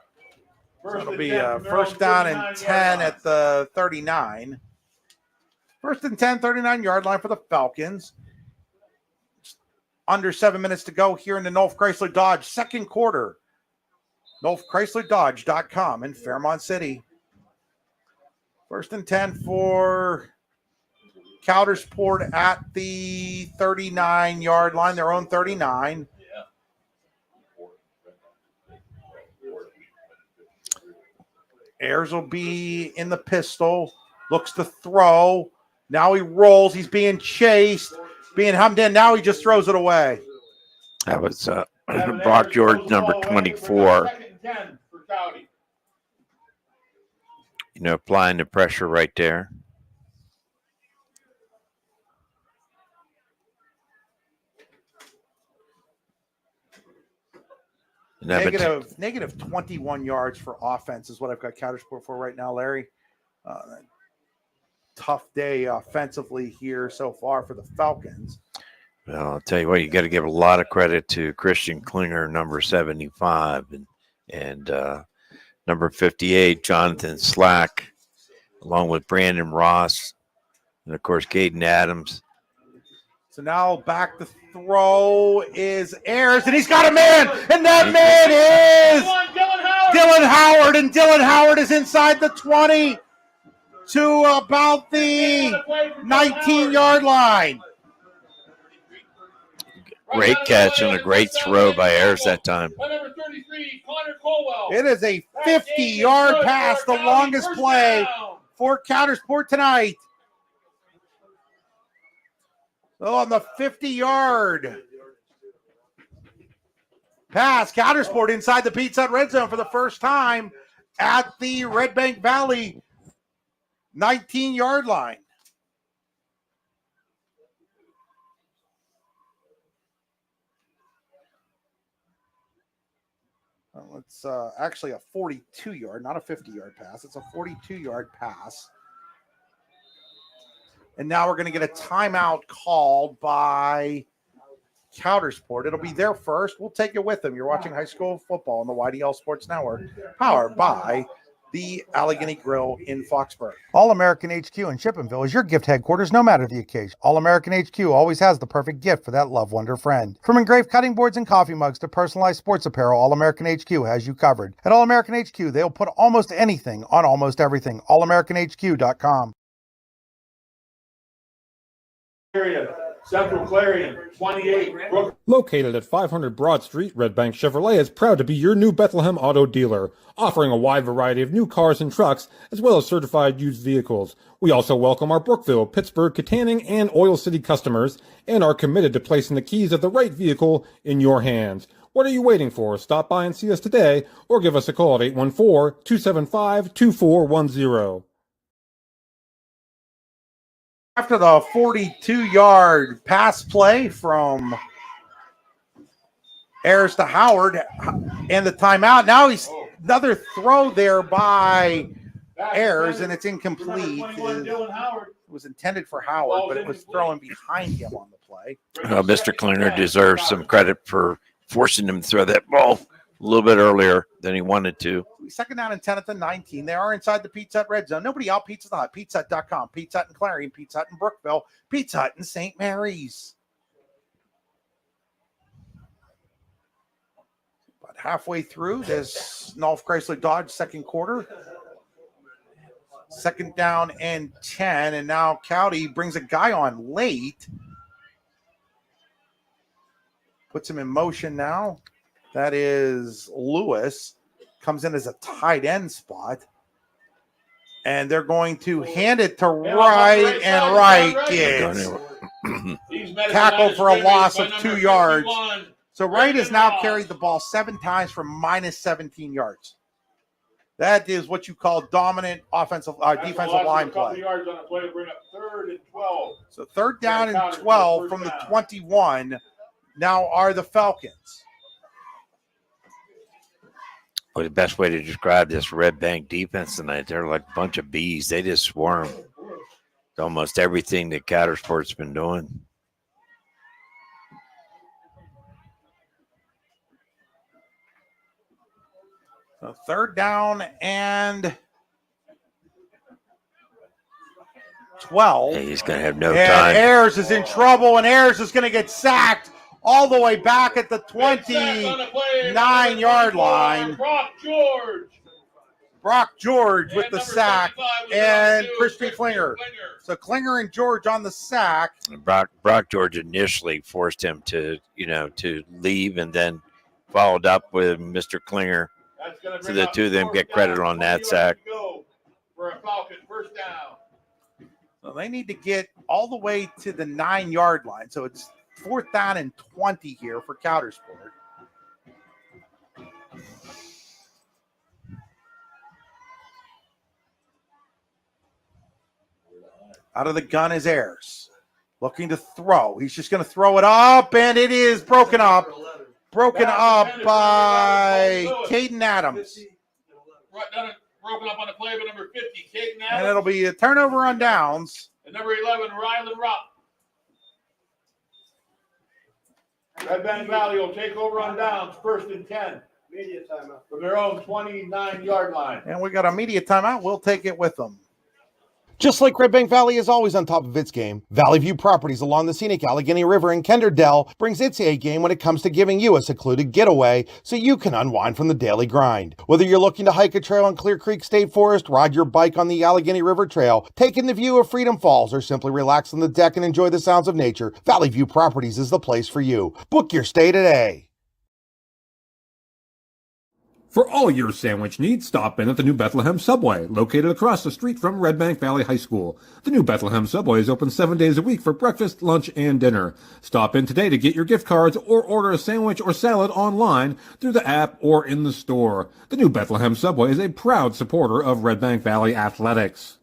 It'll be first down and 10 at the 39. First and 10, 39-yard line for the Falcons. Under 7 minutes to go here in the North Chrysler Dodge second quarter. NorthChryslerDodge.com in Fairmont City. First and 10 for Coudersport at the 39-yard line, their own 39. Ayers will be in the pistol, looks to throw. Now he rolls. He's being chased, being hummed in. Now he just throws it away. That was Brock George, number 24. You know, applying the pressure right there. Negative 21 yards for offense is what I've got Coudersport for right now, Larry. tough day offensively here so far for the Falcons. Well, I'll tell you what, you got to give a lot of credit to Christian Klinger, number 75, and number 58, Jonathan Slack, along with Brandon Ross, and of course, Caden Adams. So now back to throw is Ayers, and he's got a man, and that man is Dylan Howard, and Dylan Howard is inside the 20 to about the 19-yard line. Great catch and a great throw by Ayers that time. It is a 50-yard pass, the longest play for Coudersport tonight. So on the 50-yard pass, Coudersport inside the Pizza Hut red zone for the first time at the Redbank Valley 19-yard line. It's actually a 42-yard, not a 50-yard pass. It's a 42-yard pass. And now we're going to get a timeout called by Coudersport. It'll be there first. We'll take it with them. You're watching high school football on the YDL Sports Network, powered by the Allegheny Grill in Foxborough. All-American HQ in Chippenville is your gift headquarters no matter the occasion. All-American HQ always has the perfect gift for that loved one or friend. From engraved cutting boards and coffee mugs to personalized sports apparel, All-American HQ has you covered. At All-American HQ, they'll put almost anything on almost everything. AllAmericanHQ.com. Central Clarion, 28. Located at 500 Broad Street, Redbank Chevrolet is proud to be your new Bethlehem auto dealer, offering a wide variety of new cars and trucks, as well as certified used vehicles. We also welcome our Brookville, Pittsburgh, Katanning, and Oil City customers, and are committed to placing the keys of the right vehicle in your hands. What are you waiting for? Stop by and see us today, or give us a call at 814-275-2410. After the 42-yard pass play from Ayers to Howard and the timeout, now he's another throw there by Ayers, and it's incomplete. It was intended for Howard, but it was thrown behind him on the play. Mr. Klinger deserves some credit for forcing him to throw that ball a little bit earlier than he wanted to. Second down and 10 at the 19. They are inside the Pizza Hut red zone. Nobody out Pizza Hut. PizzaHut.com. Pizza Hut in Clarion. Pizza Hut in Brookville. Pizza Hut in St. Mary's. About halfway through this North Chrysler Dodge second quarter. Second down and 10. And now Cowdy brings a guy on late. Puts him in motion now. That is Lewis. Comes in as a tight end spot. And they're going to hand it to Wright, and Wright gets tackled for a loss of 2 yards. So Wright has now carried the ball 7 times for minus 17 yards. That is what you call dominant defensive line play. So third down and 12 from the 21 now are the Falcons. Well, the best way to describe this Redbank defense tonight, they're like a bunch of bees. They just swarm almost everything that Coudersport's been doing. So third down and 12. Hey, he's going to have no and time. Ayers is in trouble, and Ayers is going to get sacked all the way back at the 29-yard line. Brock George with the sack, and Christian Klinger. So Klinger and George on the sack. Brock George initially forced him to leave, and then followed up with Mr. Klinger. So the two of them get credit on that sack. So they need to get all the way to the 9-yard line. So it's fourth down and 20 here for Coudersport. Out of the gun is Ayers. Looking to throw. He's just going to throw it up, and it is broken up. Broken up by Caden Adams. Broken up on the play by number 50, Caden And it'll be a turnover on downs. And number 11, Rylan Rock. Redbank Valley will take over on downs, 1st and 10. Media timeout. From their own 29-yard line. And we got a media timeout. We'll take it with them. Just like Redbank Valley is always on top of its game, Valley View Properties along the scenic Allegheny River in Kenderdell brings its A game when it comes to giving you a secluded getaway so you can unwind from the daily grind. Whether you're looking to hike a trail in Clear Creek State Forest, ride your bike on the Allegheny River Trail, take in the view of Freedom Falls, or simply relax on the deck and enjoy the sounds of nature, Valley View Properties is the place for you. Book your stay today. For all your sandwich needs, stop in at the New Bethlehem Subway, located across the street from Redbank Valley High School. The New Bethlehem Subway is open 7 days a week for breakfast, lunch, and dinner. Stop in today to get your gift cards or order a sandwich or salad online through the app or in the store. The New Bethlehem Subway is a proud supporter of Redbank Valley Athletics.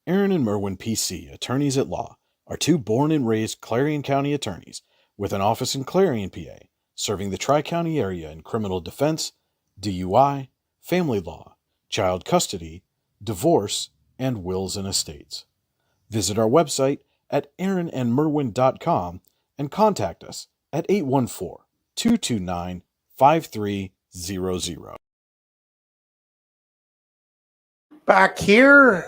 Aaron and Merwin PC, attorneys at law, are two born and raised Clarion County attorneys with an office in Clarion, PA, serving the Tri-County area in criminal defense, DUI, family law, child custody, divorce, and wills and estates. Visit our website at aaronandmerwin.com and contact us at 814-229-5300. Back here,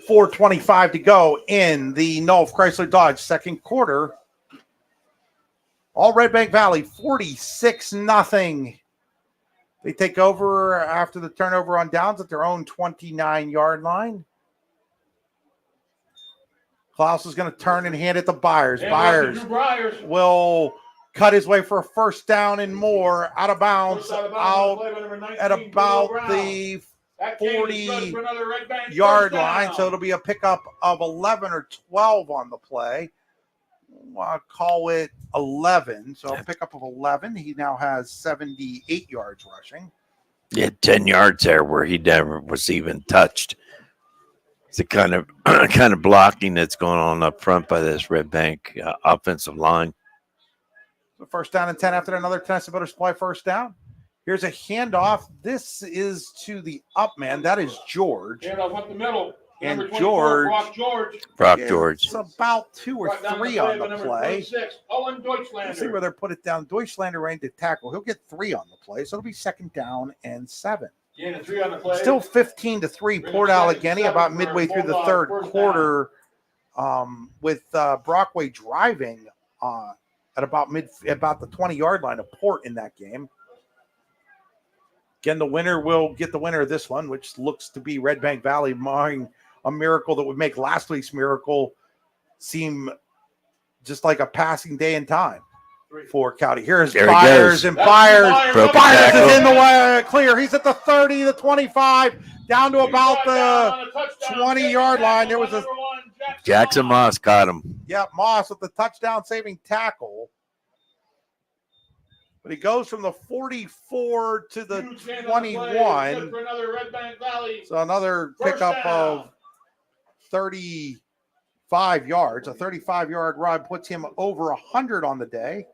4:25 to go in the North Chrysler Dodge second quarter. All Redbank Valley, 46-0. They take over after the turnover on downs at their own 29-yard line. Klaus is going to turn and hand it to Byers. Byers will cut his way for a first down and more, out of bounds, out at about the 40-yard line. So it'll be a pickup of 11 or 12 on the play. I'll call it 11. So a pickup of 11. He now has 78 yards rushing. He had 10 yards there where he never was even touched. It's the kind of blocking that's going on up front by this Redbank offensive line. So first down and 10 after another Tennessee Builder Supply first down. Here's a handoff. This is to the up man. That is George. Handoff up the middle. And George. Brock George. It's about 2 or 3 on the play. Owen Deutschlander. See where they're put it down. Deutschlander ready to tackle. He'll get 3 on the play. So it'll be second down and 7. Yeah, 3 on the play. Still 15-3. Port Allegheny about midway through the third quarter with Brockway driving at about the 20-yard line of Port in that game. Again, the winner will get the winner of this one, which looks to be Redbank Valley, marring a miracle that would make last week's miracle seem just like a passing day in time for Cowdy. Here's Byers, and Byers is in the way, clear. He's at the 30, the 25, down to about the 20-yard line. There was a Jackson Moss caught him. Yeah, Moss with the touchdown-saving tackle. But he goes from the 44 to the 21. So another pickup of 35 yards. A 35-yard run puts him over 100 on the day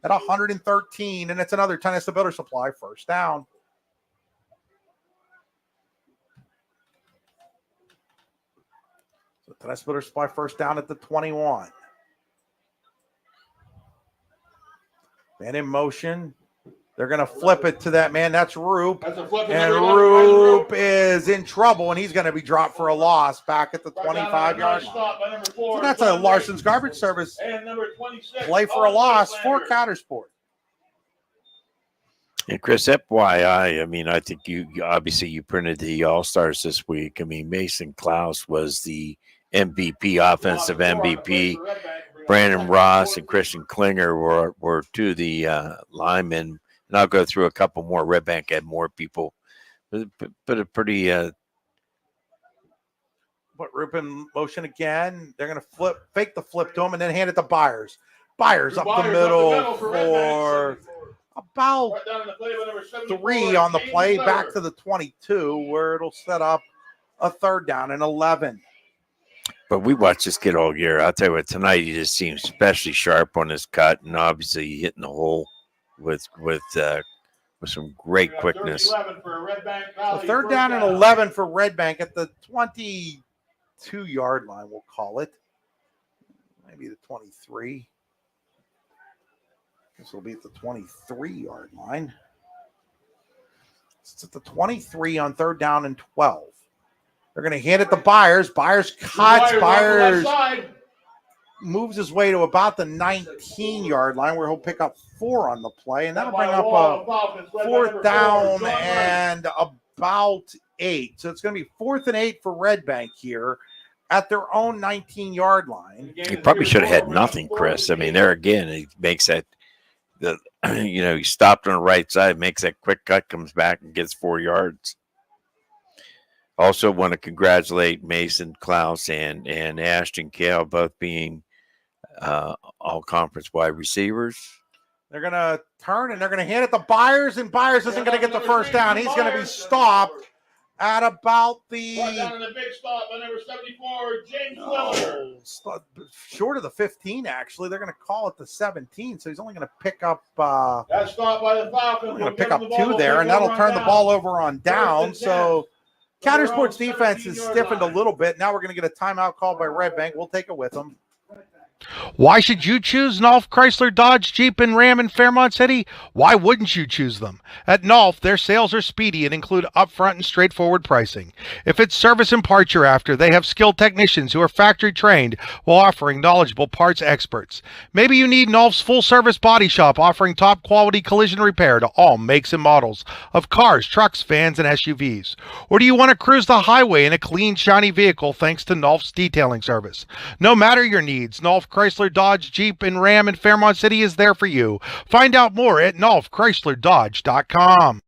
at 113. And it's another Tennessee Builder Supply first down. So Tennessee Builder Supply first down at the 21. Man in motion. They're going to flip it to that man. That's Roop. And Roop is in trouble, and he's going to be dropped for a loss back at the 25-yard line. So that's a Larson's Garbage Service play for a loss for Coudersport. And Chris, FYI, I mean, I think you obviously printed the All-Stars this week. I mean, Mason Klaus was the MVP, offensive MVP. Brandon Ross and Christian Klinger were 2 of the linemen. And I'll go through a couple more. Redbank had more people. But a pretty Put Roop in motion again. They're going to fake the flip to him, and then hand it to Byers. Byers up the middle for about 3 on the play, back to the 22, where it'll set up a third down and 11. But we watched this kid all year. I'll tell you what, tonight he just seems especially sharp on his cut, and obviously hitting the hole with with some great quickness. 11 for Redbank So Valley. third down and 11 for Redbank at the 22-yard line, we'll call it. Maybe the 23. This will be at the 23-yard line. It's at the 23 on third down and 12. They're going to hand it to Byers. Byers cuts. Byers moves his way to about the 19-yard line where he'll pick up 4 on the play, and that'll bring up a fourth down and about 8. So it's going to be 4th and 8 for Redbank here at their own 19-yard line. He probably should have had nothing, Chris. I mean, there again, he makes that, he stopped on the right side, makes that quick cut, comes back and gets 4 yards. Also want to congratulate Mason Klaus and Ashton Kale, both being all-conference wide receivers. They're going to turn, and they're going to hand it to Byers, and Byers isn't going to get the first down. He's going to be stopped at about the... Down in the big stop on number 74, James Lillard. Short of the 15, actually. They're going to call it the 17, so he's only going to pick up... That stop by the Falcons. We're going to pick up 2 there, and that'll turn the ball over on down. So Coudersport's defense is stiffened a little bit. Now we're going to get a timeout called by Redbank. We'll take it with them. Why should you choose Nolf Chrysler Dodge Jeep and Ram in Fairmont City? Why wouldn't you choose them? At Nolf, their sales are speedy and include upfront and straightforward pricing. If it's service and parts you're after, they have skilled technicians who are factory trained while offering knowledgeable parts experts. Maybe you need Nolf's full service body shop offering top quality collision repair to all makes and models of cars, trucks, vans, and SUVs. Or do you want to cruise the highway in a clean, shiny vehicle thanks to Nolf's detailing service? No matter your needs, Nolf Chrysler Dodge Jeep and Ram in Fairmont City is there for you. Find out more at NolfChryslerDodge.com.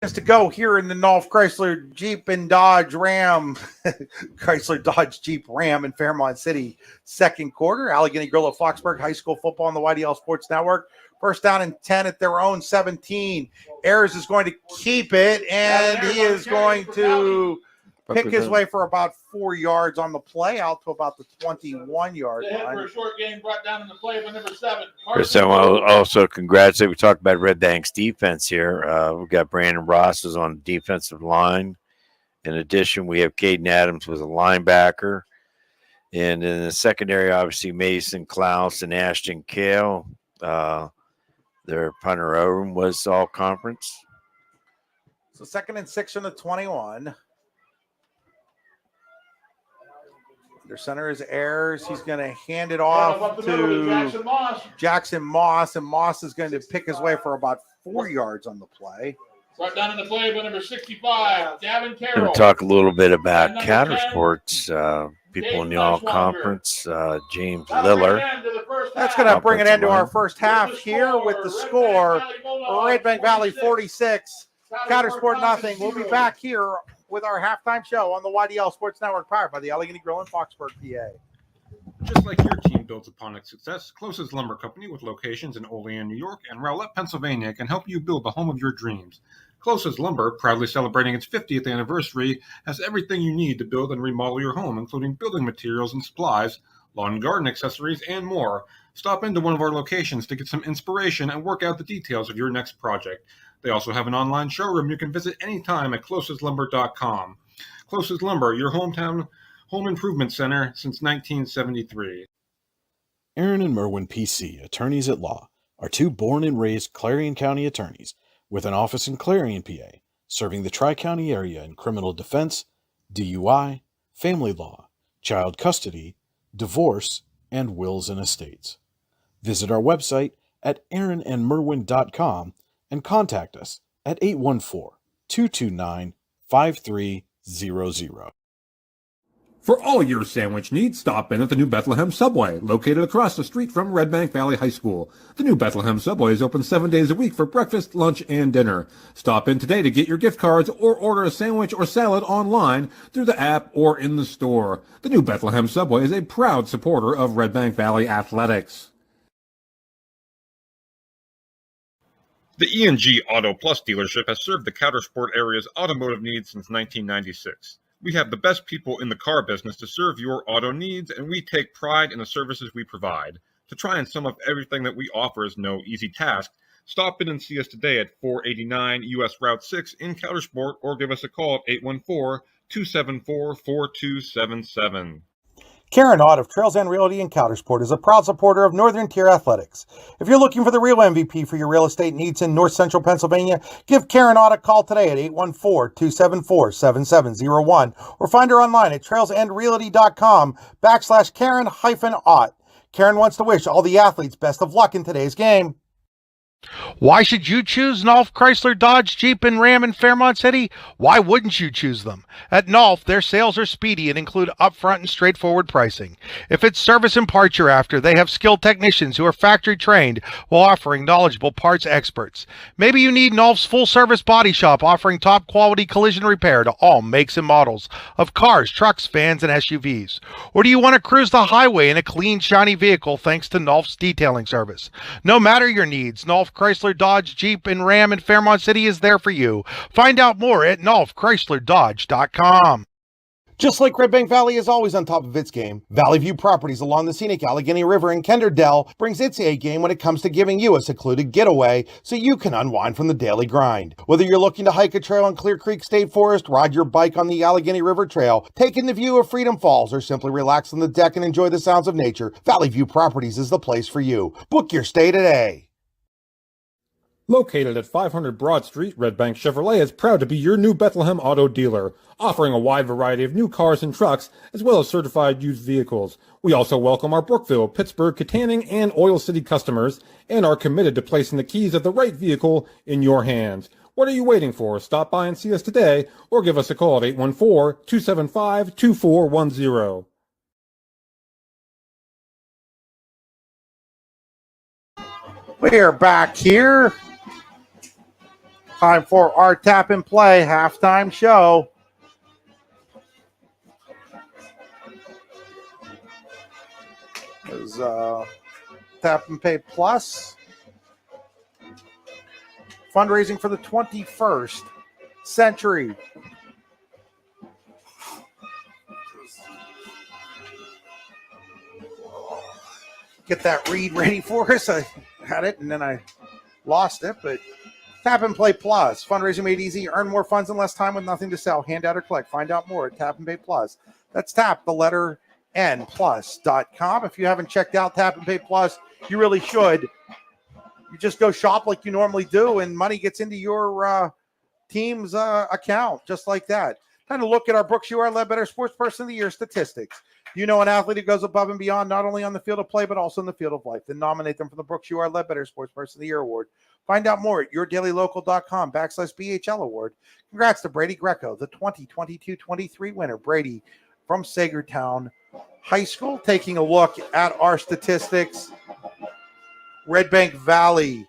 To go here in the Nolf Chrysler Jeep and Dodge Ram, Chrysler Dodge Jeep Ram in Fairmont City, second quarter. Allegheny Grill at Foxburg High School football on the YDL Sports Network. First down and 10 at their own 17. Ayers is going to keep it, and he is going to pick his way for about 4 yards on the play out to about the 21-yard line. For a short game brought down in the play by number 7. Chris, I want to also congratulate. We talked about Redbank's defense here. We've got Brandon Ross is on the defensive line. In addition, we have Caden Adams was a linebacker. And in the secondary, obviously, Mason Klaus and Ashton Kale. Their punter Owen was all conference. So 2nd and 6 from the 21. Their center is Ayers. He's going to hand it off to Jackson Moss, and Moss is going to pick his way for about 4 yards on the play. Brought down in the play by number 65, Gavin I'm Carroll. going to talk a little bit about Coudersport's people in the all-conference, James Lillard. That's going to bring it into our first half here with the score. Redbank Valley 46, Coudersport nothing. We'll be back here with our halftime show on the YDL Sports Network, powered by the Allegheny Grill in Foxburg, PA. Just like your team builds upon its success, Closest Lumber Company with locations in Olean, New York and Rowlett, Pennsylvania can help you build the home of your dreams. Closest Lumber, proudly celebrating its 50th anniversary, has everything you need to build and remodel your home, including building materials and supplies, lawn and garden accessories, and more. Stop into one of our locations to get some inspiration and work out the details of your next project. They also have an online showroom you can visit anytime at closestlumber.com. Closest Lumber, your hometown home improvement center since 1973. Aaron and Merwin PC, attorneys at law, are 2 born and raised Clarion County attorneys with an office in Clarion, PA, serving the Tri-County area in criminal defense, DUI, family law, child custody, divorce, and wills and estates. Visit our website at aaronandmerwin.com and contact us at 814-229-5300. For all your sandwich needs, stop in at the New Bethlehem Subway, located across the street from Redbank Valley High School. The New Bethlehem Subway is open 7 days a week for breakfast, lunch, and dinner. Stop in today to get your gift cards or order a sandwich or salad online through the app or in the store. The New Bethlehem Subway is a proud supporter of Redbank Valley Athletics. The E&G Auto Plus dealership has served the Coudersport area's automotive needs since 1996. We have the best people in the car business to serve your auto needs, and we take pride in the services we provide. To try and sum up everything that we offer is no easy task. Stop in and see us today at 489 U.S. Route 6 in Coudersport, or give us a call at 814-274-4277. Karen Ott of Trails End Realty in Coudersport is a proud supporter of Northern Tier Athletics. If you're looking for the real MVP for your real estate needs in North Central Pennsylvania, give Karen Ott a call today at 814-274-7701 or find her online at trailsendrealty.com/Karen-Ott. Karen wants to wish all the athletes best of luck in today's game. Why should you choose Nolf, Chrysler, Dodge, Jeep, and Ram in Fairmont City? Why wouldn't you choose them? At Nolf, their sales are speedy and include upfront and straightforward pricing. If it's service and parts you're after, they have skilled technicians who are factory trained while offering knowledgeable parts experts. Maybe you need Nolf's full-service body shop offering top-quality collision repair to all makes and models of cars, trucks, vans, and SUVs. Or do you want to cruise the highway in a clean, shiny vehicle thanks to Nolf's detailing service? No matter your needs, Nolf, Chrysler, Dodge, Jeep, and Ram in Fairmont City is there for you. Find out more at NolfChryslerDodge.com. Just like Redbank Valley is always on top of its game, Valley View Properties along the scenic Allegheny River in Kenderdell brings its A game when it comes to giving you a secluded getaway so you can unwind from the daily grind. Whether you're looking to hike a trail in Clear Creek State Forest, ride your bike on the Allegheny River Trail, take in the view of Freedom Falls, or simply relax on the deck and enjoy the sounds of nature, Valley View Properties is the place for you. Book your stay today. Located at 500 Broad Street, Redbank Chevrolet is proud to be your new Bethlehem auto dealer, offering a wide variety of new cars and trucks, as well as certified used vehicles. We also welcome our Brookville, Pittsburgh, Katanning, and Oil City customers, and are committed to placing the keys of the right vehicle in your hands. What are you waiting for? Stop by and see us today, or give us a call at 814-275-2410. We're back here. Time for our Tap and Play halftime show. There's Tap and Pay Plus. Fundraising for the 21st century. Get that read ready for us. I had it and then I lost it, but Tap and Play Plus. Fundraising made easy. Earn more funds in less time with nothing to sell. Hand out or collect. Find out more at Tap and Pay Plus. That's tap, the letter N, plus.com. If you haven't checked out Tap and Pay Plus, you really should. You just go shop like you normally do, and money gets into your team's account, just like that. Time to look at our Brooks U.R. Ledbetter Sports Person of the Year statistics. You know an athlete who goes above and beyond, not only on the field of play, but also in the field of life. Then nominate them for the Brooks U.R. Ledbetter Sports Person of the Year Award. Find out more at yourdailylocal.com/BHL Award. Congrats to Brady Greco, the 2022-23 winner. Brady from Sagertown High School. Taking a look at our statistics. Redbank Valley,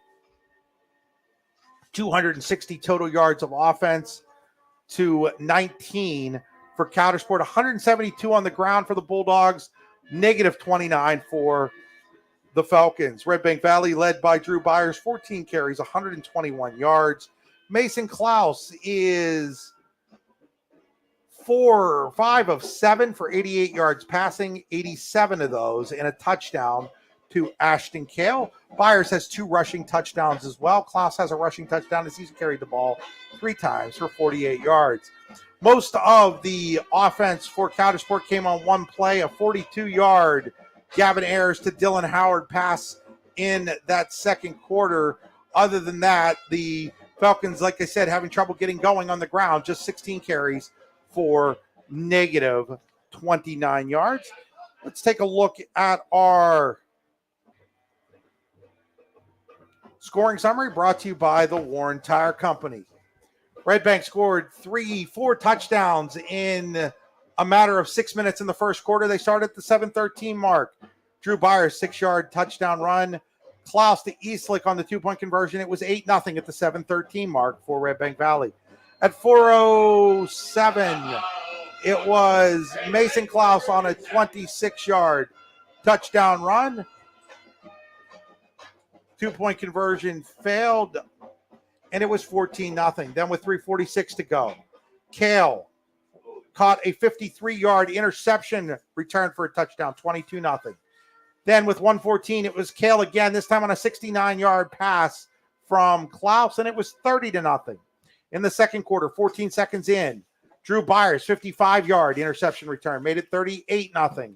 260 total yards of offense to 19 for Coudersport, 172 on the ground for the Bulldogs, negative 29 for the Falcons. Redbank Valley led by Drew Byers, 14 carries, 121 yards. Mason Klaus is 5 of 7 for 88 yards passing, 87 of those, and a touchdown to Ashton Kale. Byers has 2 rushing touchdowns as well. Klaus has a rushing touchdown as he's carried the ball 3 times for 48 yards. Most of the offense for Coudersport came on one play, a 42-yard Gavin Ayers to Dylan Howard pass in that second quarter. Other than that, the Falcons, like I said, having trouble getting going on the ground, just 16 carries for negative 29 yards. Let's take a look at our scoring summary brought to you by the Warren Tire Company. Redbank scored 4 touchdowns in a matter of 6 minutes in the first quarter. They started at the 7:13 mark. Drew Byers, 6-yard touchdown run. Klaus to Eastlick on the 2-point conversion. It was 8-0 at the 7:13 mark for Redbank Valley. At 4:07, it was Mason Klaus on a 26-yard touchdown run. 2-point conversion failed, and it was 14-0. Then with 3:46 to go, Kale caught a 53-yard interception return for a touchdown, 22-0. Then with 114, it was Kale again, this time on a 69-yard pass from Klaus, and it was 30-0. In the second quarter, 14 seconds in, Drew Byers, 55-yard interception return, made it 38-0.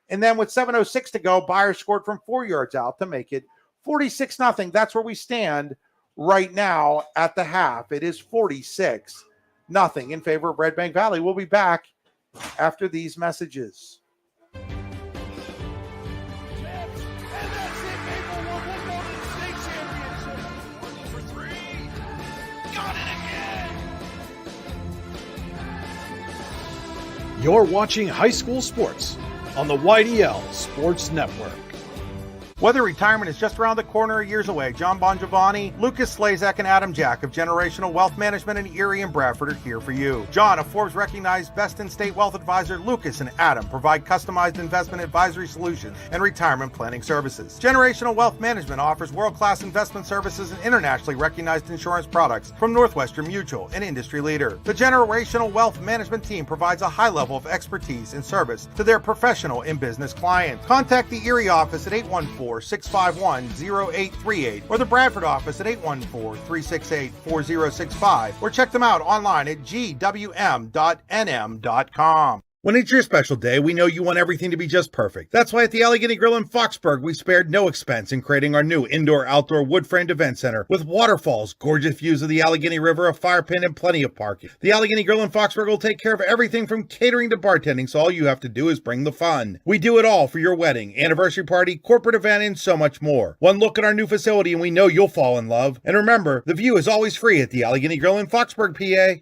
And then with 7:06 to go, Byers scored from 4 yards out to make it 46-0. That's where we stand right now at the half. It is 46-0 in favor of Redbank Valley. We'll be back after these messages. You're watching high school sports on the YDL Sports Network. Whether retirement is just around the corner or years away, John Bongiovanni, Lucas Slazak, and Adam Jack of Generational Wealth Management in Erie and Bradford are here for you. John, a Forbes-recognized best-in-state wealth advisor, Lucas and Adam provide customized investment advisory solutions and retirement planning services. Generational Wealth Management offers world-class investment services and internationally recognized insurance products from Northwestern Mutual, an industry leader. The Generational Wealth Management team provides a high level of expertise and service to their professional and business clients. Contact the Erie office at 814-651-0838 or the Bradford office at 814-368-4065 or check them out online at gwm.nm.com. When it's your special day, we know you want everything to be just perfect. That's why at the Allegheny Grill in Foxburg, we spared no expense in creating our new indoor-outdoor wood-framed event center with waterfalls, gorgeous views of the Allegheny River, a fire pit, and plenty of parking. The Allegheny Grill in Foxburg will take care of everything from catering to bartending, so all you have to do is bring the fun. We do it all for your wedding, anniversary party, corporate event, and so much more. One look at our new facility and we know you'll fall in love. And remember, the view is always free at the Allegheny Grill in Foxburg, PA.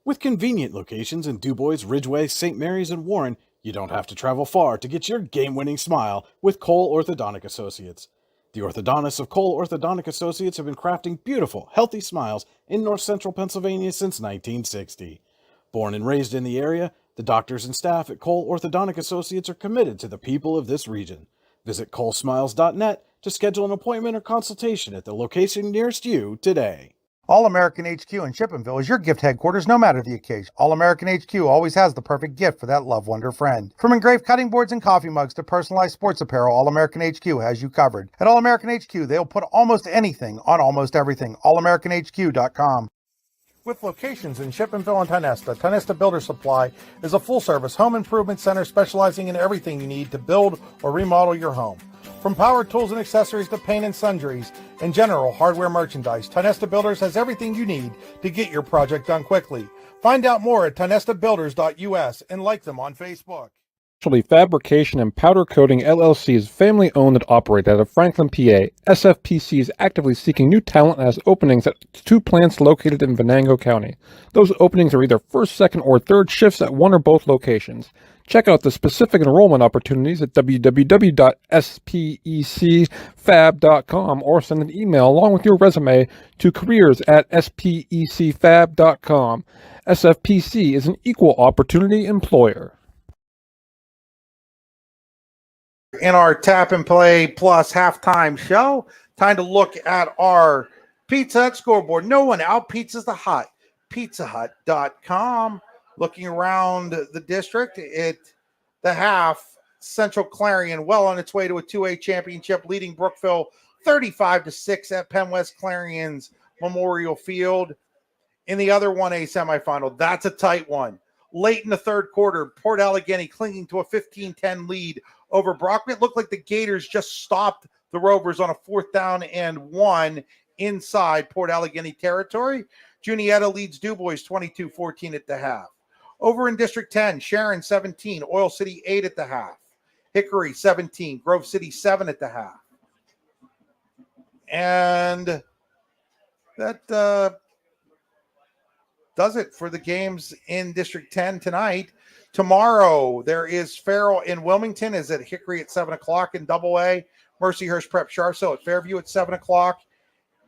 With convenient locations in DuBois, Ridgeway, St. Mary's, and Warren, you don't have to travel far to get your game-winning smile with Cole Orthodontic Associates. The orthodontists of Cole Orthodontic Associates have been crafting beautiful, healthy smiles in north central Pennsylvania since 1960. Born and raised in the area, the doctors and staff at Cole Orthodontic Associates are committed to the people of this region. Visit colesmiles.net to schedule an appointment or consultation at the location nearest you today. All-American HQ in Chippenville is your gift headquarters no matter the occasion. All-American HQ always has the perfect gift for that loved one or friend. From engraved cutting boards and coffee mugs to personalized sports apparel, All-American HQ has you covered. At All-American HQ, they'll put almost anything on almost everything. AllAmericanHQ.com. With locations in Chippenville and Tionesta, Tionesta Builder Supply is a full-service home improvement center specializing in everything you need to build or remodel your home. From power tools and accessories to paint and sundries and general hardware merchandise, Tionesta Builders has everything you need to get your project done quickly. Find out more at tionestabuilders.us and like them on Facebook. Fabrication and Powder Coating LLC is family owned and operated out of Franklin, PA. SFPC is actively seeking new talent and has openings at 2 plants located in Venango County. Those openings are either first, second, or third shifts at one or both locations. Check out the specific enrollment opportunities at www.specfab.com or send an email along with your resume to careers@specfab.com. SFPC is an equal opportunity employer. In our Tap and Play Plus halftime show, time to look at our Pizza Hut scoreboard. No one out-pizzas the hut. PizzaHut.com. Looking around the district at the half, Central Clarion well on its way to a 2A championship, leading Brookville 35-6 at Penn West Clarion's Memorial Field. In the other 1A semifinal, that's a tight one. Late in the third quarter, Port Allegheny clinging to a 15-10 lead over Brockman. It looked like the Gators just stopped the Rovers on a 4th down and 1 inside Port Allegheny territory. Juniata leads DuBois 22-14 at the half. Over in District 10, Sharon 17, Oil City 8 at the half. Hickory 17, Grove City 7 at the half. And that does it for the games in District 10 tonight. Tomorrow, there is Farrell in Wilmington is at Hickory at 7 o'clock in Double A. Mercyhurst Prep Sharpsville at Fairview at 7 o'clock.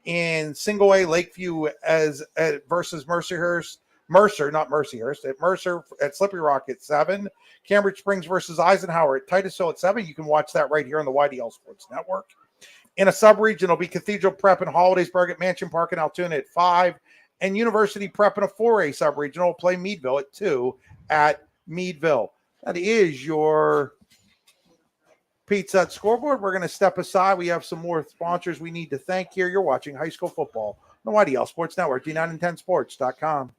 In Single A, Lakeview versus Mercyhurst. Mercer, not Mercyhurst, at Mercer at Slippery Rock at 7. Cambridge Springs versus Eisenhower at Titusville at 7. You can watch that right here on the YDL Sports Network. In a sub-region, it'll be Cathedral Prep in Hollidaysburg at Mansion Park in Altoona at 5. And University Prep in a 4A sub-region will play Meadville at 2 at Meadville. That is your Pizza Hut scoreboard. We're going to step aside. We have some more sponsors we need to thank here. You're watching high school football on the YDL Sports Network, D9and10sports.com.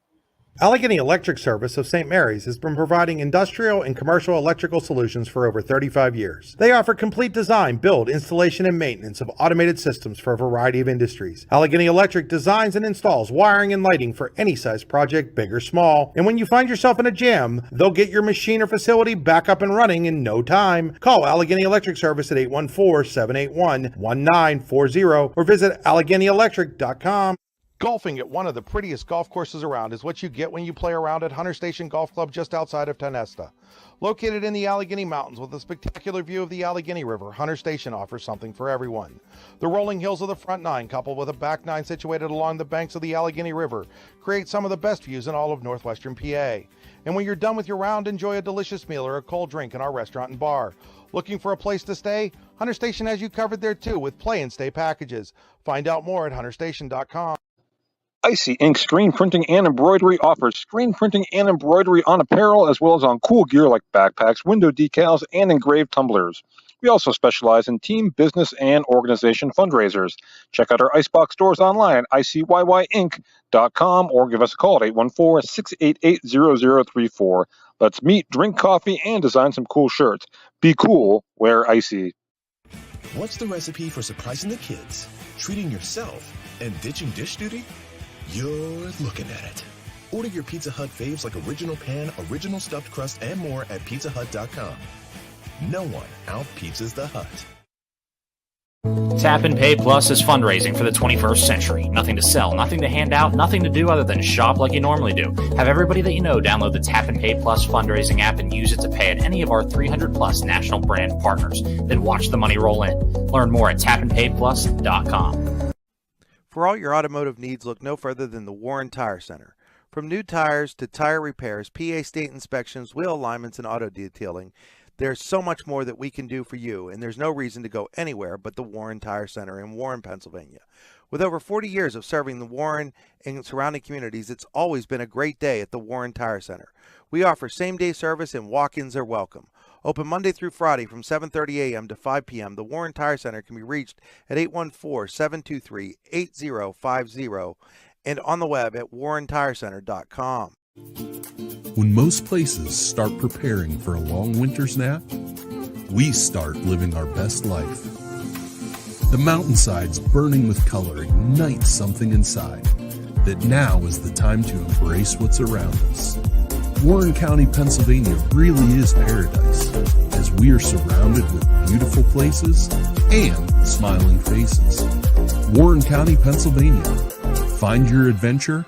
Allegheny Electric Service of St. Mary's has been providing industrial and commercial electrical solutions for over 35 years. They offer complete design, build, installation, and maintenance of automated systems for a variety of industries. Allegheny Electric designs and installs wiring and lighting for any size project, big or small. And when you find yourself in a jam, they'll get your machine or facility back up and running in no time. Call Allegheny Electric Service at 814-781-1940 or visit AlleghenyElectric.com. Golfing at one of the prettiest golf courses around is what you get when you play around at Hunter Station Golf Club just outside of Tonesta. Located in the Allegheny Mountains with a spectacular view of the Allegheny River, Hunter Station offers something for everyone. The rolling hills of the front nine, coupled with a back nine situated along the banks of the Allegheny River, create some of the best views in all of northwestern PA. And when you're done with your round, enjoy a delicious meal or a cold drink in our restaurant and bar. Looking for a place to stay? Hunter Station has you covered there too with play and stay packages. Find out more at hunterstation.com. Icy Ink Screen Printing and Embroidery offers screen printing and embroidery on apparel as well as on cool gear like backpacks, window decals, and engraved tumblers. We also specialize in team, business, and organization fundraisers. Check out our Icebox stores online at icyinc.com or give us a call at 814-688-0034. Let's meet, drink coffee, and design some cool shirts. Be cool, wear Icy. What's the recipe for surprising the kids, treating yourself, and ditching dish duty? You're looking at it. Order your Pizza Hut faves like original pan, original stuffed crust, and more at pizzahut.com. No one out-pizzas the Hut. Tap and Pay Plus is fundraising for the 21st century. Nothing to sell, nothing to hand out, nothing to do other than shop like you normally do. Have everybody that you know download the Tap and Pay Plus fundraising app and use it to pay at any of our 300 plus national brand partners. Then watch the money roll in. Learn more at tapandpayplus.com. For all your automotive needs, look no further than the Warren Tire Center. From new tires to tire repairs, PA state inspections, wheel alignments, and auto detailing, there's so much more that we can do for you, and there's no reason to go anywhere but the Warren Tire Center in Warren, Pennsylvania. With over 40 years of serving the Warren and surrounding communities, it's always been a great day at the Warren Tire Center. We offer same-day service and walk-ins are welcome. Open Monday through Friday from 7:30 a.m. to 5 p.m., the Warren Tire Center can be reached at 814-723-8050 and on the web at warrentirecenter.com. When most places start preparing for a long winter's nap, we start living our best life. The mountainsides burning with color ignite something inside that now is the time to embrace what's around us. Warren County, Pennsylvania really is paradise, as we are surrounded with beautiful places and smiling faces. Warren County, Pennsylvania. Find your adventure,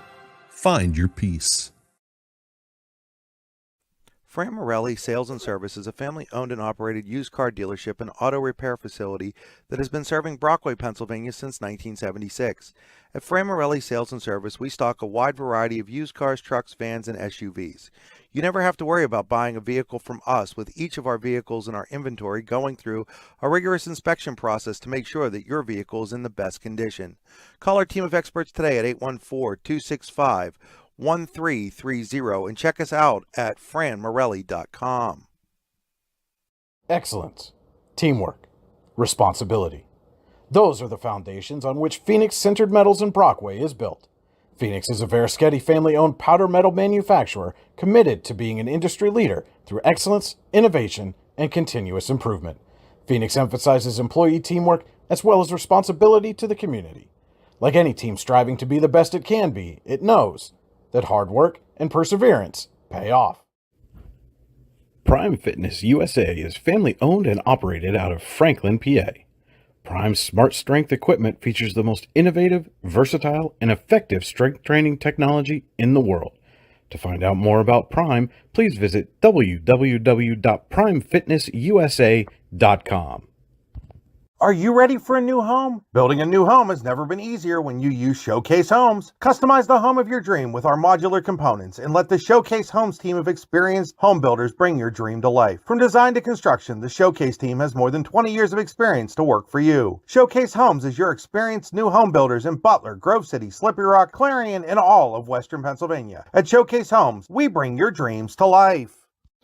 find your peace. Fran Morelli Sales and Service is a family-owned and operated used car dealership and auto repair facility that has been serving Brockway, Pennsylvania since 1976. At Fran Morelli Sales and Service, we stock a wide variety of used cars, trucks, vans, and SUVs. You never have to worry about buying a vehicle from us, with each of our vehicles in our inventory going through a rigorous inspection process to make sure that your vehicle is in the best condition. Call our team of experts today at 814-265-1330 and check us out at franmorelli.com. Excellence, teamwork, responsibility. Those are the foundations on which Phoenix Sintered Metals in Brockway is built. Phoenix is a Verischetti family-owned powder metal manufacturer committed to being an industry leader through excellence, innovation, and continuous improvement. Phoenix emphasizes employee teamwork as well as responsibility to the community. Like any team striving to be the best it can be, it knows that hard work and perseverance pay off. Prime Fitness USA is family-owned and operated out of Franklin, PA. Prime's Smart Strength equipment features the most innovative, versatile, and effective strength training technology in the world. To find out more about Prime, please visit www.primefitnessusa.com. Are you ready for a new home? Building a new home has never been easier when you use Showcase Homes. Customize the home of your dream with our modular components and let the Showcase Homes team of experienced home builders bring your dream to life. From design to construction, the Showcase team has more than 20 years of experience to work for you. Showcase Homes is your experienced new home builders in Butler, Grove City, Slippery Rock, Clarion, and all of Western Pennsylvania. At Showcase Homes, we bring your dreams to life.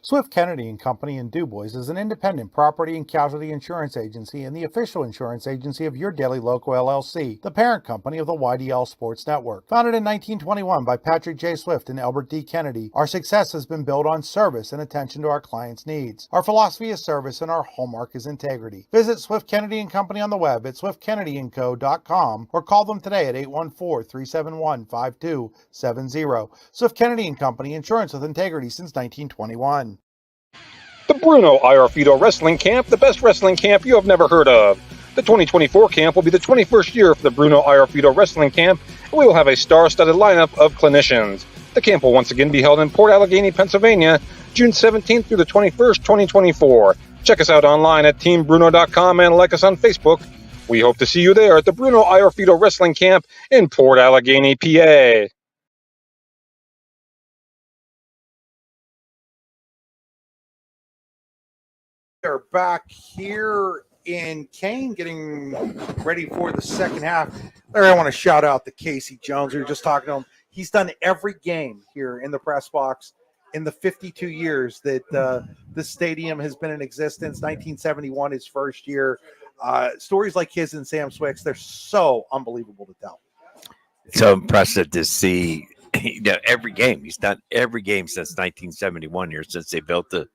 Swift Kennedy and Company in DuBois is an independent property and casualty insurance agency and the official insurance agency of Your Daily Local LLC, the parent company of the YDL Sports Network. Founded in 1921 by Patrick J. Swift and Albert D. Kennedy, our success has been built on service and attention to our clients' needs. Our philosophy is service and our hallmark is integrity. Visit Swift Kennedy and Company on the web at swiftkennedyandco.com or call them today at 814-371-5270. Swift Kennedy and Company, insurance with integrity since 1921. The Bruno Iorfito Wrestling Camp, the best wrestling camp you have never heard of. The 2024 camp will be the 21st year for the Bruno Iorfito Wrestling Camp, and we will have a star-studded lineup of clinicians. The camp will once again be held in Port Allegheny, Pennsylvania, June 17th through the 21st, 2024. Check us out online at teambruno.com and like us on Facebook. We hope to see you there at the Bruno Iorfito Wrestling Camp in Port Allegheny, PA. They're back here in Kane getting ready for the second half. There, I want to shout out to Casey Jones. We were just talking to him. He's done every game here in the press box in the 52 years that the stadium has been in existence. 1971, his first year. Stories like his and Sam Swick's, they're so unbelievable to tell. It's so impressive to see every game. He's done every game since 1971 here, since they built the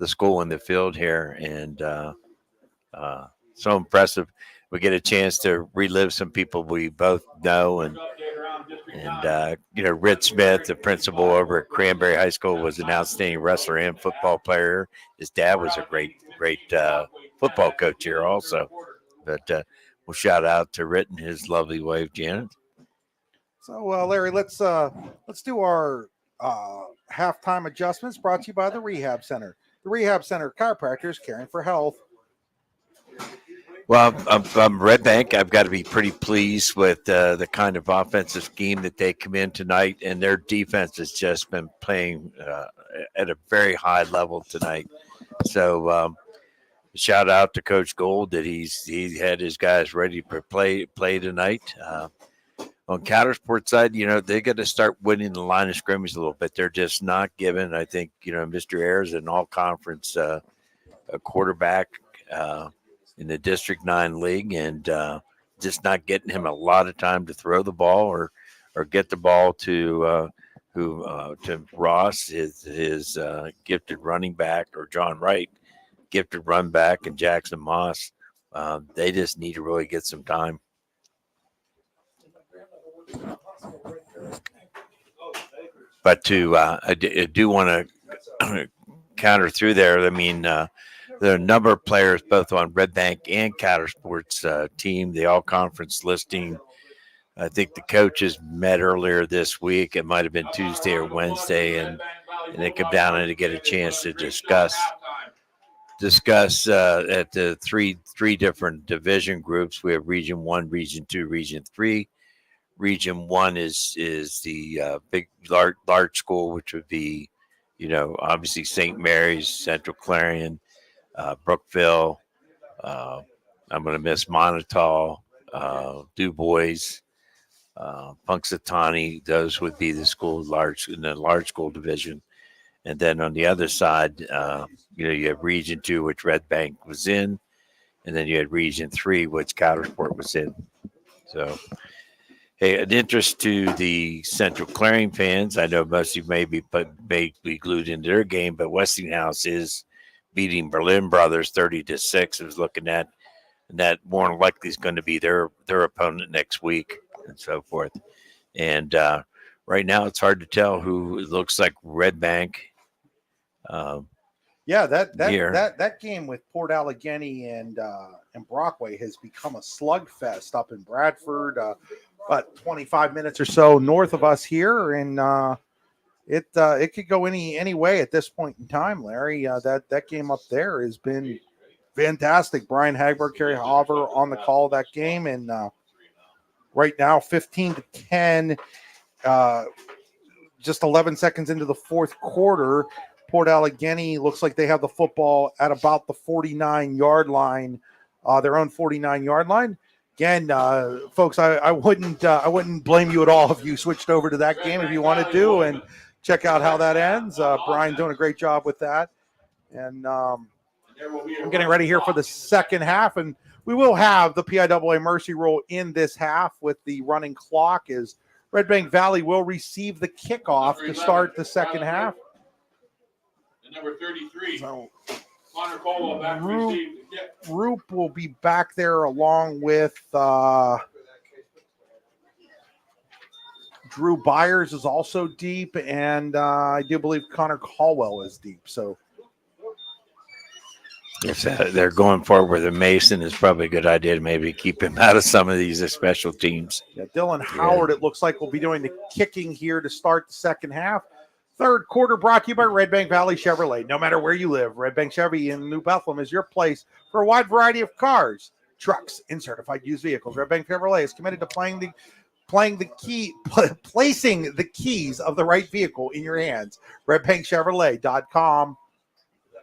school in the field here, and so impressive. We get a chance to relive some people we both know, and Rich Smith, the principal over at Cranberry High School, was an outstanding wrestler and football player. His dad was a great football coach here also. But we'll shout out to Rit and his lovely wife Janet. So Larry, let's do our halftime adjustments brought to you by the Rehab Center. The Rehab Center, chiropractors caring for health. Well, I'm Redbank. I've got to be pretty pleased with the kind of offensive scheme that they come in tonight, and their defense has just been playing at a very high level tonight. So shout out to Coach Gold that he had his guys ready to play tonight. On Coudersport side, they got to start winning the line of scrimmage a little bit. They're just not giving, I think, Mr. Ayers an all-conference a quarterback in the District 9 league, and just not getting him a lot of time to throw the ball or get the ball to Ross, his gifted running back, or John Wright, gifted run back, and Jackson Moss. They just need to really get some time. But I do want to counter through there. I mean, there are a number of players both on Redbank and Coudersport's team, the all-conference listing. I think the coaches met earlier this week. It might have been Tuesday or Wednesday, and they come down and to get a chance to discuss at the three different division groups. We have Region 1, Region 2, Region 3. Region 1 is the big, large school, which would be, obviously St. Mary's, Central Clarion, Brookville. I'm going to miss Montauk, DuBois, Punxsutawney. Those would be the schools in the large school division. And then on the other side, you have Region 2, which Redbank was in, and then you had Region 3, which Coudersport was in. So, hey, an interest to the Central Clarion fans. I know most of you may be glued into their game, but Westinghouse is beating Berlin Brothers 30-6. I was looking at, and that more than likely is going to be their opponent next week, and so forth. And right now, it's hard to tell who. It looks like Redbank. That game with Port Allegheny and Brockway has become a slugfest up in Bradford. About 25 minutes or so north of us here, and it could go any way at this point in time, Larry. That game up there has been fantastic. Brian Hagberg, Kerry Hauver on the call of that game, and right now 15-10, just 11 seconds into the fourth quarter. Port Allegheny looks like they have the football at about the 49-yard line, their own 49-yard line. Again, folks, I wouldn't blame you at all if you switched over to that game if you wanted to, and check out how that ends. Brian doing a great job with that. And I'm getting ready here for the second half, and we will have the PIAA mercy rule in this half with the running clock as Redbank Valley will receive the kickoff to start the second half. And number 33, So Connor Caldwell back to receive the kick. Roop will be back there along with Drew Byers is also deep, and I do believe Connor Caldwell is deep. So If they're going forward with a Mason, it's probably a good idea to maybe keep him out of some of these special teams. yeah, Dylan Howard, it looks like, will be doing the kicking here to start the second half. Third quarter brought to you by Redbank Valley Chevrolet. No matter where you live, Redbank Chevy in New Bethlehem is your place for a wide variety of cars, trucks, and certified used vehicles. Redbank Chevrolet is committed to placing the keys of the right vehicle in your hands. RedbankChevrolet.com.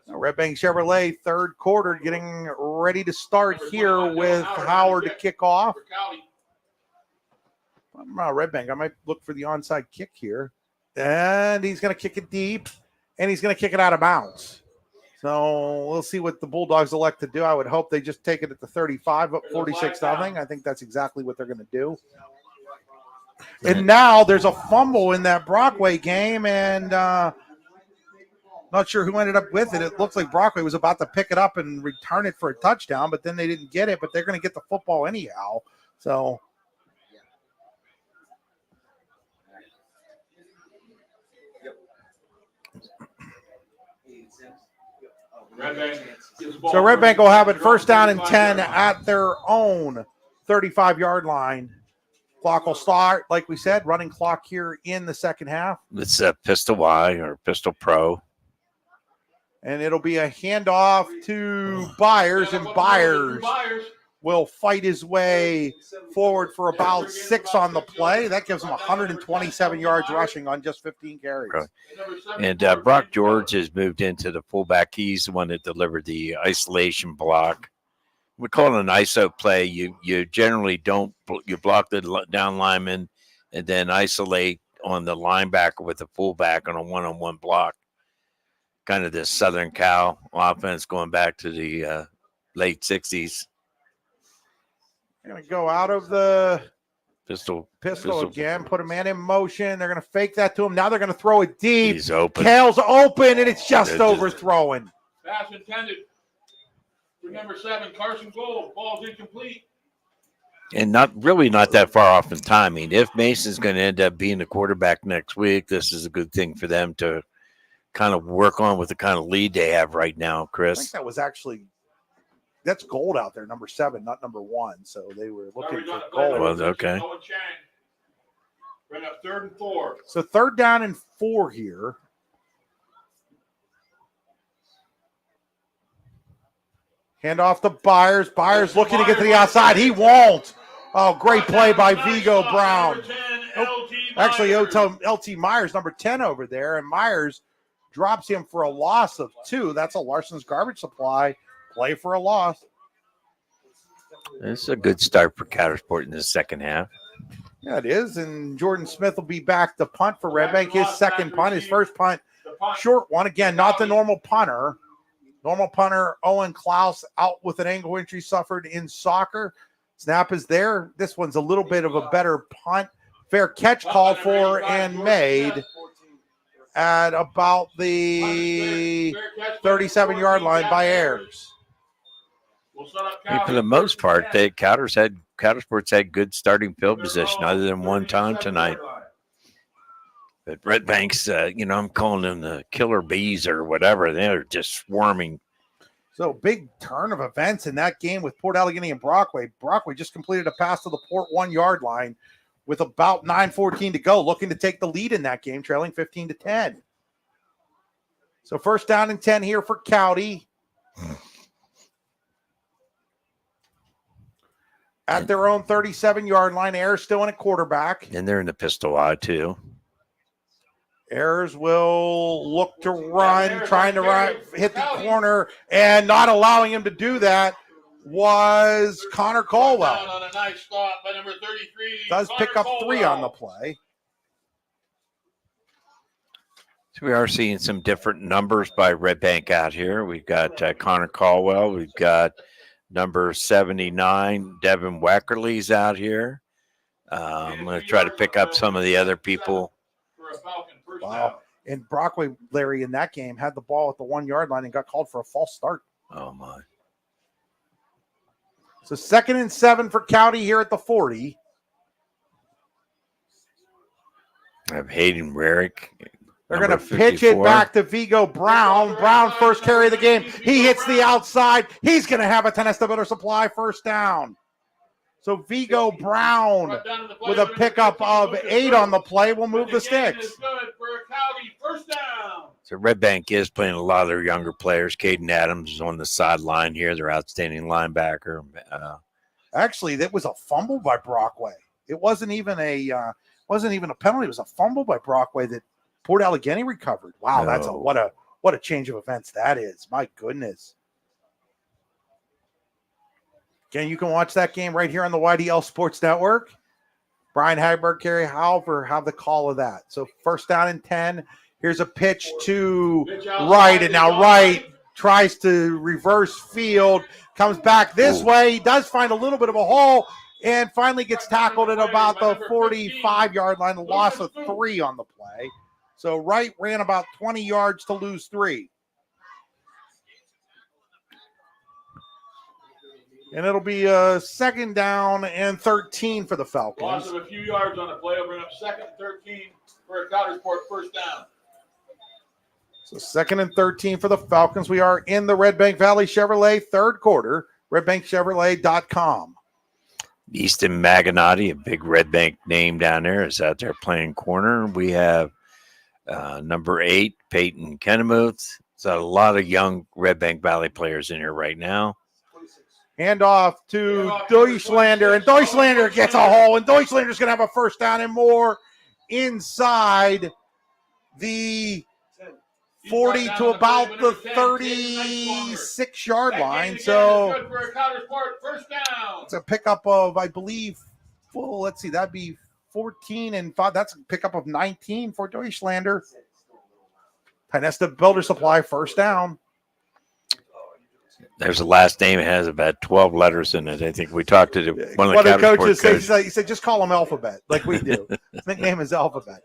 Now, Redbank Chevrolet, third quarter, getting ready to start here with Howard to kick off. Redbank, I might look for the onside kick here. And he's going to kick it deep, and he's going to kick it out of bounds. So we'll see what the Bulldogs elect to do. I would hope they just take it at the 35, up 46-0. I think that's exactly what they're going to do. And now there's a fumble in that Brockway game, and not sure who ended up with it. It looks like Brockway was about to pick it up and return it for a touchdown, but then they didn't get it, but they're going to get the football anyhow. So Redbank will have it first down and 10 at their own 35-yard line. Clock will start, like we said, running clock here in the second half. It's a Pistol Y or Pistol Pro. And it'll be a handoff to Byers, and Byers will fight his way forward for about 6 on the play. That gives him 127 yards rushing on just 15 carries. Right. And Brock George has moved into the fullback. He's the one that delivered the isolation block. We call it an ISO play. You generally don't – you block the down lineman and then isolate on the linebacker with the fullback on a one-on-one block. Kind of this Southern Cal offense going back to the late 60s. Going to go out of the Pistol again, put a man in motion. They're going to fake that to him. Now they're going to throw it deep. He's open. Kale's open, and it's just overthrown. Pass intended for number 7, Carson Gold. Ball's incomplete. And not that far off in timing. If Mason's going to end up being the quarterback next week, this is a good thing for them to kind of work on with the kind of lead they have right now, Chris. I think that was actually – that's Gold out there, number 7, not number 1. So they were looking for Gold. Well, okay. Right up 3rd and 4. So 3rd down and 4 here. Hand off to Byers. Byers looking to get to the outside. He won't. Oh, great play by Vigo Brown. Actually, LT Myers, number 10 over there, and Myers drops him for a loss of 2. That's a Larson's Garbage Supply. Play for a loss. It's a good start for Coudersport in the second half. Yeah, it is. And Jordan Smith will be back to punt for Redbank. His second punt, his first punt, short one. Again, not the normal punter. Normal punter, Owen Klaus, out with an ankle injury suffered in soccer. Snap is there. This one's a little bit of a better punt. Fair catch called for and made at about the 37-yard line by Ayers. For the most part, Coudersport's had good starting field position other than one time tonight. But Redbank's, I'm calling them the killer bees or whatever. They're just swarming. So big turn of events in that game with Port Allegheny and Brockway. Brockway just completed a pass to the Port 1-yard line with about 9:14 to go, looking to take the lead in that game, trailing 15-10. So first down and 10 here for Cowdy. At their own 37-yard line, Ayers still in a quarterback. And they're in the pistol eye, too. Ayers will look to run, trying to hit the corner, and not allowing him to do that was Connor Caldwell. On a nice stop by number 33. Does pick up 3 on the play. So we are seeing some different numbers by Redbank out here. We've got Connor Caldwell. We've got number 79, Devin Weckerly's out here. I'm going to try to pick up some of the other people. Wow. And Brockway, Larry, in that game, had the ball at the 1 yard line and got called for a false start. Oh, my. So 2nd and 7 for County here at the 40. I have Hayden Rarick. They're going to pitch it back to Vigo Brown. Brown first carry of the game. He hits the outside. He's going to have a Tenesta Builder Supply first down. So Vigo Brown with a pickup of 8 on the play will move the sticks. So Redbank is playing a lot of their younger players. Caden Adams is on the sideline here, their outstanding linebacker. Actually, that was a fumble by Brockway. It wasn't even a penalty. It was a fumble by Brockway that Port Allegheny recovered. Wow, that's what a change of events that is. My goodness. Again, you can watch that game right here on the YDL Sports Network. Brian Hagberg, Kerry Halver have the call of that. So 1st down and 10. Here's a pitch to Wright, and now Wright tries to reverse field, comes back this way. He does find a little bit of a hole and finally gets tackled at about the 45-yard line, a loss of 3 on the play. So Wright ran about 20 yards to lose 3. And it'll be a 2nd down and 13 for the Falcons. Loss of a few yards on the play. Will bring up 2nd and 13 for a Coudersport first down. So 2nd and 13 for the Falcons. We are in the Redbank Valley Chevrolet 3rd quarter. RedbankChevrolet.com. Easton Maginati, a big Redbank name down there, is out there playing corner. We have number 8, Peyton Kennemuth. So a lot of young Redbank Valley players in here right now. Hand off to Deutschlander, and Deutschlander gets a hole, and Deutschlander's going to have a first down and more inside the 40 to about the 36-yard line. So it's a pickup of, I believe, well, let's see, that'd be 14 and 5. That's a pickup of 19 for Deutschlander. Tenesta Builder Supply first down. There's a last name. It has about 12 letters in it. I think we talked to one of the coaches. He said, just call him Alphabet, like we do. His nickname is Alphabet.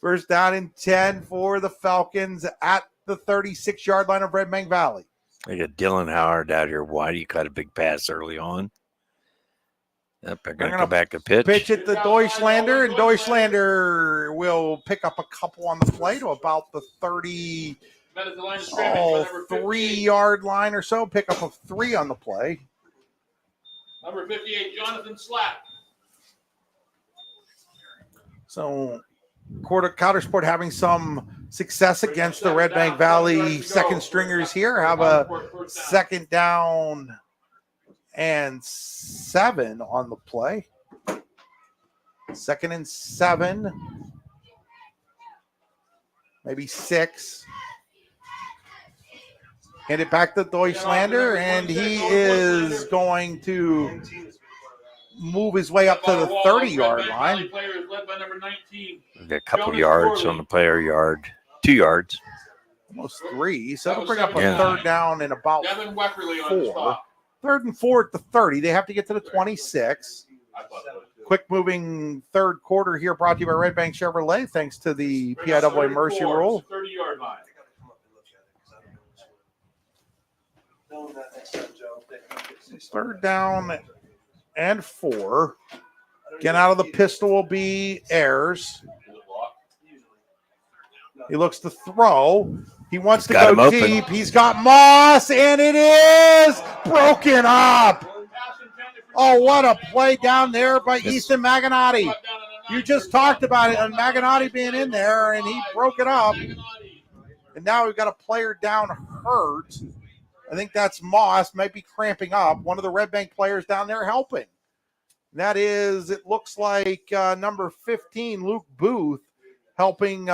First down and 10 for the Falcons at the 36-yard line of Redbank Valley. I got Dylan Howard out here. Why do you cut a big pass early on? Yep, they're going to come back to pitch. Pitch it to Deutschlander, and Deutschlander will pick up a couple on the play to about the 3-yard line or so. Pick up of 3 on the play. Number 58, Jonathan Slack. So Coudersport having some success against the Redbank Valley second stringers here. Have a 2nd down and 7 on the play. 2nd and 7. Maybe 6. Hand it back to Deutschlander, and he is going to move his way up to the 30-yard line. We've got a couple yards on the player yard. 2 yards. Almost 3. So it'll bring up a 3rd down and about 4. 3rd and 4 at the 30. They have to get to the 26. Quick moving 3rd quarter here brought to you by Redbank Chevrolet, thanks to the PIAA Mercy Rule. 30-yard line. 3rd down and 4. Get out of the pistol will be Ayers. He looks to throw. He wants to go deep. He's got Moss, and it is broken up. Oh, what a play down there by Easton Maginati. You just talked about it, and Maginati being in there, and he broke it up. And now we've got a player down hurt. I think that's Moss, might be cramping up. One of the Redbank players down there helping. And that is, it looks like number 15, Luke Booth, helping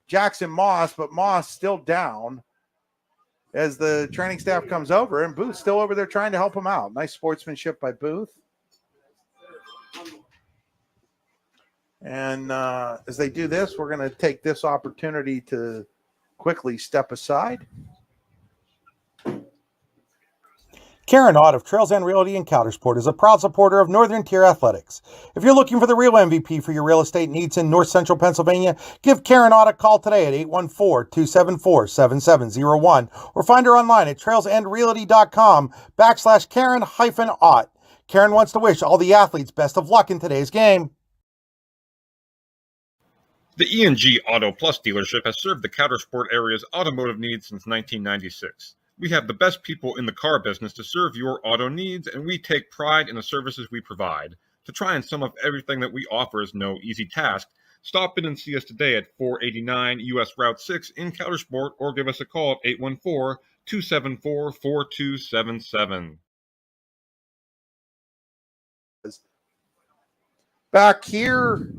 Jackson Moss, but Moss still down as the training staff comes over, and Booth's still over there trying to help him out. Nice sportsmanship by Booth. And as they do this, we're going to take this opportunity to quickly step aside. Karen Ott of Trails End Realty in Coudersport is a proud supporter of Northern Tier Athletics. If you're looking for the real MVP for your real estate needs in North Central Pennsylvania, give Karen Ott a call today at 814-274-7701 or find her online at trailsendrealty.com/Karen-Ott. Karen wants to wish all the athletes best of luck in today's game. The E&G Auto Plus dealership has served the Coudersport area's automotive needs since 1996. We have the best people in the car business to serve your auto needs, and we take pride in the services we provide. To try and sum up everything that we offer is no easy task. Stop in and see us today at 489 U.S. Route 6 in Coudersport, or give us a call at 814-274-4277. Back here,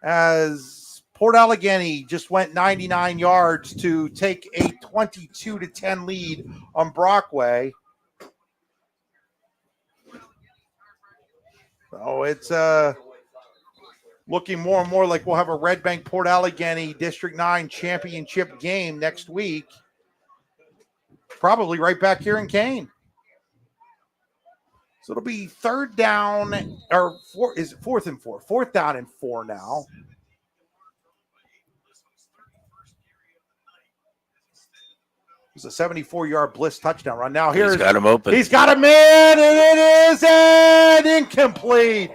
as Port Allegheny just went 99 yards to take a 22-10 lead on Brockway. So it's looking more and more like we'll have a Redbank Port Allegheny District 9 championship game next week. Probably right back here in Kane. So it'll be fourth down and 4 now. It was a 74-yard Bliss touchdown run. Now he's got him open. He's got him in, and it is an incomplete.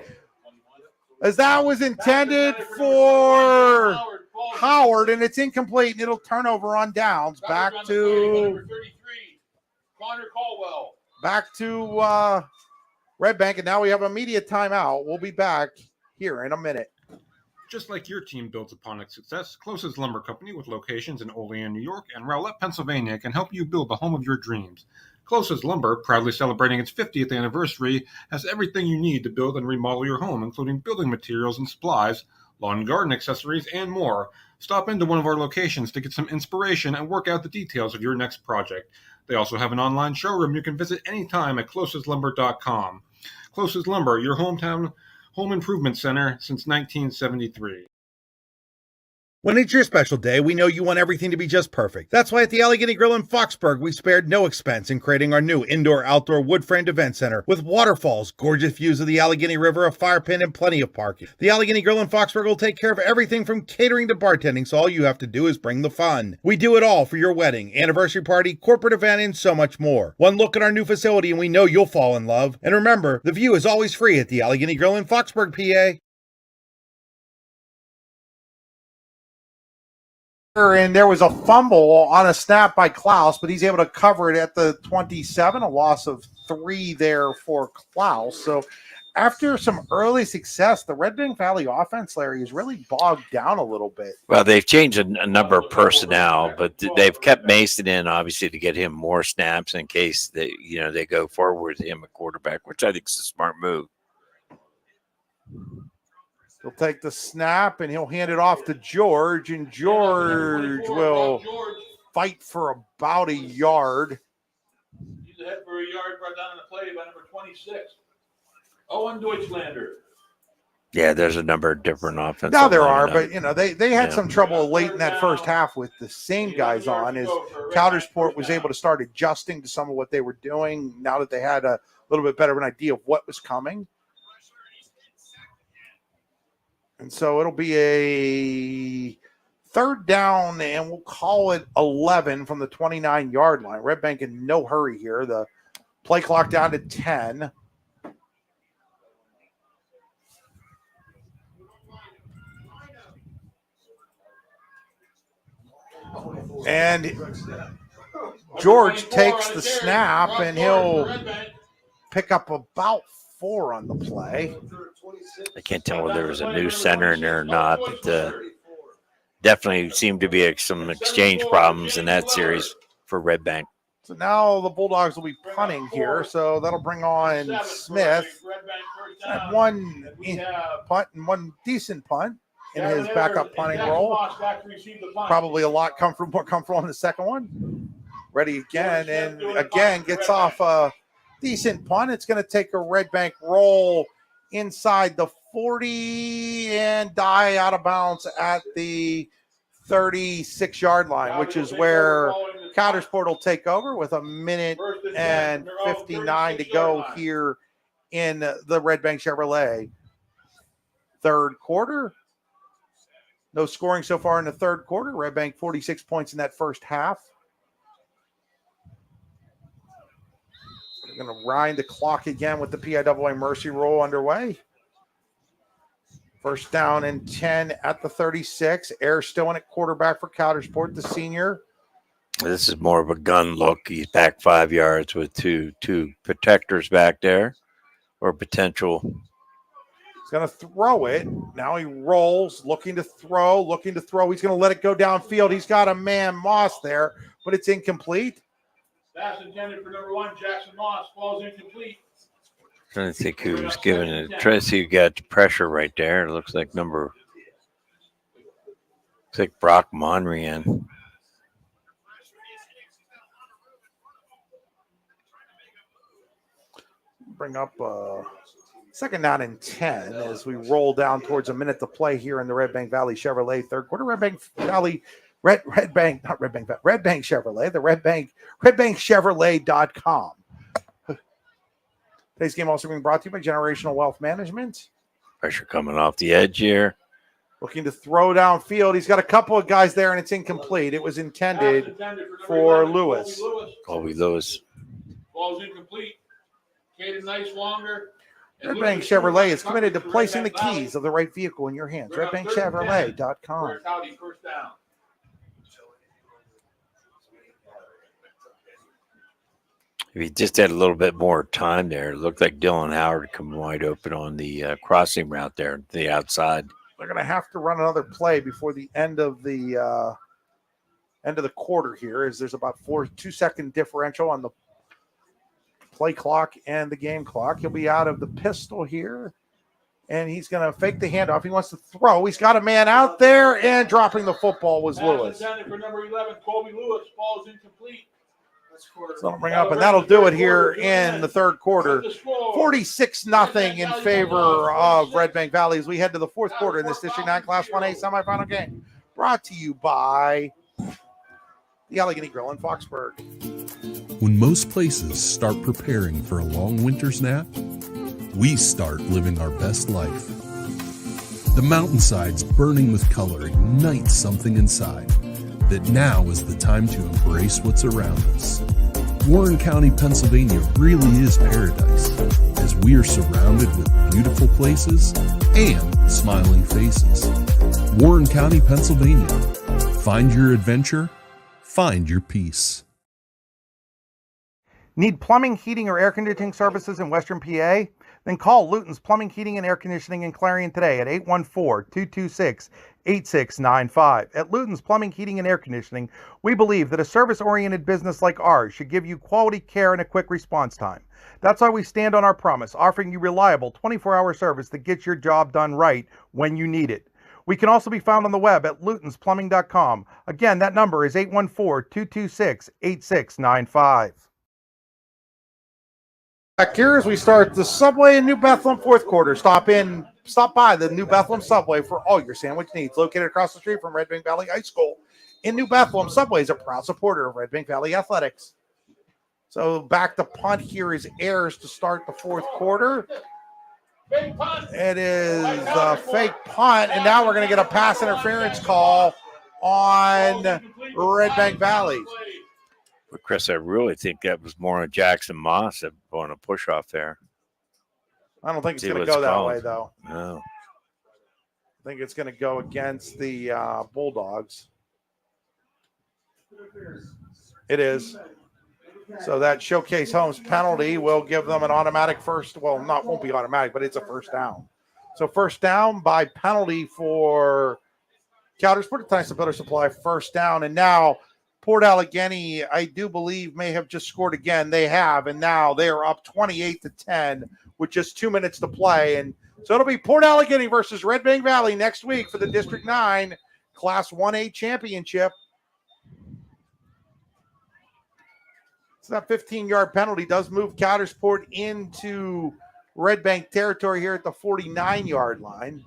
As that was intended for Howard, and it's incomplete, and it'll turn over on downs. Back to Redbank, and now we have a media timeout. We'll be back here in a minute. Just like your team builds upon its success, Closest Lumber Company with locations in Olean, New York and Rowlett, Pennsylvania can help you build the home of your dreams. Closest Lumber, proudly celebrating its 50th anniversary, has everything you need to build and remodel your home, including building materials and supplies, lawn and garden accessories, and more. Stop into one of our locations to get some inspiration and work out the details of your next project. They also have an online showroom you can visit anytime at closeslumber.com. Closest Lumber, your hometown home improvement center since 1973. When it's your special day, we know you want everything to be just perfect. That's why at the Allegheny Grill in Foxburg, we spared no expense in creating our new indoor-outdoor wood-framed event center with waterfalls, gorgeous views of the Allegheny River, a fire pit, and plenty of parking. The Allegheny Grill in Foxburg will take care of everything from catering to bartending, so all you have to do is bring the fun. We do it all for your wedding, anniversary party, corporate event, and so much more. One look at our new facility and we know you'll fall in love. And remember, the view is always free at the Allegheny Grill in Foxburg, PA. And there was a fumble on a snap by Klaus, but he's able to cover it at the 27, a loss of 3 there for Klaus. So after some early success, the Red Bank Valley offense, Larry, is really bogged down a little bit. Well, they've changed a number of personnel, but they've kept Mason in, obviously, to get him more snaps in case they go forward with him at quarterback, which I think is a smart move. He'll take the snap, and he'll hand it off to George, and George will fight for about a yard. He's ahead for a yard brought down on the play by number 26. Owen Deutschlander. Yeah, there's a number of different offensive. Now there are, but they had some trouble late in that first half with the same guys on, as Coudersport was able to start adjusting to some of what they were doing now that they had a little bit better of an idea of what was coming. And so it'll be a third down, and we'll call it 11 from the 29-yard line. Redbank in no hurry here. The play clock down to 10. And George takes the snap, and he'll pick up about 4 on the play. I can't tell whether there was a new center in there or not, but definitely seemed to be some exchange problems in that series for Redbank. So now the Bulldogs will be punting here, so that'll bring on Smith. And one punt and one decent punt in his backup punting role. Probably a lot more comfortable in the second one. Ready again, and again gets off a decent punt. It's going to take a Redbank roll inside the 40 and die out of bounds at the 36-yard line, which is where Coudersport will take over with a minute and 59 to go here in the Redbank Chevrolet third quarter. No scoring so far in the third quarter. Redbank 46 points in that first half. We're going to wind the clock again with the PIAA Mercy Rule underway. First down and 10 at the 36. Air still in at quarterback for Coudersport, the senior. This is more of a gun look. He's back 5 yards with two protectors back there, or potential. He's going to throw it. Now he rolls, looking to throw. He's going to let it go downfield. He's got a man, Moss, there, but it's incomplete. Pass intended for number 1, Jackson Moss, falls incomplete. Trying to think who's giving it. Trying to see who got the pressure right there. It looks like Brock Monrian. Bring up second down and 10 as we roll down towards a minute to play here in the Redbank Valley Chevrolet third quarter. Redbank Chevrolet, the redbankchevrolet.com. Today's game also being brought to you by Generational Wealth Management. Pressure coming off the edge here. Looking to throw downfield. He's got a couple of guys there, and it's incomplete. It was intended for Lewis. Colby Lewis. Ball's incomplete. Caden Nice longer. Redbank Chevrolet is committed to placing the keys of the right vehicle in your hands. redbankchevrolet.com. First down. If he just had a little bit more time there, it looked like Dylan Howard come wide open on the crossing route there, the outside. They're going to have to run another play before the end of the quarter here, as there's about 2-second differential on the play clock and the game clock. He'll be out of the pistol here, and he's going to fake the handoff. He wants to throw. He's got a man out there, and dropping the football was Lewis. Intended for number 11, Colby Lewis, falls incomplete. So I'll bring up, and that'll do it here in the third quarter. 46-0 in favor of Redbank Valley as we head to the fourth quarter in this District 9 Class 1A semifinal game. Brought to you by the Allegheny Grill in Foxburg. When most places start preparing for a long winter's nap, we start living our best life. The mountainsides burning with color ignite something inside that now is the time to embrace what's around us. Warren County, Pennsylvania really is paradise, as we are surrounded with beautiful places and smiling faces. Warren County, Pennsylvania. Find your adventure, find your peace. Need plumbing, heating, or air conditioning services in Western PA? Then call Luton's Plumbing, Heating, and Air Conditioning in Clarion today at 814-226-8695. At Luton's Plumbing, Heating, and Air Conditioning, we believe that a service-oriented business like ours should give you quality care and a quick response time. That's why we stand on our promise, offering you reliable 24-hour service that gets your job done right when you need it. We can also be found on the web at lutonsplumbing.com. Again, that number is 814-226-8695. Back here as we start the Subway in New Bethlehem fourth quarter. Stop by the New Bethlehem Subway for all your sandwich needs. Located across the street from Redbank Valley High School in New Bethlehem, Subway is a proud supporter of Redbank Valley Athletics. So back to punt here is Ayers to start the fourth quarter. It is a fake punt, and now we're going to get a pass interference call on Redbank Valley. But Chris, I really think that was more on Jackson Moss on a push off there. I don't think it's going to go that way, though. No. I think it's going to go against the Bulldogs. It is. So that Showcase Homes penalty will give them an automatic first. Well, won't be automatic, but it's a first down. So first down by penalty for Coudersport, Tyson Builder Supply, first down. And now Port Allegheny, I do believe, may have just scored again. They have, and now they are up 28-10 with just 2 minutes to play. And so it'll be Port Allegheny versus Redbank Valley next week for the District 9 Class 1A championship. So that 15-yard penalty does move Coudersport into Redbank territory here at the 49-yard line.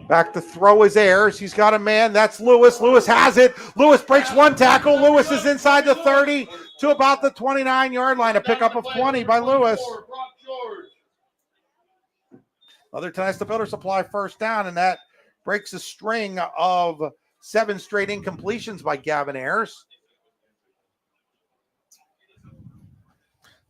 Back to throw is Ayers. He's got a man. That's Lewis. Lewis has it. Lewis breaks one tackle. Lewis is inside the 30 to about the 29-yard line. A pickup of 20 by Lewis. Another Tonesta Builder Supply first down, and that breaks a string of 7 straight incompletions by Gavin Ayers.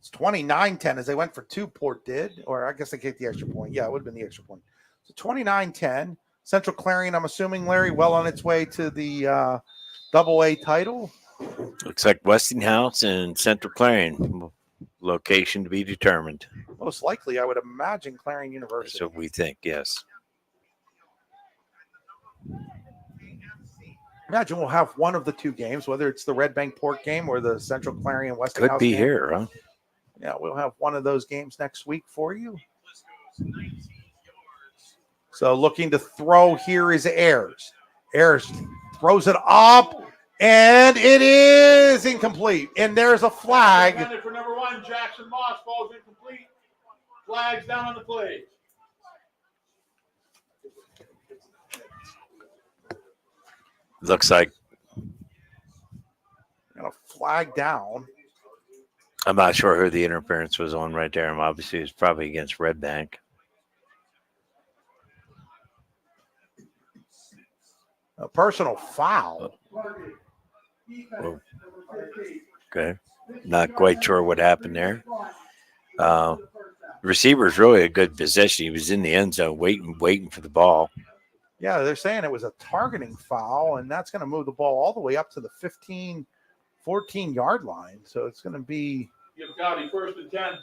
It's 29-10 as they went for 2, Port did. Or I guess they kicked the extra point. Yeah, it would have been the extra point. So 29-10. Central Clarion, I'm assuming, Larry, well on its way to the Double-A title. Looks like Westinghouse and Central Clarion. Location to be determined. Most likely, I would imagine Clarion University. That's what we think, yes. Imagine we'll have one of the 2 games, whether it's the Redbank Port game or the Central Clarion Westinghouse Could be game. here, huh? Yeah, we'll have one of those games next week for you. So looking to throw here is Ayers. Ayers throws it up, and it is incomplete. And there's a flag. For number 1, Jackson Moss falls incomplete. Flags down on the play. Looks like. Got a flag down. I'm not sure who the interference was on right there. Obviously, it's probably against Redbank. A personal foul. Oh. Okay. Not quite sure what happened there. Receiver's really a good position. He was in the end zone waiting for the ball. Yeah, they're saying it was a targeting foul, and that's going to move the ball all the way up to the 15, 14-yard line. So it's going to be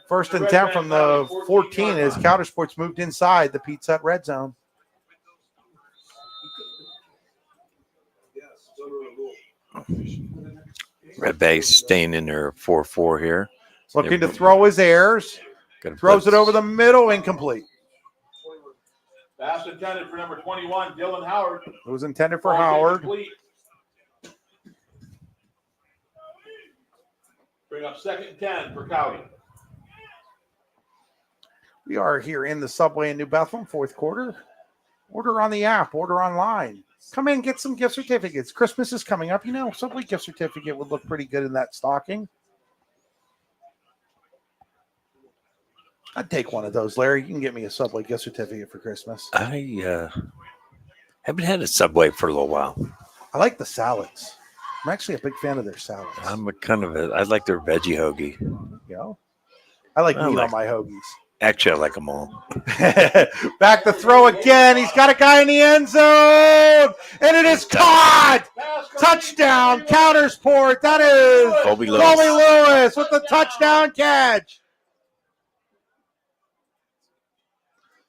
first and 10 from the 14 as Coudersport's moved inside the Pizza Hut red zone. Redbank staying in their 4-4 here. Looking to throw his Ayers. Throws it over the middle, incomplete. Pass intended for number 21, Dylan Howard. It was intended for Howard. Bring up 2nd and 10 for Cowdy. We are here in the Subway in New Bethlehem, 4th quarter. Order on the app, order online. Come in, get some gift certificates. Christmas is coming up. You know, Subway gift certificate would look pretty good in that stocking. I'd take one of those, Larry. You can get me a Subway gift certificate for Christmas. I haven't had a Subway for a little while. I like the salads. I'm actually a big fan of their salads. I like their veggie hoagie. You know? I like meat on my hoagies. Actually, I like them all. Back to throw again. He's got a guy in the end zone. And it is caught. Touchdown, Coudersport. That is Colby Lewis with the touchdown catch.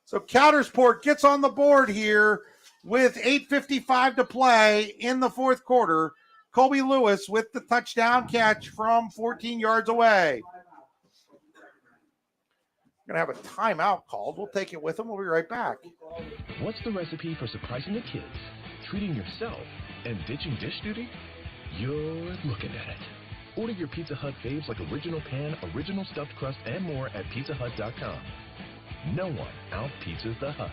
So Coudersport gets on the board here with 8:55 to play in the 4th quarter. Colby Lewis with the touchdown catch from 14 yards away. We're going to have a timeout called. We'll take it with them. We'll be right back. What's the recipe for surprising the kids, treating yourself, and ditching dish duty? You're looking at it. Order your Pizza Hut faves like original pan, original stuffed crust, and more at pizzahut.com. No one out-pizzas the Hut.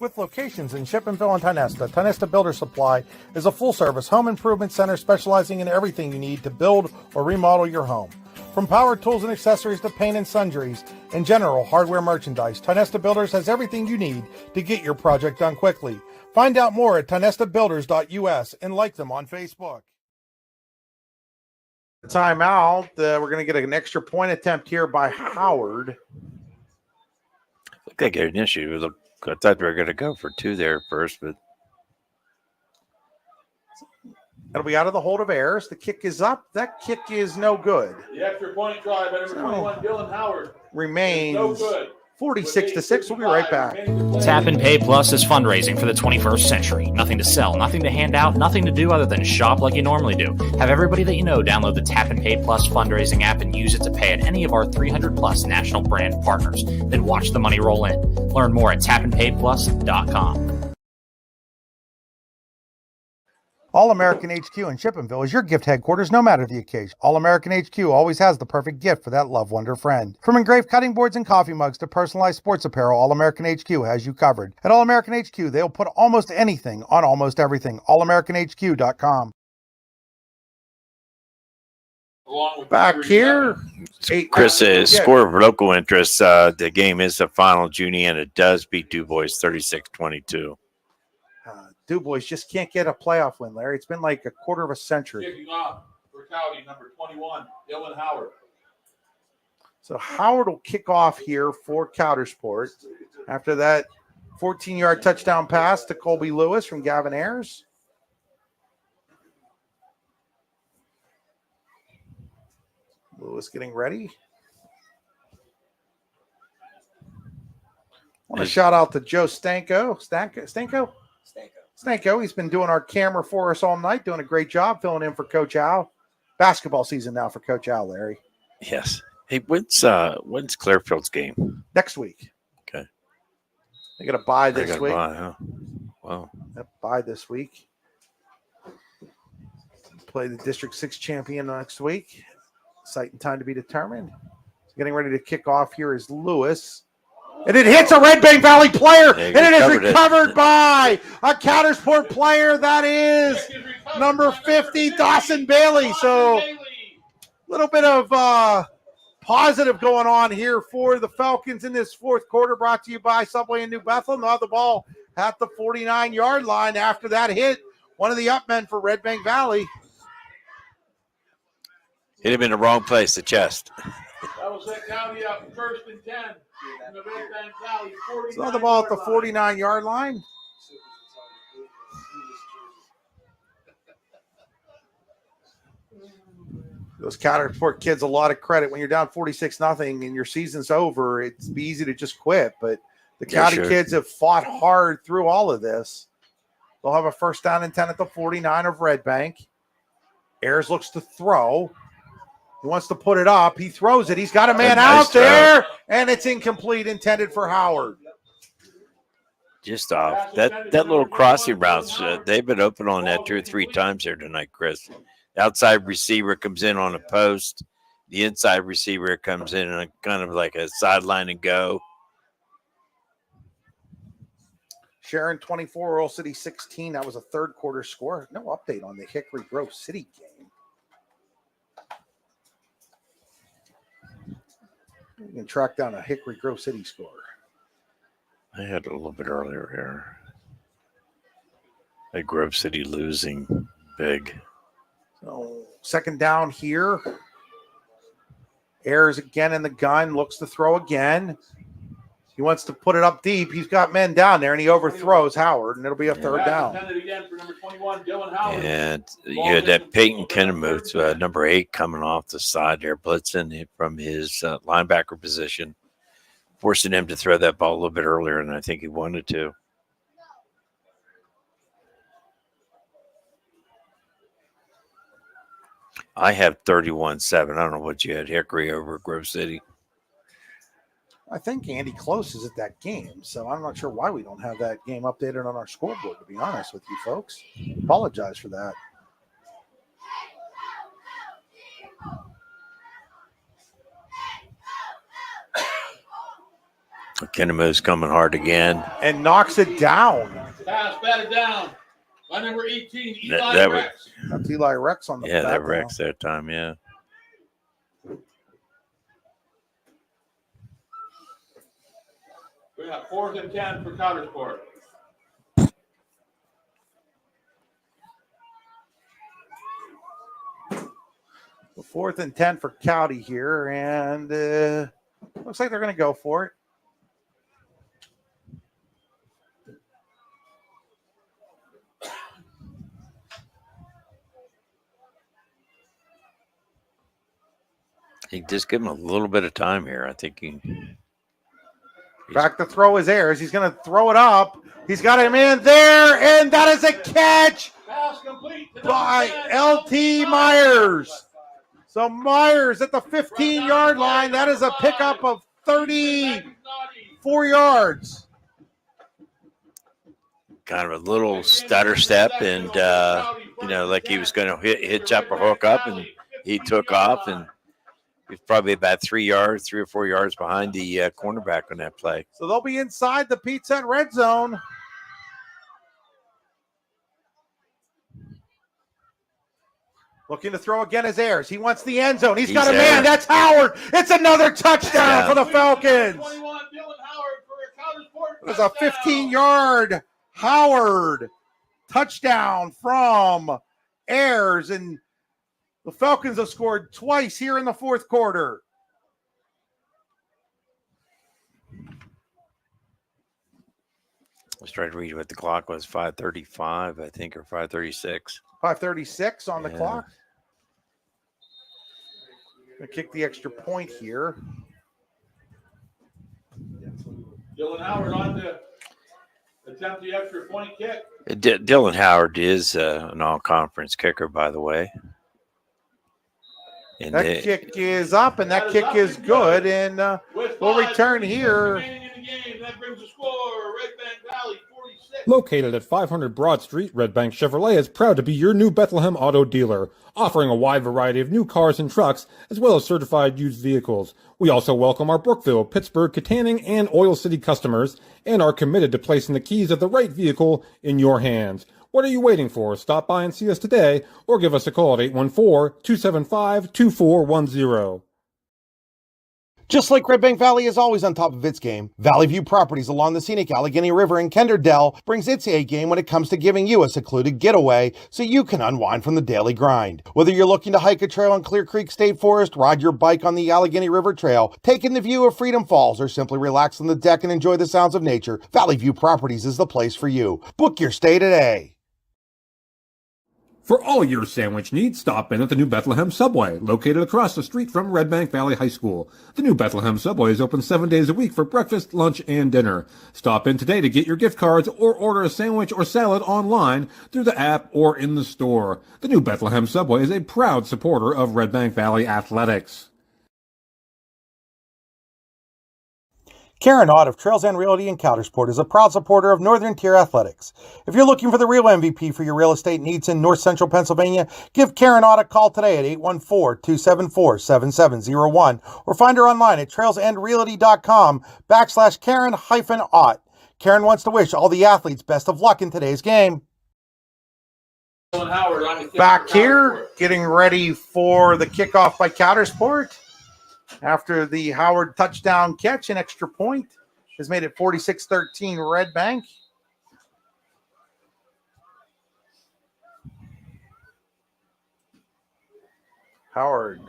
With locations in Shippenville and Tonesta, Tonesta Builder Supply is a full-service home improvement center specializing in everything you need to build or remodel your home. From power tools and accessories to paint and sundries and general hardware merchandise, Tonesta Builders has everything you need to get your project done quickly. Find out more at tonestabuilders.us and like them on Facebook. Timeout. We're going to get an extra point attempt here by Howard. Look like an issue. I thought we were going to go for 2 there first, but it'll be out of the hold of Ayers. The kick is up. That kick is no good. The extra point try by number 21, Dylan Howard. Remains no good. 46-6. We'll be right back. Tap and Pay Plus is fundraising for the 21st century. Nothing to sell, nothing to hand out, nothing to do other than shop like you normally do. Have everybody that you know download the Tap and Pay Plus fundraising app and use it to pay at any of our 300 plus national brand partners. Then watch the money roll in. Learn more at tapandpayplus.com. All American HQ in Chippenville is your gift headquarters no matter the occasion. All American HQ always has the perfect gift for that love wonder friend. From engraved cutting boards and coffee mugs to personalized sports apparel, All American HQ has you covered. At All American HQ, they'll put almost anything on almost everything. AllAmericanHQ.com. Back here, Chris, score of local interest. The game is the final. Juniana does beat Du Bois 36-22. Du Bois just can't get a playoff win, Larry. It's been like a quarter of a century. Kicking off for County, number 21, Dylan Howard. So Howard will kick off here for Coudersport after that 14-yard touchdown pass to Colby Lewis from Gavin Ayers. Lewis getting ready. I want to shout out to Joe Stanko. Stanko, he's been doing our camera for us all night, doing a great job filling in for Coach Al. Basketball season now for Coach Al, Larry. Yes. Hey, when's Clearfield's game? Next week. Okay. They got a bye this week. Bye, huh? Wow. Bye this week. Play the District 6 champion next week. Site and time to be determined. Getting ready to kick off here is Lewis. And it hits a Redbank Valley player, and it is recovered by a Coudersport player. That is number 50, Dawson Bailey. So a little bit of positive going on here for the Falcons in this fourth quarter, brought to you by Subway in New Bethel. They'll have the ball at the 49-yard line after that hit. One of the up men for Redbank Valley. Hit him in the wrong place, the chest. That will set County up first and 10 in the Redbank Valley. So the ball at the 49-yard line. Those Coudersport kids a lot of credit. When you're down 46-0 and your season's over, it's easy to just quit. But the County kids have fought hard through all of this. They'll have a first down and 10 at the 49 of Redbank. Ayers looks to throw. He wants to put it up. He throws it. He's got a man out there, and it's incomplete, intended for Howard. Just off. That little crossing routes, they've been open on that 2 or 3 times here tonight, Chris. The outside receiver comes in on a post. The inside receiver comes in and kind of like a sideline and go. Sharon 24, Earl City 16. That was a third quarter score. No update on the Hickory Grove City game. You can track down a Hickory Grove City score. I had a little bit earlier here. At Grove City losing big. So second down here. Ayers again in the gun. Looks to throw again. He wants to put it up deep. He's got men down there, and he overthrows Howard, and it'll be a third down. And you had that Peyton Kennemuth, number 8, coming off the side there, blitzing from his linebacker position, forcing him to throw that ball a little bit earlier than I think he wanted to. I have 31-7. I don't know what you had, Hickory over Grove City. I think Andy Close is at that game, so I'm not sure why we don't have that game updated on our scoreboard, to be honest with you folks. Apologize for that. Kennemuth's coming hard again. And knocks it down. Pass batted down by number 18, Eli Rex. That's Eli Rex on the back. Yeah, that Rex that time, yeah. We got 4th and 10 for Coudersport. The 4th and 10 for Cowdy here, and looks like they're going to go for it. He just give him a little bit of time here. I think he. Back to throw is Ayers. He's going to throw it up. He's got him in there, and that is a catch by L.T. Myers. So Myers at the 15-yard line. That is a pickup of 34 yards. kind of a little stutter step, and like he was going to hitch up or hook up, and he took off, and he was probably about 3 or 4 yards behind the cornerback on that play. So they'll be inside the Pizza Hut red zone. Looking to throw again as Ayers. He wants the end zone. He's got a there. man. That's Howard. It's another touchdown for the Falcons. There's a 15-yard Howard touchdown from Ayers, and the Falcons have scored twice here in the fourth quarter. I was trying to read what the clock was, 5:35, I think, or 5:36. 5:36 on the clock. Gonna kick the extra point here. Dylan Howard on to attempt the extra point kick. Dylan Howard is an all-conference kicker, by the way. And that kick is up, and that kick is good, and we'll return here. That brings the score, Redbank Valley 46. Located at 500 Broad Street, Redbank Chevrolet is proud to be your new Bethlehem auto dealer, offering a wide variety of new cars and trucks, as well as certified used vehicles. We also welcome our Brookville, Pittsburgh, Katanning, and Oil City customers, and are committed to placing the keys of the right vehicle in your hands. What are you waiting for? Stop by and see us today, or give us a call at 814-275-2410. Just like Redbank Valley is always on top of its game, Valley View Properties along the scenic Allegheny River in Kenderdell brings its A game when it comes to giving you a secluded getaway so you can unwind from the daily grind. Whether you're looking to hike a trail in Clear Creek State Forest, ride your bike on the Allegheny River Trail, take in the view of Freedom Falls, or simply relax on the deck and enjoy the sounds of nature, Valley View Properties is the place for you. Book your stay today. For all your sandwich needs, stop in at the New Bethlehem Subway, located across the street from Redbank Valley High School. The New Bethlehem Subway is open 7 days a week for breakfast, lunch, and dinner. Stop in today to get your gift cards or order a sandwich or salad online through the app or in the store. The New Bethlehem Subway is a proud supporter of Redbank Valley Athletics. Karen Ott of Trails End Realty in Coudersport is a proud supporter of Northern Tier Athletics. If you're looking for the real MVP for your real estate needs in North Central Pennsylvania, give Karen Ott a call today at 814-274-7701 or find her online at trailsendrealty.com/Karen-Ott. Karen wants to wish all the athletes best of luck in today's game. Back here, getting ready for the kickoff by Coudersport. After the Howard touchdown catch, an extra point has made it 46-13 Redbank. Howard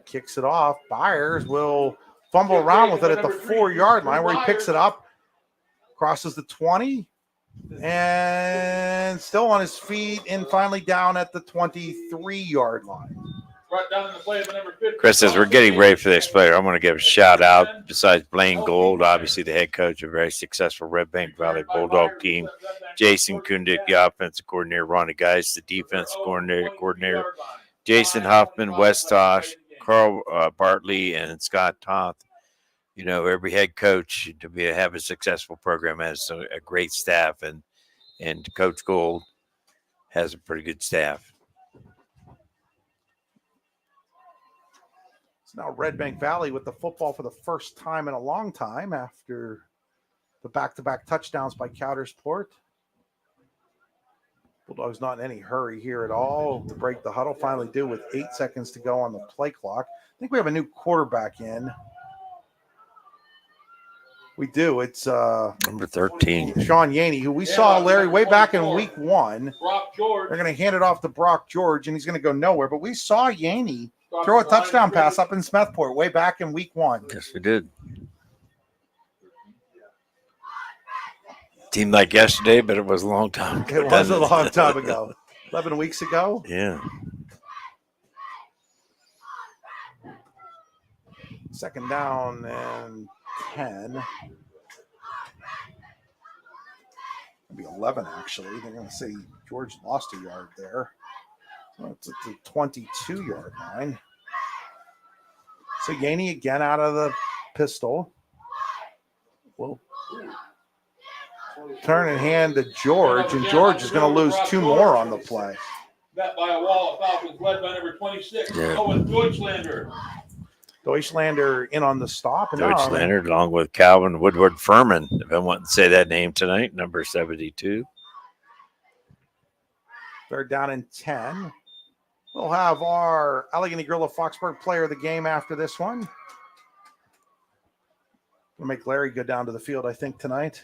kicks it off. Byers will fumble around with it at the 4-yard line where he picks it up, crosses the 20, and still on his feet and finally down at the 23-yard line. Chris, as we're getting ready for this player, I'm going to give a shout out. Besides Blaine Gold, obviously the head coach of a very successful Redbank Valley Bulldog team, Jason Kundick, the offensive coordinator, Ronnie Geis, the defensive coordinator, Jason Huffman, Wes Tosh, Carl Bartley, and Scott Toth. You know, every head coach to have a successful program has a great staff, and Coach Gold has a pretty good staff. Now Redbank Valley with the football for the first time in a long time after the back-to-back touchdowns by Coudersport. Bulldogs not in any hurry here at all to break the huddle. Finally do with 8 seconds to go on the play clock. I think we have a new quarterback in. We do. It's number 13, Sean Yaney, who we saw, Larry, way back in week 1. They're going to hand it off to Brock George, and he's going to go nowhere. But we saw Yaney throw a touchdown pass up in Smethport way back in week 1. Yes, we did. Seemed like yesterday, but it was a long time ago. It was a long time ago. 11 weeks ago. Yeah. Second down and 10. Maybe 11, actually. They're going to say George lost a yard there. It's at the 22-yard line. So Yaney again out of the pistol. Well, turn and hand to George, and George is going to lose 2 more on the play. Met by a wall of Falcons led by number 26, Owen Deutschlander. Deutschlander in on the stop. And Deutschlander, along with Calvin Woodward Furman, if I want to say that name tonight, number 72. They're down in 10. We'll have our Allegheny Gorilla Foxburg player of the game after this one. We'll make Larry go down to the field, I think, tonight.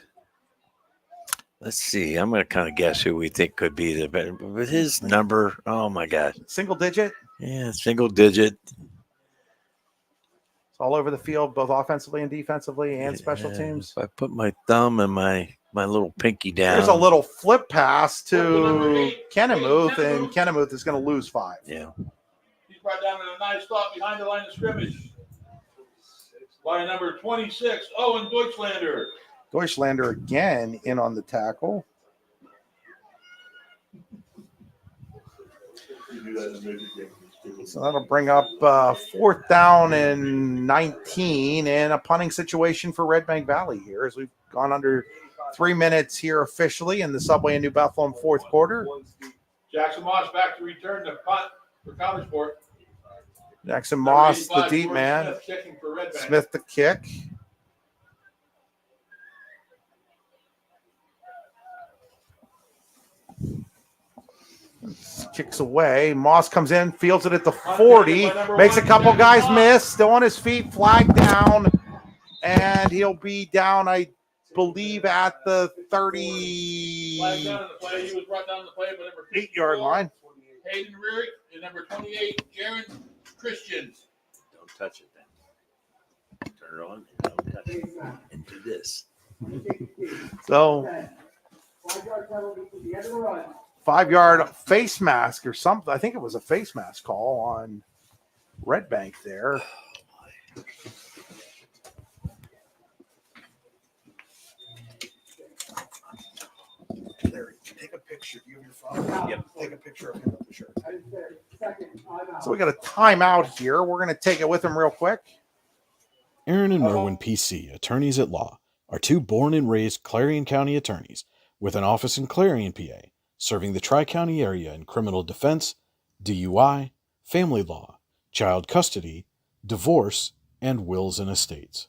Let's see. I'm going to kind of guess who we think could be the better. With his number, oh, my God. Single digit? Yeah, single digit. It's all over the field, both offensively and defensively and special teams. If I put my thumb and my little pinky down. There's a little flip pass to Kennemuth, and Kennemuth is going to lose 5. Yeah. He's brought down in a nice stop behind the line of scrimmage by number 26, Owen Deutschlander. Deutschlander again in on the tackle. So that'll bring up 4th down and 19 and a punting situation for Redbank Valley here as we've gone under 3 minutes here officially in the Subway in New Bethlehem 4th quarter. Jackson Moss back to return the punt for Coudersport. Jackson Moss, the deep man. Smith the kick. Kicks away. Moss comes in, fields it at the 40, makes a couple guys miss, still on his feet, flag down, and he'll be down, I believe, at the 38-yard line. Hayden Rearick and number 28, Jaron Christian. Don't touch it then. Turn it on. Don't touch it. And do this. So 5-yard face mask or something. I think it was a face mask call on Redbank there. Larry, take a picture. You have your phone? Yep. Take a picture of him with the shirt. So we got a timeout here. We're going to take it with him real quick. Aaron and Merwin PC, attorneys at law, are 2 born and raised Clarion County attorneys with an office in Clarion, PA, serving the Tri-County area in criminal defense, DUI, family law, child custody, divorce, and wills and estates.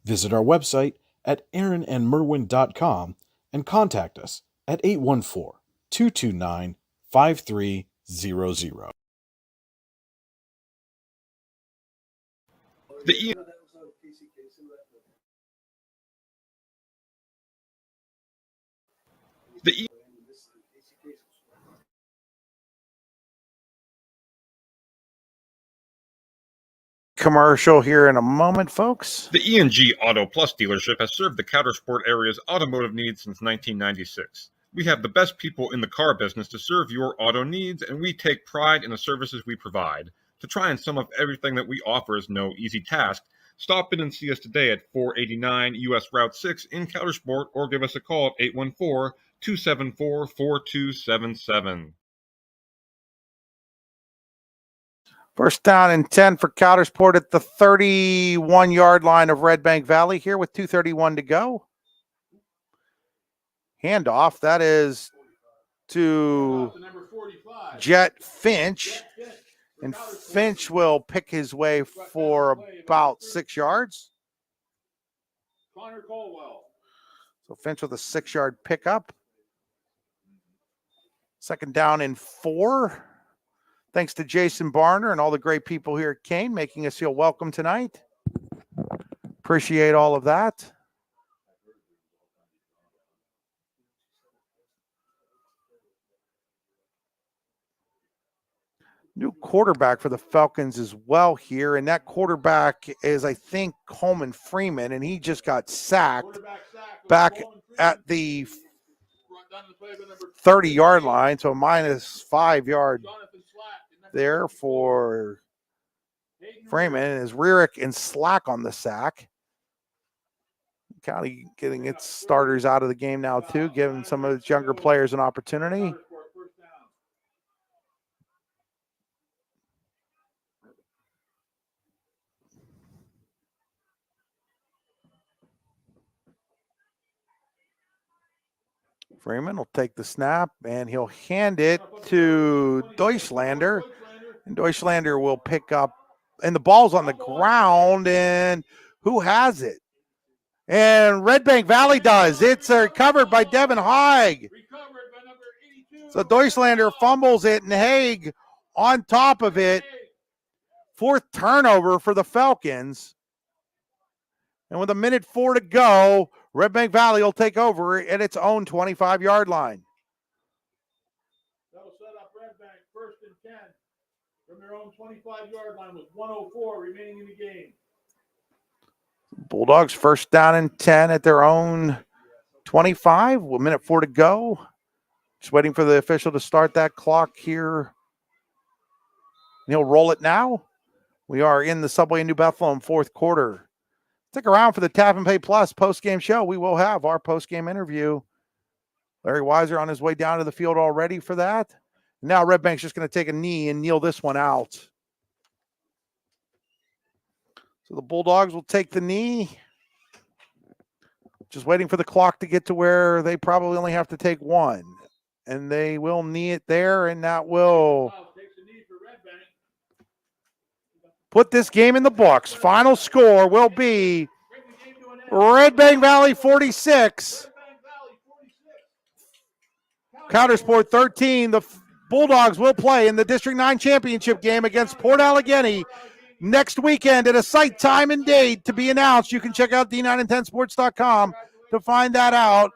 Visit our website at aaronandmerwin.com and contact us at 814-229-5300. Commercial here in a moment, folks. The E&G Auto Plus dealership has served the Coudersport area's automotive needs since 1996. We have the best people in the car business to serve your auto needs, and we take pride in the services we provide. To try and sum up everything that we offer is no easy task. Stop in and see us today at 489 U.S. Route 6 in Coudersport, or give us a call at 814-274-4277. First down and 10 for Coudersport at the 31-yard line of Redbank Valley here with 2:31 to go. Handoff, that is to Jet Finch. And Finch will pick his way for about 6 yards. Connor Colwell. So Finch with a 6-yard pickup. Second down and 4. Thanks to Jason Barner and all the great people here at Kane making us feel welcome tonight. Appreciate all of that. New quarterback for the Falcons as well here. And that quarterback is, I think, Coleman Freeman. And he just got sacked back at the 30-yard line. So minus 5 yard there for Freeman. As Rearick and Slack on the sack. County getting its starters out of the game now, too, giving some of its younger players an opportunity. Freeman will take the snap, and he'll hand it to Deutschlander. And Deutschlander will pick up, and the ball's on the ground, and who has it? And Redbank Valley does. It's recovered by Devin Haig. So Deutschlander fumbles it, and Haig on top of it. Fourth turnover for the Falcons. And with 1:04 to go, Redbank Valley will take over at its own 25-yard line. That'll set up Redbank 1st and 10 from their own 25-yard line with 1:04 remaining in the game. Bulldogs first down and 10 at their own 25. 1:04 to go. Just waiting for the official to start that clock here. And he'll roll it now. We are in the Subway in New Bethlehem, fourth quarter. Stick around for the Tap and Pay Plus post-game show. We will have our post-game interview. Larry Weiser on his way down to the field already for that. Now Redbank's just going to take a knee and kneel this one out. So the Bulldogs will take the knee. Just waiting for the clock to get to where they probably only have to take one. And they will knee it there, and that will put this game in the books. Final score will be Redbank Valley 46, Coudersport 13. The Bulldogs will play in the District 9 championship game against Port Allegheny next weekend at a site, time, and date to be announced. You can check out d9and10sports.com to find that out.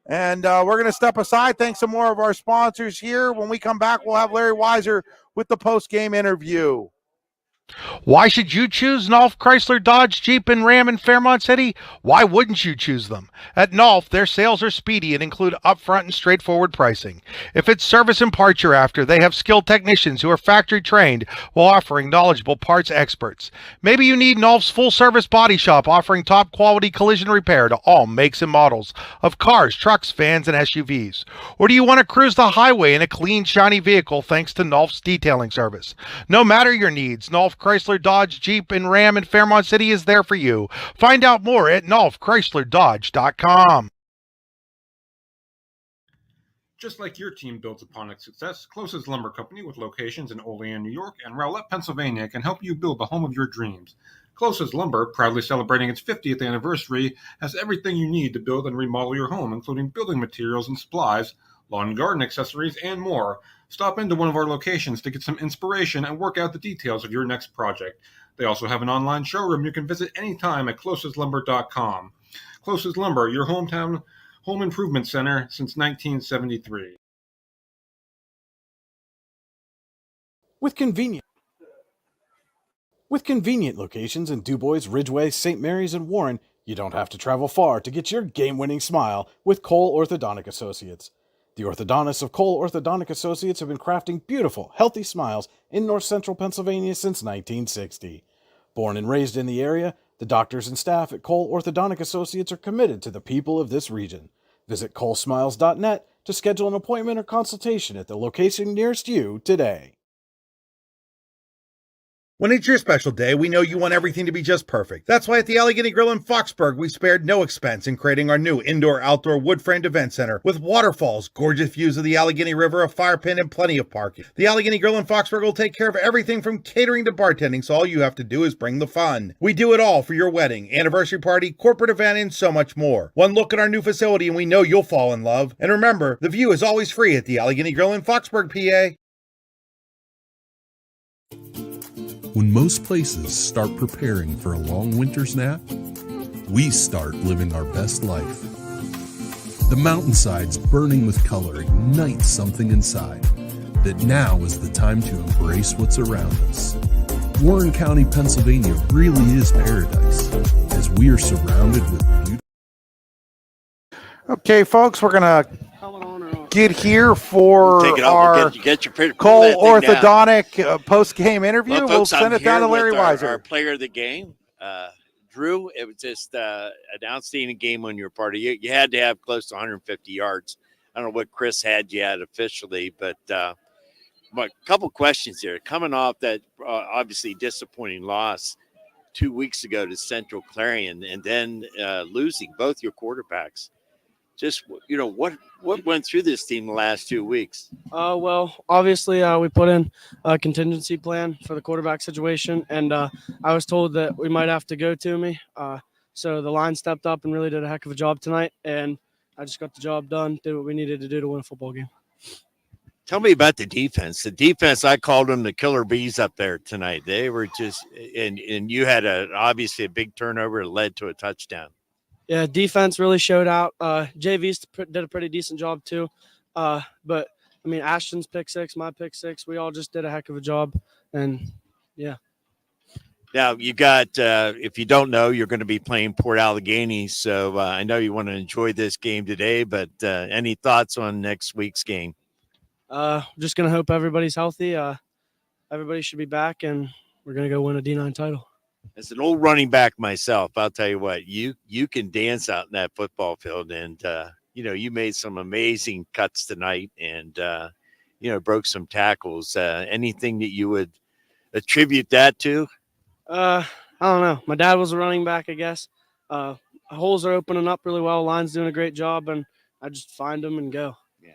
And we're going to step aside. Thanks to more of our sponsors here. When we come back, we'll have Larry Weiser with the post-game interview. Why should you choose Nolf Chrysler Dodge Jeep and Ram in Fairmont City? Why wouldn't you choose them? At Nolf, their sales are speedy and include upfront and straightforward pricing. If it's service and parts you're after, they have skilled technicians who are factory trained while offering knowledgeable parts experts. Maybe you need Nolf's full service body shop offering top quality collision repair to all makes and models of cars, trucks, vans, and SUVs. Or do you want to cruise the highway in a clean, shiny vehicle thanks to Nolf's detailing service? No matter your needs, Nolf Chrysler Dodge Jeep and Ram in Fairmont City is there for you. Find out more at nolfchryslerdodge.com. Just like your team builds upon its success, Closest Lumber Company with locations in Olean, New York and Rowlett, Pennsylvania can help you build the home of your dreams. Closest Lumber, proudly celebrating its 50th anniversary, has everything you need to build and remodel your home, including building materials and supplies, lawn and garden accessories, and more. Stop into one of our locations to get some inspiration and work out the details of your next project. They also have an online showroom you can visit anytime at closestlumber.com. Closest Lumber, your hometown home improvement center since 1973. With convenient locations in DuBois, Ridgeway, St. Mary's, and Warren, you don't have to travel far to get your game-winning smile with Cole Orthodontic Associates. The orthodontists of Cole Orthodontic Associates have been crafting beautiful, healthy smiles in north central Pennsylvania since 1960. Born and raised in the area, the doctors and staff at Cole Orthodontic Associates are committed to the people of this region. Visit colesmiles.net to schedule an appointment or consultation at the location nearest you today. When it's your special day, we know you want everything to be just perfect. That's why at the Allegheny Grill in Foxburg, we spared no expense in creating our new indoor-outdoor wood-framed event center with waterfalls, gorgeous views of the Allegheny River, a fire pit, and plenty of parking. The Allegheny Grill in Foxburg will take care of everything from catering to bartending, so all you have to do is bring the fun. We do it all for your wedding, anniversary party, corporate event, and so much more. One look at our new facility and we know you'll fall in love. And remember, the view is always free at the Allegheny Grill in Foxburg, PA. When most places start preparing for a long winter's nap, we start living our best life. The mountainsides burning with color ignite something inside that now is the time to embrace what's around us. Warren County, Pennsylvania really is paradise as we are surrounded with beauty. Okay, folks, we're going to get here for our Cole Orthodontic post-game interview. Well, We'll folks, send it down to Larry Weiser. Our player of the game, Drew. It was just an outstanding game on your part. You had to have close to 150 yards. I don't know what Chris had you at officially, but a couple questions here. Coming off that obviously disappointing loss 2 weeks ago to Central Clarion, and then losing both your quarterbacks. just what went through this team the last 2 weeks? Well, obviously, we put in a contingency plan for the quarterback situation, and I was told that we might have to go to me. So the line stepped up and really did a heck of a job tonight, and I just got the job done, did what we needed to do to win a football game. Tell me about the defense. The defense, I called them the killer bees up there tonight. They were just, and you had obviously a big turnover that led to a touchdown. Yeah, defense really showed out. JV's did a pretty decent job too. But I mean, Ashton's pick six, my pick six, we all just did a heck of a job. And yeah. Now you got, if you don't know, you're going to be playing Port Allegheny. So I know you want to enjoy this game today, but any thoughts on next week's game? Just going to hope everybody's healthy. Everybody should be back, and we're going to go win a D9 title. As an old running back myself, I'll tell you what, you can dance out in that football field. And, you made some amazing cuts tonight and, broke some tackles. Anything that you would attribute that to? I don't know. My dad was a running back, I guess. Holes are opening up really well. Line's doing a great job, and I just find them and go. Yeah.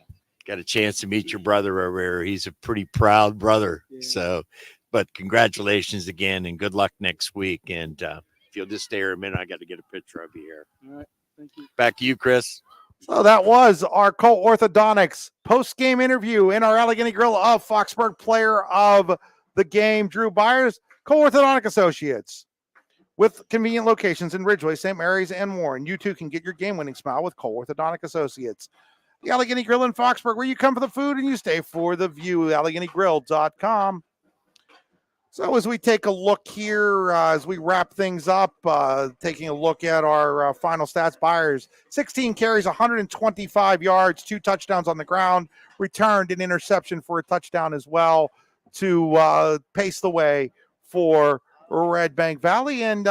Got a chance to meet your brother over here. He's a pretty proud brother. Yeah. So, but congratulations again, and good luck next week. And if you'll just stay here a minute, I got to get a picture of you here. All right. Thank you. Back to you, Chris. So that was our Colt Orthodontics post-game interview in our Allegheny Grill of Foxburg Player of the Game, Drew Byers, Colt Orthodontic Associates. With convenient locations in Ridgeway, St. Mary's, and Warren, you too can get your game-winning smile with Colt Orthodontic Associates. The Allegheny Grill in Foxburg, where you come for the food and you stay for the view, AlleghenyGrill.com. So as we take a look here, as we wrap things up, taking a look at our final stats, Byers, 16 carries, 125 yards, 2 touchdowns on the ground, returned an interception for a touchdown as well to pace the way for Redbank Valley. And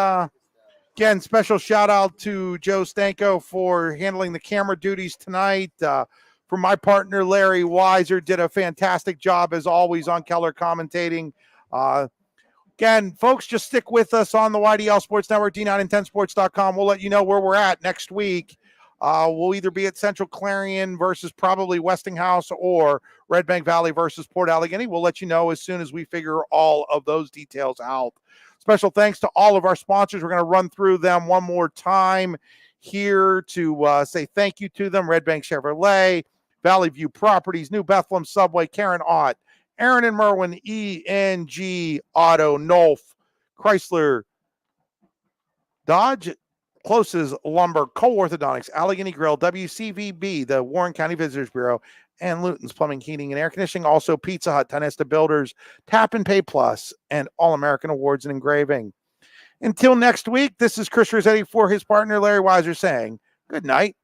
again, special shout out to Joe Stanko for handling the camera duties tonight. For my partner, Larry Weiser, did a fantastic job as always on Keller commentating. Again, folks, just stick with us on the YDL Sports Network, D9 and 10sports.com. We'll let you know where we're at next week. We'll either be at Central Clarion versus probably Westinghouse or Redbank Valley versus Port Allegheny. We'll let you know as soon as we figure all of those details out. Special thanks to all of our sponsors. We're going to run through them one more time here to say thank you to them. Redbank Chevrolet, Valley View Properties, New Bethlehem Subway, Karen Ott, Aaron and Merwin, ENG Auto, Nolf, Chrysler, Dodge, Closes Lumber, Colt Orthodontics, Allegheny Grill, WCVB, the Warren County Visitors Bureau, and Luton's Plumbing, Heating, and Air Conditioning. Also Pizza Hut, Tonesta Builders, Tap and Pay Plus, and All-American Awards and Engraving. Until next week, this is Chris Rossetti for his partner, Larry Weiser, saying good night.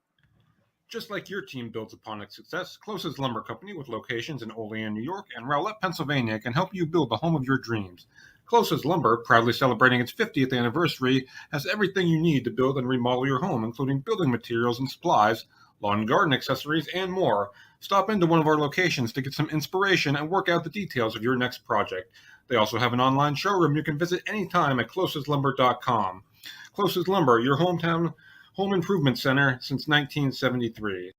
Just like your team builds upon its success, Closes Lumber Company, with locations in Olean, New York, and Rowlett, Pennsylvania, can help you build the home of your dreams. Closes Lumber, proudly celebrating its 50th anniversary, has everything you need to build and remodel your home, including building materials and supplies, lawn and garden accessories, and more. Stop into one of our locations to get some inspiration and work out the details of your next project. They also have an online showroom you can visit anytime at closeslumber.com. Closes Lumber, your hometown home improvement center since 1973.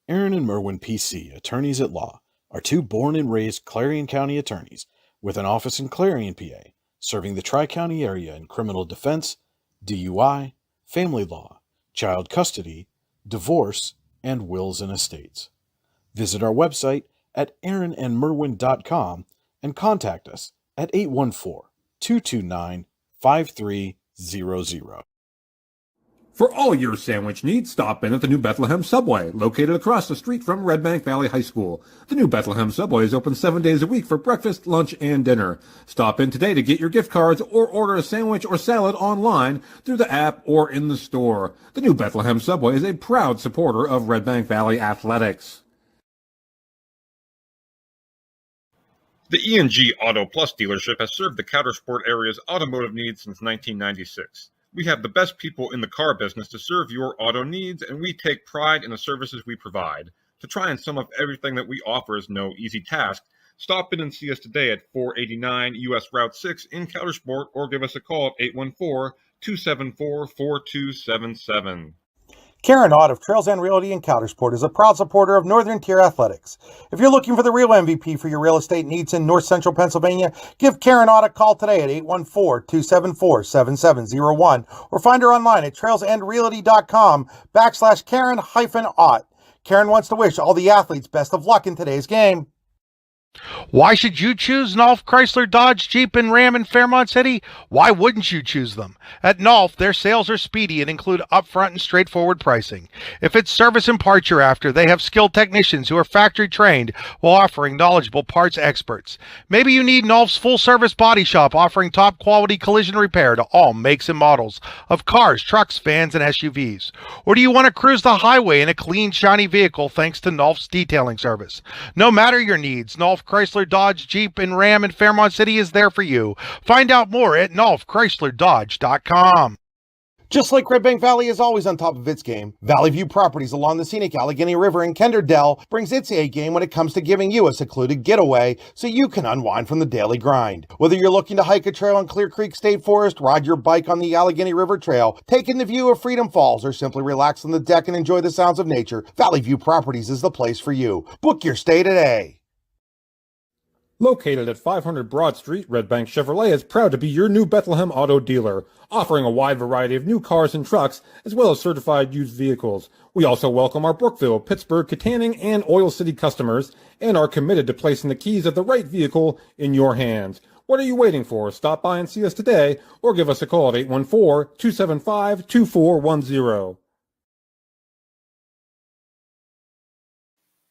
Aaron and Merwin PC, attorneys at law, are 2 born and raised Clarion County attorneys with an office in Clarion, PA, serving the Tri-County area in criminal defense, DUI, family law, child custody, divorce, and wills and estates. Visit our website at aaronandmerwin.com and contact us at 814-229-5300. For all your sandwich needs, stop in at the New Bethlehem Subway, located across the street from Redbank Valley High School. The New Bethlehem Subway is open 7 days a week for breakfast, lunch, and dinner. Stop in today to get your gift cards or order a sandwich or salad online through the app or in the store. The New Bethlehem Subway is a proud supporter of Redbank Valley Athletics. The ENG Auto Plus dealership has served the Coudersport area's automotive needs since 1996. We have the best people in the car business to serve your auto needs, and we take pride in the services we provide. To try and sum up everything that we offer is no easy task. Stop in and see us today at 489 U.S. Route 6 in Coudersport, or give us a call at 814-274-4277. Karen Ott of Trails End Realty in Coudersport is a proud supporter of Northern Tier Athletics. If you're looking for the real MVP for your real estate needs in North Central Pennsylvania, give Karen Ott a call today at 814-274-7701 or find her online at trailsendrealty.com/Karen-Ott. Karen wants to wish all the athletes best of luck in today's game. Why should you choose Nolf, Chrysler, Dodge, Jeep, and Ram in Fairmont City? Why wouldn't you choose them? At Nolf, their sales are speedy and include upfront and straightforward pricing. If it's service and parts you're after, they have skilled technicians who are factory trained while offering knowledgeable parts experts. Maybe you need Nolf's full-service body shop offering top-quality collision repair to all makes and models of cars, trucks, vans, and SUVs. Or do you want to cruise the highway in a clean, shiny vehicle thanks to Nolf's detailing service? No matter your needs, Nolf, Chrysler, Dodge, Jeep, and Ram in Fairmont City is there for you. Find out more at NolfChryslerDodge.com. Just like Redbank Valley is always on top of its game, Valley View Properties along the scenic Allegheny River in Kenderdell brings its A game when it comes to giving you a secluded getaway so you can unwind from the daily grind. Whether you're looking to hike a trail in Clear Creek State Forest, ride your bike on the Allegheny River Trail, take in the view of Freedom Falls, or simply relax on the deck and enjoy the sounds of nature, Valley View Properties is the place for you. Book your stay today. Located at 500 Broad Street, Redbank Chevrolet is proud to be your new Bethlehem auto dealer, offering a wide variety of new cars and trucks, as well as certified used vehicles. We also welcome our Brookville, Pittsburgh, Kittanning, and Oil City customers, and are committed to placing the keys of the right vehicle in your hands. What are you waiting for? Stop by and see us today, or give us a call at 814-275-2410.